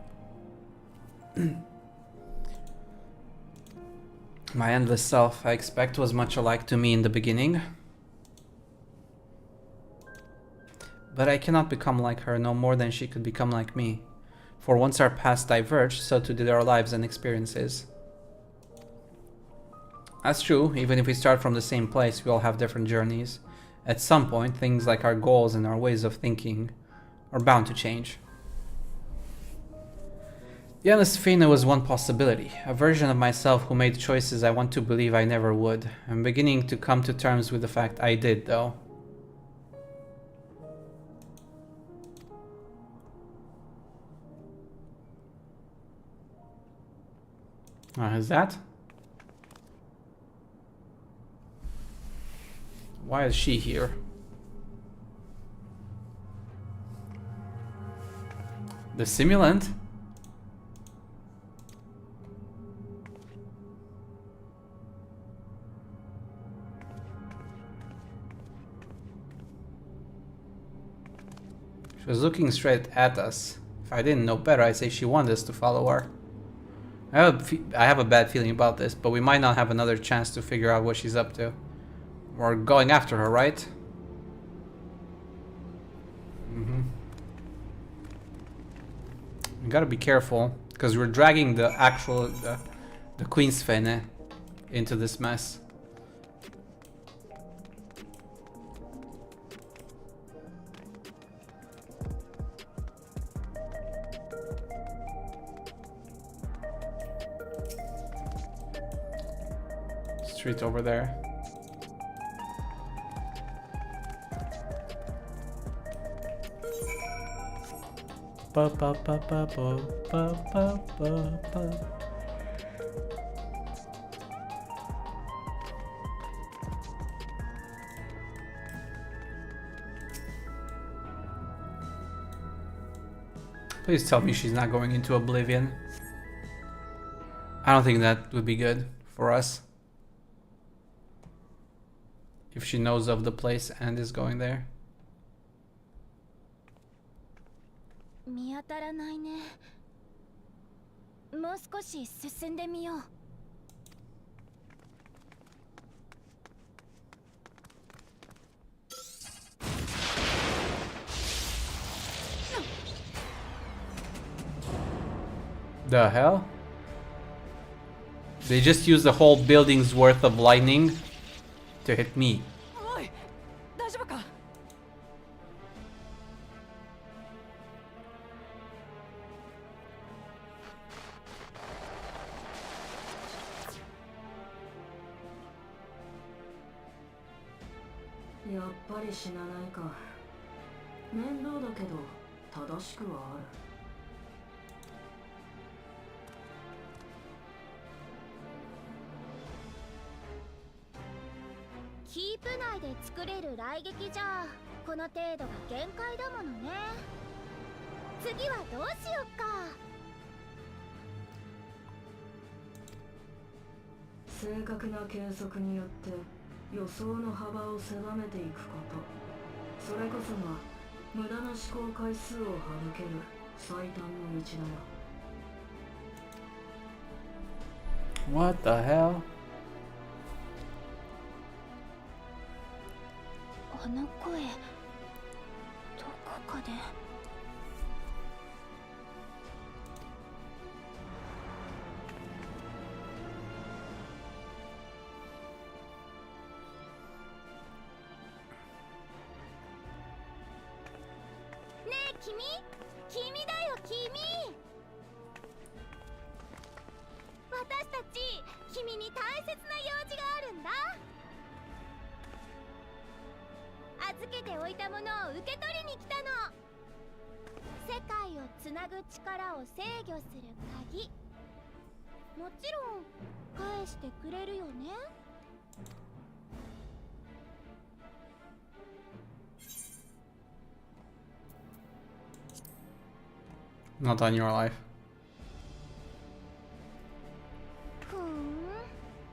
My endless self, I expect, was much alike to me in the beginning. But I cannot become like her no more than she could become like me. For once our paths diverged, so too did our lives and experiences. That's true, even if we start from the same place, we all have different journeys. At some point, things like our goals and our ways of thinking are bound to change. The endless Fina was one possibility, a version of myself who made choices I want to believe I never would. I'm beginning to come to terms with the fact I did, though. Is that? Why is she here? The simulant? She was looking straight at us. If I didn't know better, I'd say she wanted us to follow her. I have a bad feeling about this, but we might not have another chance to figure out what she's up to. We're going after her, right? We gotta be careful, because we're dragging the actual the Queen's Fene into this mess. Street over there. Ba ba ba ba ba ba ba ba ba. Please tell me she's not going into oblivion. I don't think that would be good for us. If she knows of the place and is going there. 見当たらないね。もう少し進んでみよう。The hell? They just used the whole building's worth of lightning to hit me. おい、大丈夫か？やっぱり死なないか。面倒だけど正しくはある。キープ内で作れる雷撃じゃこの程度が限界だものね。次はどうしよっか。正確な計測によって予想の幅を狭めていくこと、それこそが無駄な思考回数を省ける最短の道だよ。 What the hell? あの声、どこかで。ねえ君、君だよ君。私たち、君に大切な用事があるんだ。預けておいたものを受け取りに来たの。世界をつなぐ力を制御する鍵。もちろん返してくれるよね。Not on your life. ふーん、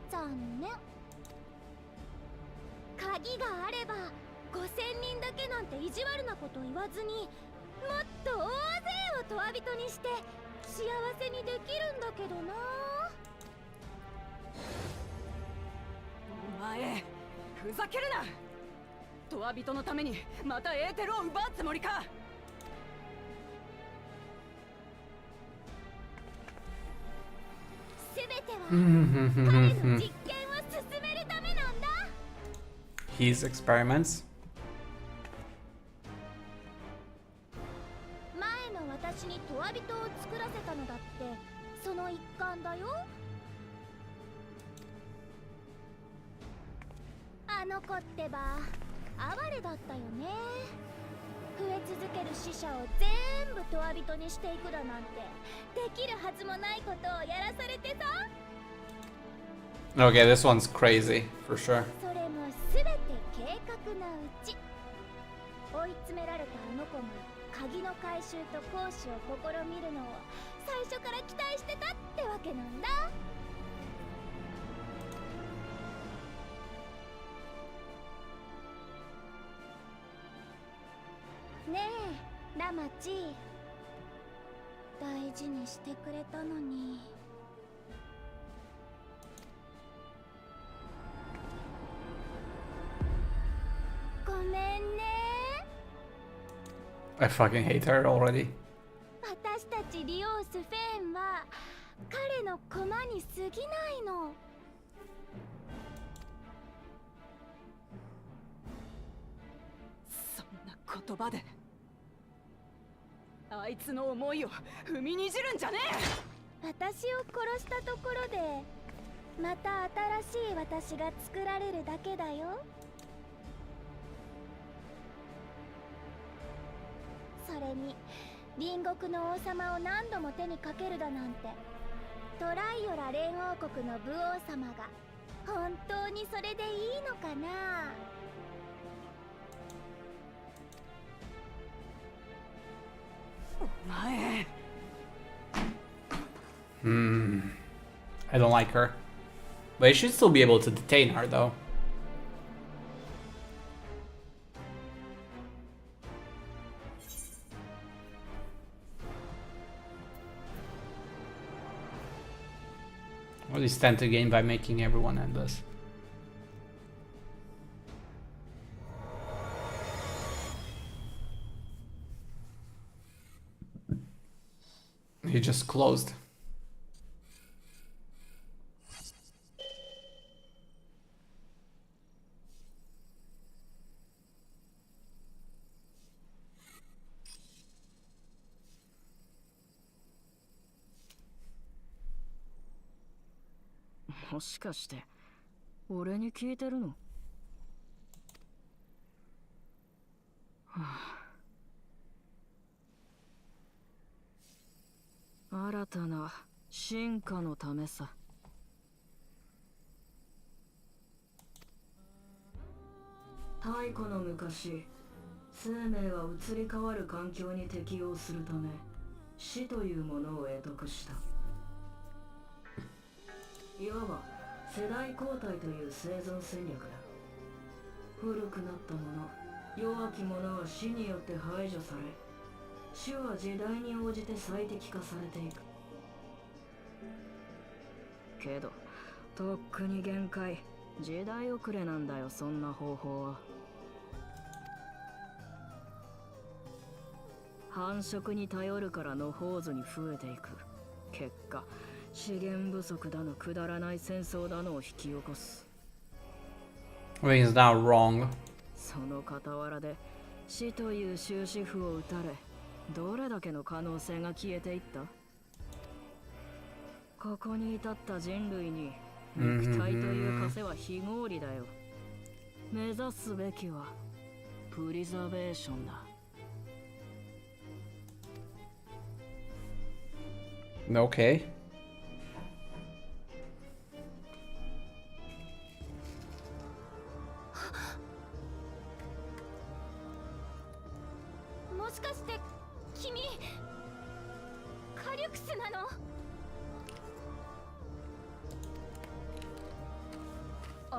残念。鍵があれば5000人だけなんて意地悪なこと言わずに、もっと大勢をとわびとにして幸せにできるんだけどな。お前ふざけるな。とわびとのためにまたエーテルを奪うつもりか。すべては彼の実験を進めるためなんだ。 His experiments. 前の私にとわびとを作らせたのだってその一環だよ。あの子ってば哀れだったよね。増え続ける死者を全部とわびとにしていくだなんてできるはずもないことをやらされてさ。 Okay, this one's crazy for sure. それもすべて計画のうち。追い詰められたあの子が鍵の回収と行使を試みるのを最初から期待してたってわけなんだ。ねえラマチ、大事にしてくれたのに。ごめんね。 I fucking hate her already. 私たちリオス・フェーンは彼の駒に過ぎないの。そんな言葉であいつの思いを踏みにじるんじゃねえ。私を殺したところでまた新しい私が作られるだけだよ。それに隣国の王様を何度も手にかけるだなんて、トライオラ連王国の武王様が本当にそれでいいのかな。お前。I don't like her. But you should still be able to detain her though. Or at least stand to gain by making everyone endless. He just closed. Mo shikashite俺に聞いてるの？新たな進化のためさ。太古の昔、生命は移り変わる環境に適応するため死というものを会得した。いわば世代交代という生存戦略だ。古くなったもの、弱き者は死によって排除され、種は時代に応じて最適化されていく。けどとっくに限界、時代遅れなんだよ、そんな方法は。繁殖に頼るから野放図に増えていく。結果資源不足だのくだらない戦争だのを引き起こす。I mean, it's not wrong. その傍らで死という終止符を打たれ、どれだけの可能性が消えていった。ここに至った人類に肉体という枷は非合理だよ。目指すべきはプリザベーションだ。Okay. もしかして君カリュクスなの？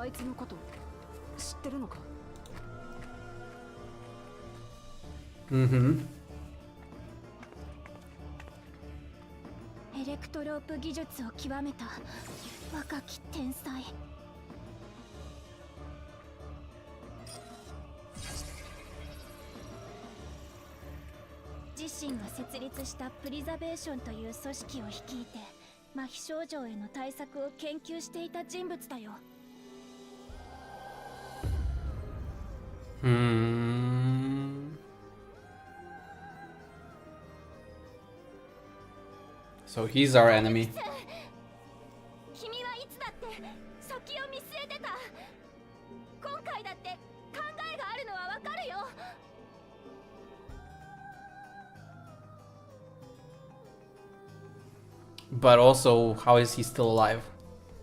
あいつのこと知ってるのか？エレクトロープ技術を極めた若き天才。自身が設立したプリザベーションという組織を率いて麻痺症状への対策を研究していた人物だよ。So he's our enemy. 君はいつだって先を見据えてた。今回だって考えがあるのはわかるよ。But also, how is he still alive?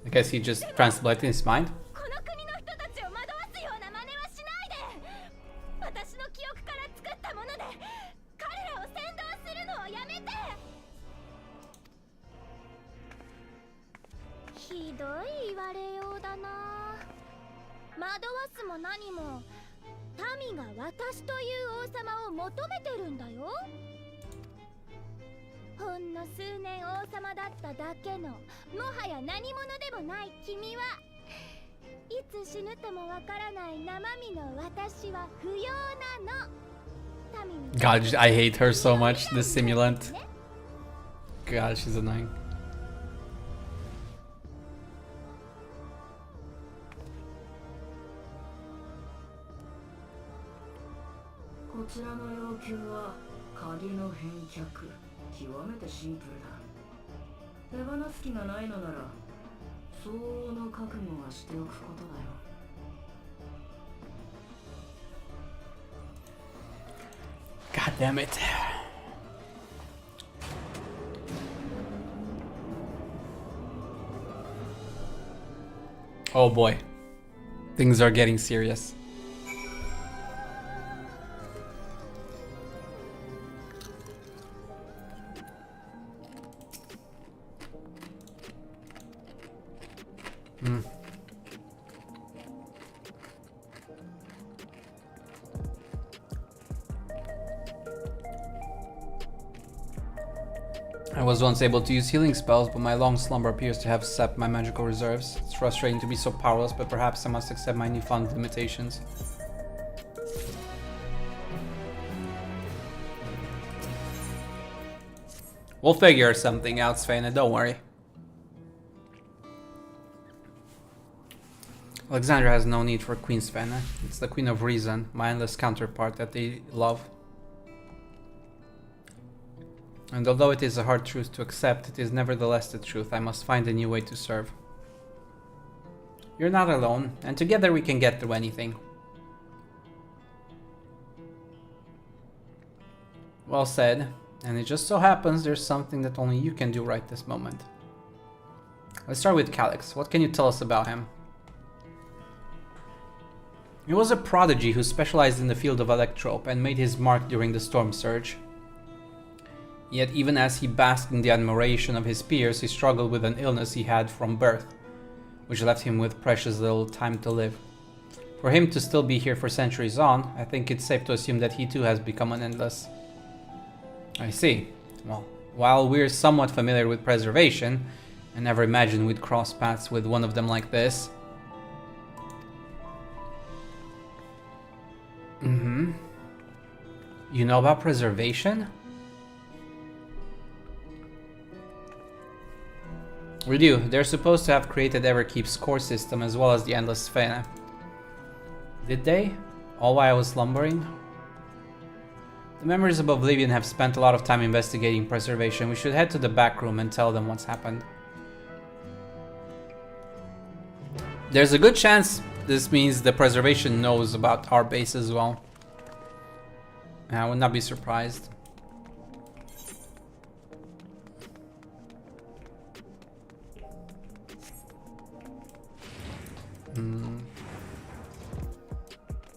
I guess he just transplanted his mind? この国の人たちを惑わすような真似はしないで。私の記憶から作ったもので彼らを先導するのをやめて。ひどい言われようだな。惑わすも何も民が私という王様を求めてるんだよ。ほんの数年王様だっただけのもはや何者でもない君はいつ死ぬともわからない生身の私は不要なの。民に God, I hate her so much, this simulant. God, she's annoying. こちらの要求は鍵の返却。極めてシンプルだ。手放す気がないのなら相応の覚悟はしておくことだよ。God damn it. Oh boy. Things are getting serious. I was once able to use healing spells, but my long slumber appears to have sapped my magical reserves. It's frustrating to be so powerless, but perhaps I must accept my newfound limitations. We'll figure something out, Svena, don't worry. Alexandra has no need for Queen Svena. It's the Queen of Reason, my endless counterpart that they love. And although it is a hard truth to accept, it is nevertheless the truth. I must find a new way to serve. You're not alone, and together we can get through anything. Well said, and it just so happens there's something that only you can do right this moment. Let's start with Calyx. What can you tell us about him? He was a prodigy who specialized in the field of electrope and made his mark during the Storm Surge. Yet even as he basked in the admiration of his peers, he struggled with an illness he had from birth, which left him with precious little time to live. For him to still be here for centuries on, I think it's safe to assume that he too has become an endless. I see. Well, while we're somewhat familiar with preservation, I never imagined we'd cross paths with one of them like this. You know about preservation? We do. They're supposed to have created Everkeep's core system as well as the Endless Sphena. Did they? All while I was slumbering? The members of Oblivion have spent a lot of time investigating preservation. We should head to the back room and tell them what's happened. There's a good chance this means the preservation knows about our base as well. I would not be surprised.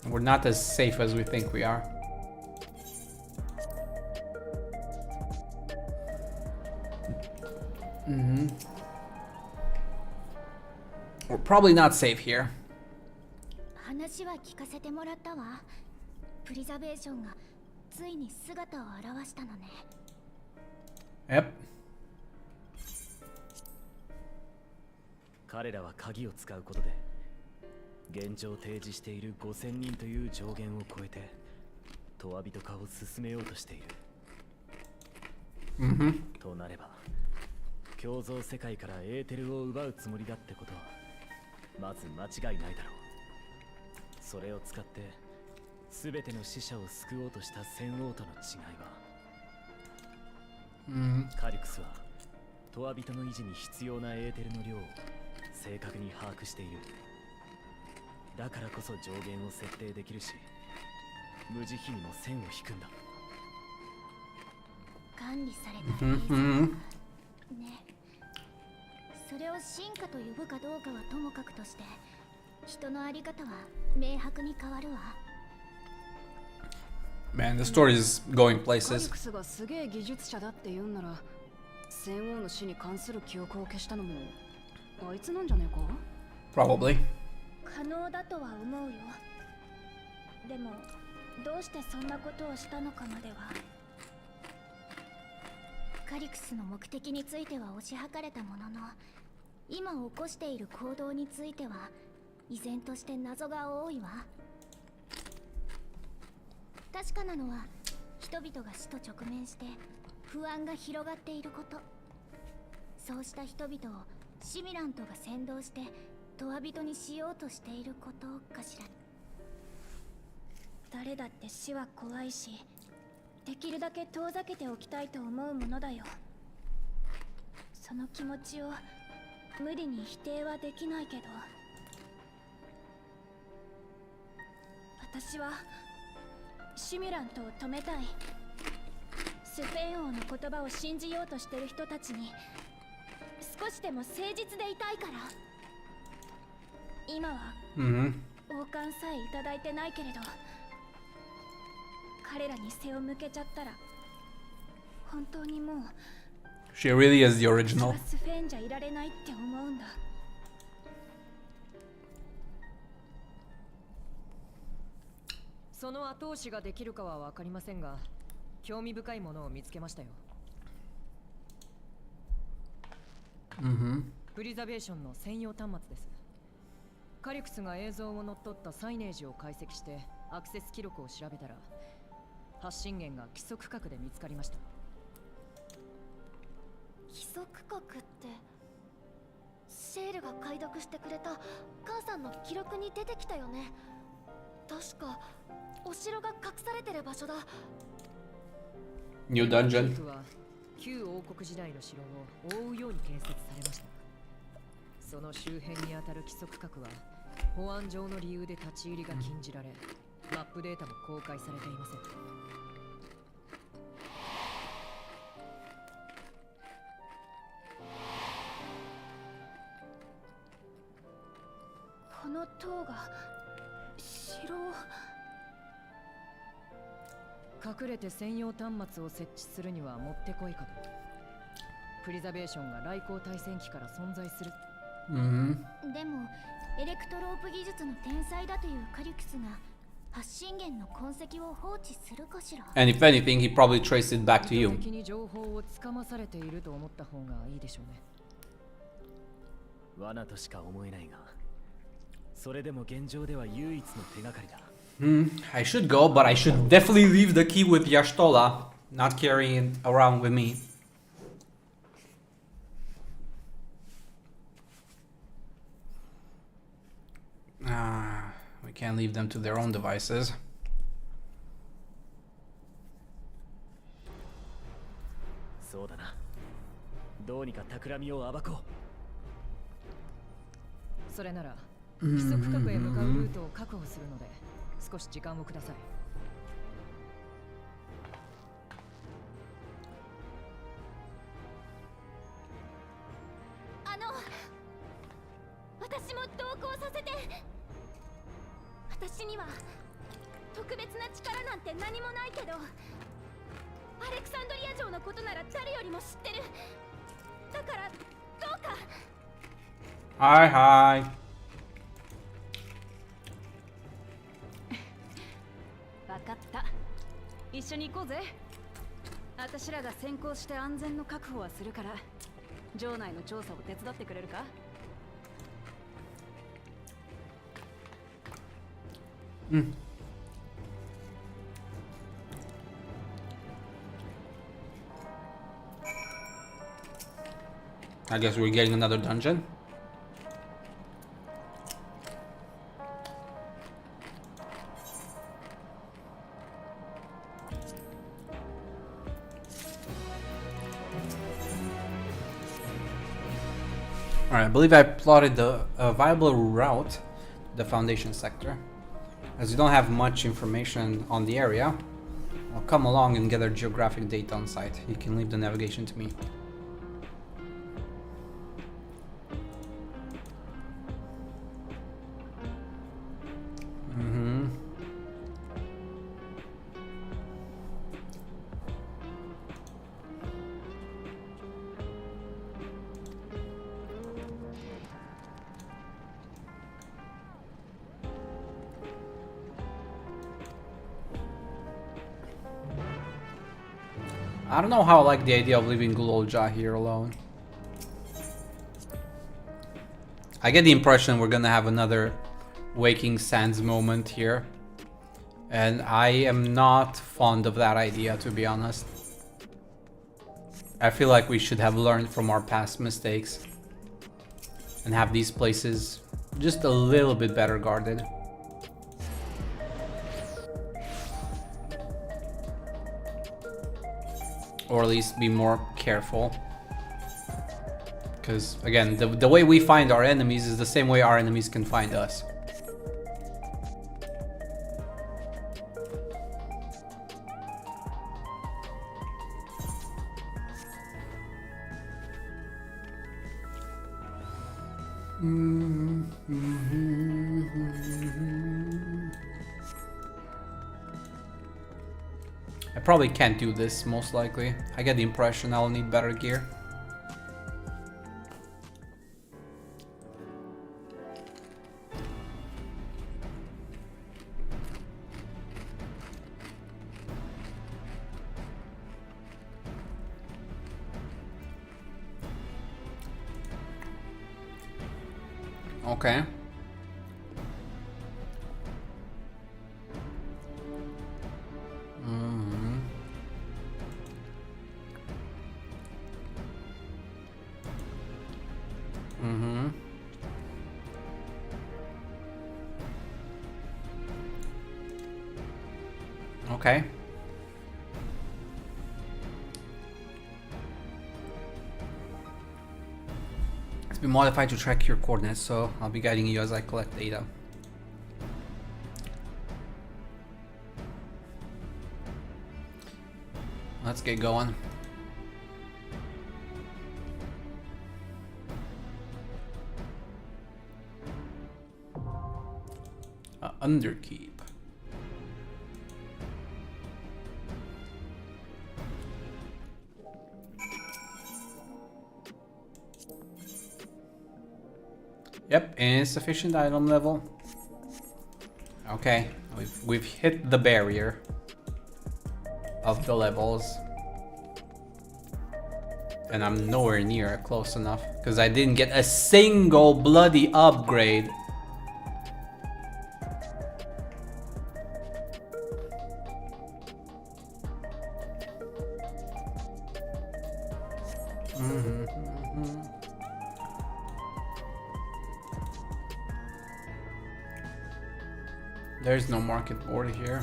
We're not as safe as we think we are. We're probably not safe here. 話は聞かせてもらったわ。プリザベーションがついに姿を現したのね。Yep. 彼らは鍵を使うことで現状提示している5000人という上限を超えてトワ人化を進めようとしている。となれば共造世界からエーテルを奪うつもりだってことはまず間違いないだろう。それを使って全ての死者を救おうとした戦王との違いは、カリクスはトワ人の維持に必要なエーテルの量を正確に把握している。だからこそ上限を設定できるし、無慈悲にも線を引くんだ。管理された映像ね。それを進化と呼ぶかどうかはともかくとして、人のあり方は明白に変わるわ。Man, the story is going カリ places. クスがすげえ技術者だって言うんなら、戦王の死に関する記憶を消したのもあいつなんじゃねえか？ Probably. 可能だとは思うよ。でもどうしてそんなことをしたのかまでは。カリクスの目的については推し量れたものの、今起こしている行動については依然として謎が多いわ。確かなのは人々が死と直面して不安が広がっていること。そうした人々をシミラントが先導してトワ人にしようとしていることかしら。誰だって死は怖いし、できるだけ遠ざけておきたいと思うものだよ。その気持ちを無理に否定はできないけど、私はシミュラントを止めたい。スフェン王の言葉を信じようとしてる人たちに少しでも誠実でいたいから。今は王冠さえいただいてないけれど、彼らに背を向けちゃったら本当にもう She really is the original. 私はスフェンじゃいられないって思うんだ。その後押しができるかは分かりませんが、興味深いものを見つけましたよ。プリザベーションの専用端末です。カリクスが映像を乗っ取ったサイネージを解析してアクセス記録を調べたら、発信源が規則核で見つかりました。規則核ってシェールが解読してくれた母さんの記録に出てきたよね。確かお城が隠されてる場所だ。 New dungeon. は旧王国時代の城を覆うように建設されました。その周辺にあたる規則核は保安上の理由で立ち入りが禁じられ、マップデータも公開されていません。この塔が城を隠れて専用端末を設置するにはもってこいかと。プリザベーションが来航対戦機から存在する。でもエレクトロープ技術の天才だというカリクスが発信源の痕跡を放置するかしら。 And if anything, he probably traced it back to you. 的に情報をつかまされていると思った方がいいでしょうね。罠としか思えないが、それでも現状では唯一の手がかりだ。I should go, but I should definitely leave the key with Yashtola, not carrying it around with me. We can't leave them to their own devices. そうだな。どうにか企みを暴こそれなら規則核へ向かうルートを確保するので少し時間をください。力なんて何もないけど、アレクサンドリア城のことなら誰よりも知ってる。だからどうか。はいはい。分かった。一緒に行こうぜ。私らが先行して安全の確保はするから、城内の調査を手伝ってくれるか？うん。I guess we're getting another dungeon. Alright, I believe I plotted the viable route to the Foundation sector. As you don't have much information on the area, I'll come along and gather geographic data on site. You can leave the navigation to me. I don't know how I like the idea of leaving Gulolja here alone. I get the impression we're gonna have another Waking Sands moment here. And I am not fond of that idea, to be honest. I feel like we should have learned from our past mistakes and have these places just a little bit better guarded. Or at least be more careful. Because, again, the way we find our enemies is the same way our enemies can find us. I probably can't do this, most likely. I get the impression I'll need better gear. Okay. Okay. It's been modified to track your coordinates, so I'll be guiding you as I collect data. Let's get going. Underkeep. Yep, insufficient item level. Okay, we've hit the barrier of the levels. And I'm nowhere near close enough because I didn't get a single bloody upgrade. There's no market board here.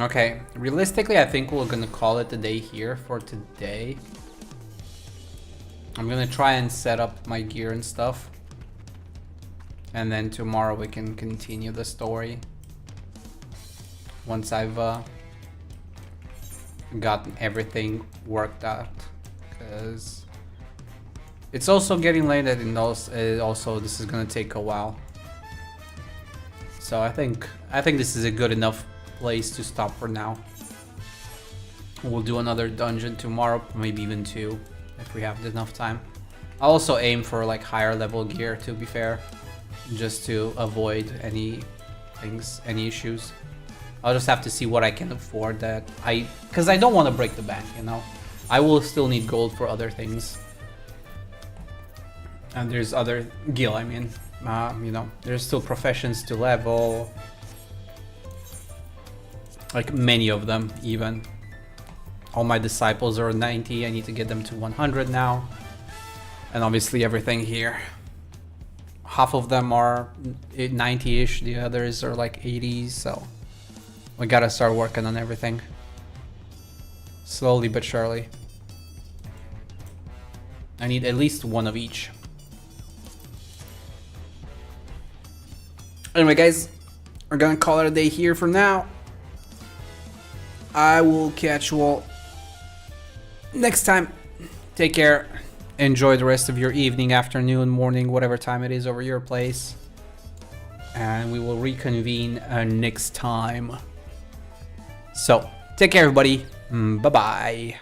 Okay, realistically, I think we're gonna call it a day here for today. I'm gonna try and set up my gear and stuff. And then tomorrow we can continue the story. Once I've gotten everything worked out. Because it's also getting late and also this is gonna take a while. So I think this is a good enough place to stop for now. We'll do another dungeon tomorrow, maybe even 2 if we have enough time. I'll also aim for like higher level gear, to be fair, just to avoid any issues. I'll just have to see what I can afford because I don't want to break the bank, you know. I will still need gold for other things. And there's other gil, I mean, you know, there's still professions to level. Like many of them even. All my disciples are 90, I need to get them to 100 now. And obviously everything here. Half of them are 90-ish, the others are like 80s, so we gotta start working on everything. Slowly but surely. I need at least one of each. Anyway guys, we're gonna call it a day here for now. I will catch you all next time. Take care. Enjoy the rest of your evening, afternoon, morning, whatever time it is over your place. And we will reconvene next time. So, take care everybody. Bye-bye.